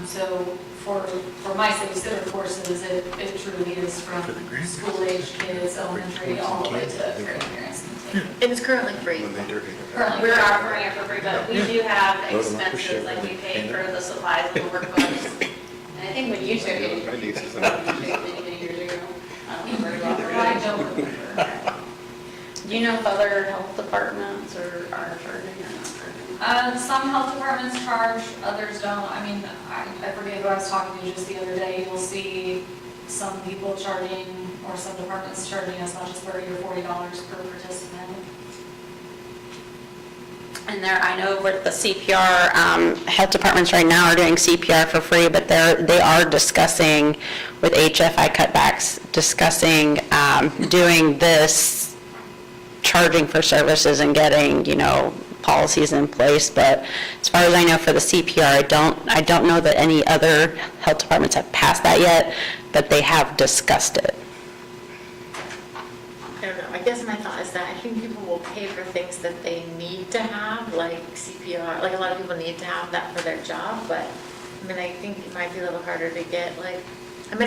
So for my Safe Sitter courses, it truly is from school-age kids, elementary, all the way to grandparents. And it's currently free. Currently, We're offering it for free, but we do have expenses, like we pay for the supplies and the workbooks. And I think when you took it, many years ago, I don't remember very well. I don't remember. Do you know if other health departments are charging or not charging? Some health departments charge, others don't. I mean, I forget who I was talking to just the other day. You'll see some people charging, or some departments charging as much as $30 or $40 per participant. And I know with the CPR, health departments right now are doing CPR for free, but they are discussing with HFI cutbacks, discussing doing this, charging for services and getting, policies in place. But as far as I know for the CPR, I don't know that any other health departments have passed that yet, but they have discussed it. I don't know, I guess my thought is that I think people will pay for things that they need to have, like CPR, like a lot of people need to have that for their job, but, I think it might be a little harder to get, I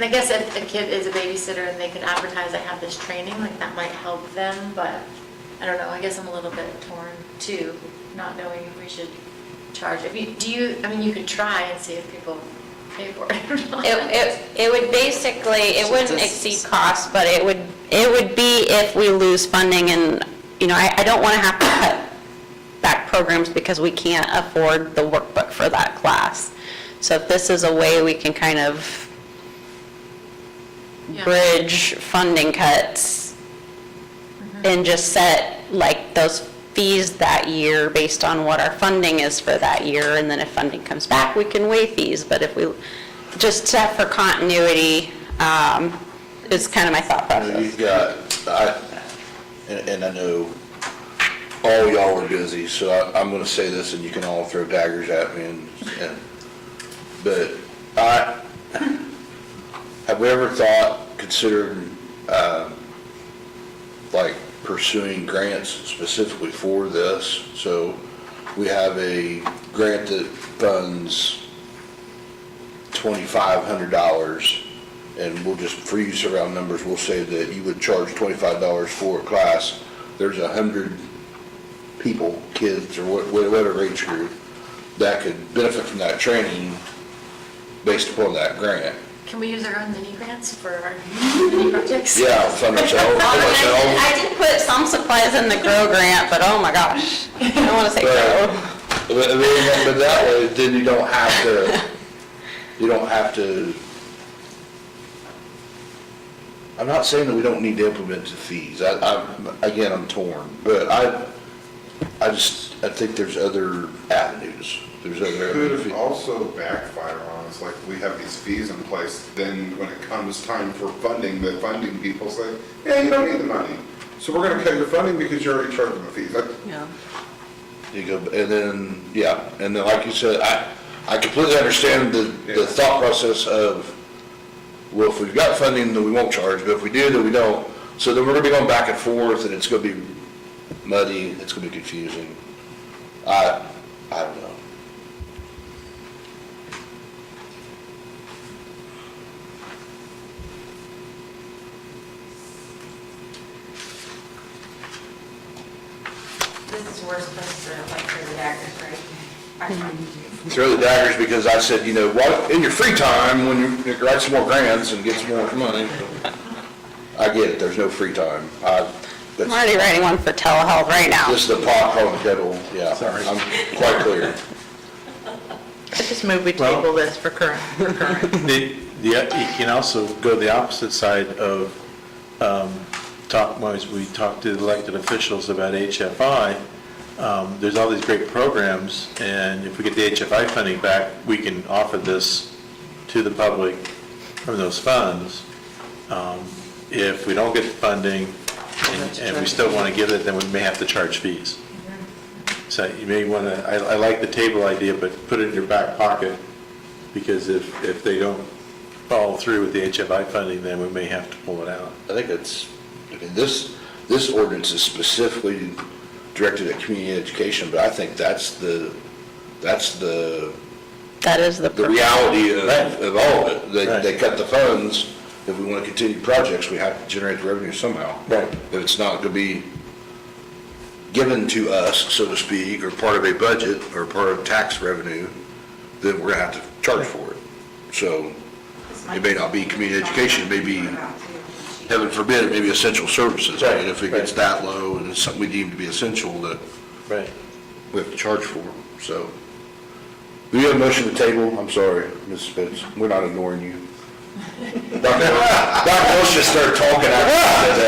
guess if a kid is a babysitter and they could advertise, I have this training, that might help them, but I don't know, I guess I'm a little bit torn too, not knowing if we should charge. You could try and see if people pay for it or not. It would basically, it wouldn't exceed costs, but it would be if we lose funding, and, I don't want to have to cut back programs because we can't afford the workbook for that class. So if this is a way we can kind of bridge funding cuts and just set those fees that year based on what our funding is for that year, and then if funding comes back, we can waive fees. But if we, just set for continuity, is kind of my thought process. You've got, and I know all y'all are busy, so I'm gonna say this and you can all throw daggers at me but have we ever considered, like pursuing grants specifically for this? So we have a grant that funds $2,500, and we'll just, for use around numbers, we'll say that you would charge $25 for a class. There's 100 people, kids, or whatever age group, that could benefit from that training based upon that grant. Can we use our own mini grants for our mini projects? Yeah, fund ourselves. I did put some supplies in the grow grant, but oh my gosh, I don't want to say grow. But that way, then you don't have to, I'm not saying that we don't need to implement the fees. I'm torn, but I think there's other avenues. There's other Could avenues. also backfire on us, like we have these fees in place, then when it comes time for funding, the funding people say, yeah, you don't need the money. So we're gonna cut your funding because you're already charging the fees. Yeah. You go, and then like you said, I completely understand the thought process of, well, if we've got funding, then we won't charge, but if we do, then we don't. So then we're gonna be going back and forth, and it's gonna be muddy, it's gonna be confusing. I don't know. This is where we're supposed to like throw the daggers, right? Throw the daggers because I said, in your free time, when you write some more grants and get some more money. I get it, there's no free time. I'm already writing one for telehealth right now. This is the pot calling the kettle, yeah. Sorry. I'm quite clear. I just move we table this for current. You can also go the opposite side of, we talked to elected officials about HFI. There's all these great programs, and if we get the HFI funding back, we can offer this to the public from those funds. If we don't get the funding and we still want to give it, then we may have to charge fees. So you may want to, I like the table idea, but put it in your back pocket, because if they don't follow through with the HFI funding, then we may have to pull it out. I think this ordinance is specifically directed at community education, but I think that is the reality of all of it. They cut the funds. If we want to continue projects, we have to generate the revenue somehow. Right. If it's not going to be given to us, so to speak, or part of a budget or part of tax revenue, then we're going to have to charge for it. So it may not be community education, it may be, heaven forbid, it may be essential services. Right? If it gets that low and it's something we deem to be essential, that we have to charge for. So, do you have a motion to table? I'm sorry, Mrs. Spitz, we're not ignoring you. Dr. Walsh just started talking after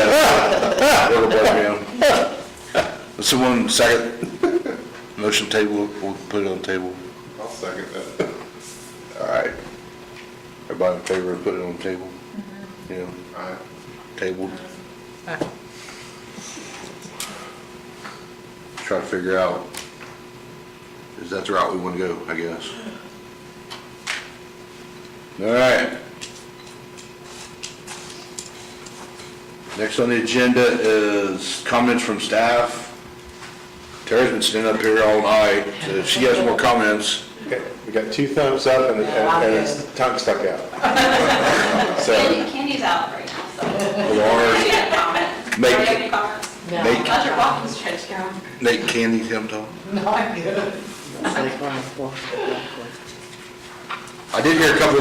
that. Someone second? Motion table, we'll put it on the table. I'll second that. All right. Everybody in favor of putting it on the table? Yeah. All right. Tabled. Try to figure out, is that the route we want to go, I guess. All right. Next on the agenda is comments from staff. Terry's been standing up here all night. She has more comments. Okay, we got 2 thumbs up and his tongue stuck out. So, Candy's out right now, so. Lord, She had a comment. Make- Do you have any comments? Make- How's your walking stretch going? Nate Candy, come talk. No, I'm good. I did hear a couple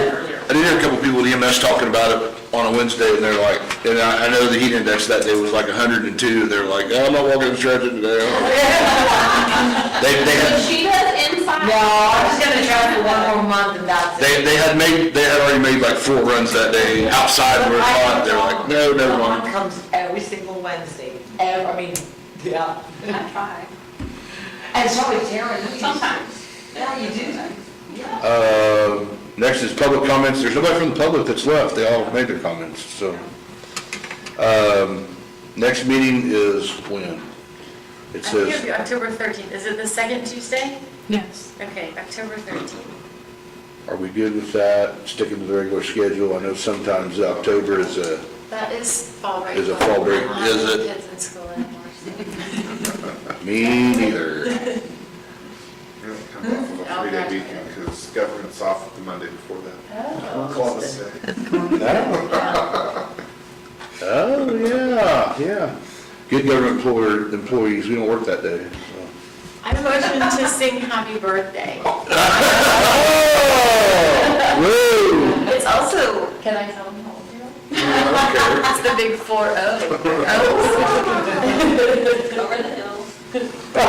people at EMS talking about it on a Wednesday, and they're like, and I know the heat index that day was like 102, they're like, oh, I'm not walking the stretch today. So she does inside? No, I'm just gonna try for one more month and that's it. They had already made like 4 runs that day outside where it's hot, they're like, no, never One mind. comes every single Wednesday, Yeah. I try. And so is Darren. Sometimes. Yeah, you do. Yeah. Next is public comments. There's nobody from the public that's left. They all made their comments, so. Next meeting is when? It I think it'll says, be October 13th. Is it the second Tuesday? Yes. Okay, October 13th. are we good with that? Sticking to the regular schedule? I know sometimes October is a, That is fall break. Is it fall break? I don't have Is any it? kids in school anymore, so. me neither. It comes off of a 3-day weekend because government's off the Monday before that. Columbus Day. Oh, yeah. Good government employees, we don't work that day, so. I motion to sing happy birthday. Woo! It's also, can I tell them how old you are? Okay. It's the big 4-0. Over the hills. I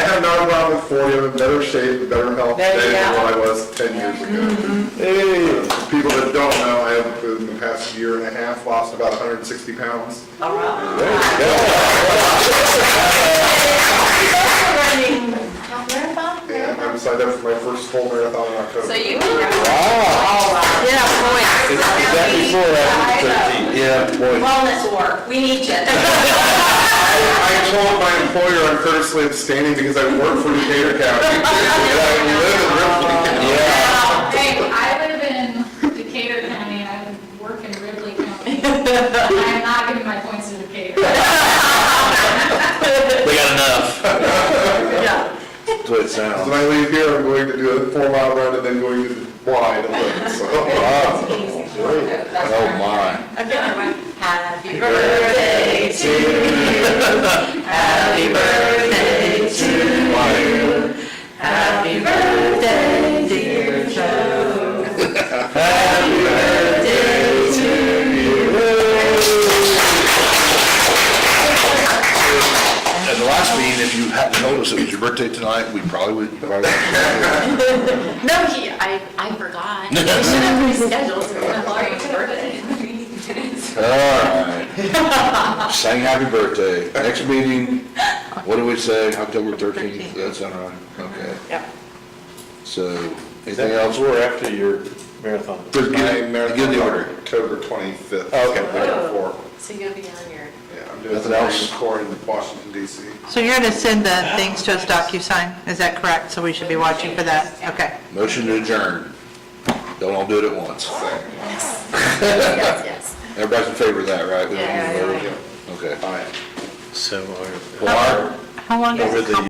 have not gone with 40, I'm in better shape, in better health There you today than go. what I was 10 years ago. Hey, people that don't know, I have, in the past year and a half, lost about 160 pounds. All right. Running half marathon? And I'm signed up for my first full marathon in October. So you can. Yeah, points. Is that before or after the 13th? Yeah, boy. Wellness work, we need you. I told my employer I'm courteously abstaining because I work for Decatur County. And I live in Ripley. Yeah. Hey, I live in Decatur County, and I work in Ripley County. I am not giving my points to Decatur. We got enough. Yeah. That's what it So sounds. when I leave here, I'm going to do a 4-mile run and then going to the Y to live, so. Oh, my. Okay. Happy birthday to you. Happy birthday to you. Happy birthday, dear Joe. Happy birthday to you. At the last meeting, if you hadn't noticed it was your birthday tonight, we probably would. No, I forgot. We should have rescheduled, so it's not Laurie's birthday. All right. Saying happy birthday. Next meeting, what do we say, October 13th? That's all right, okay. Yep. So, Is anything that else? before or after your marathon? Good, My good, marathon good is the on order. October 25th. Oh, okay. So the day before. So you'll be on your, Yeah, I'm doing Nothing the else? Marine Corps in Washington DC. So you're going to send the things to us DocuSign, is that correct? So we should be watching for that? Okay. Motion to adjourn. Don't all do it at once. yes. Everybody's in favor of that, right? We don't need to Yeah, vote? Okay. All right. So, Lamar? How long is over it? the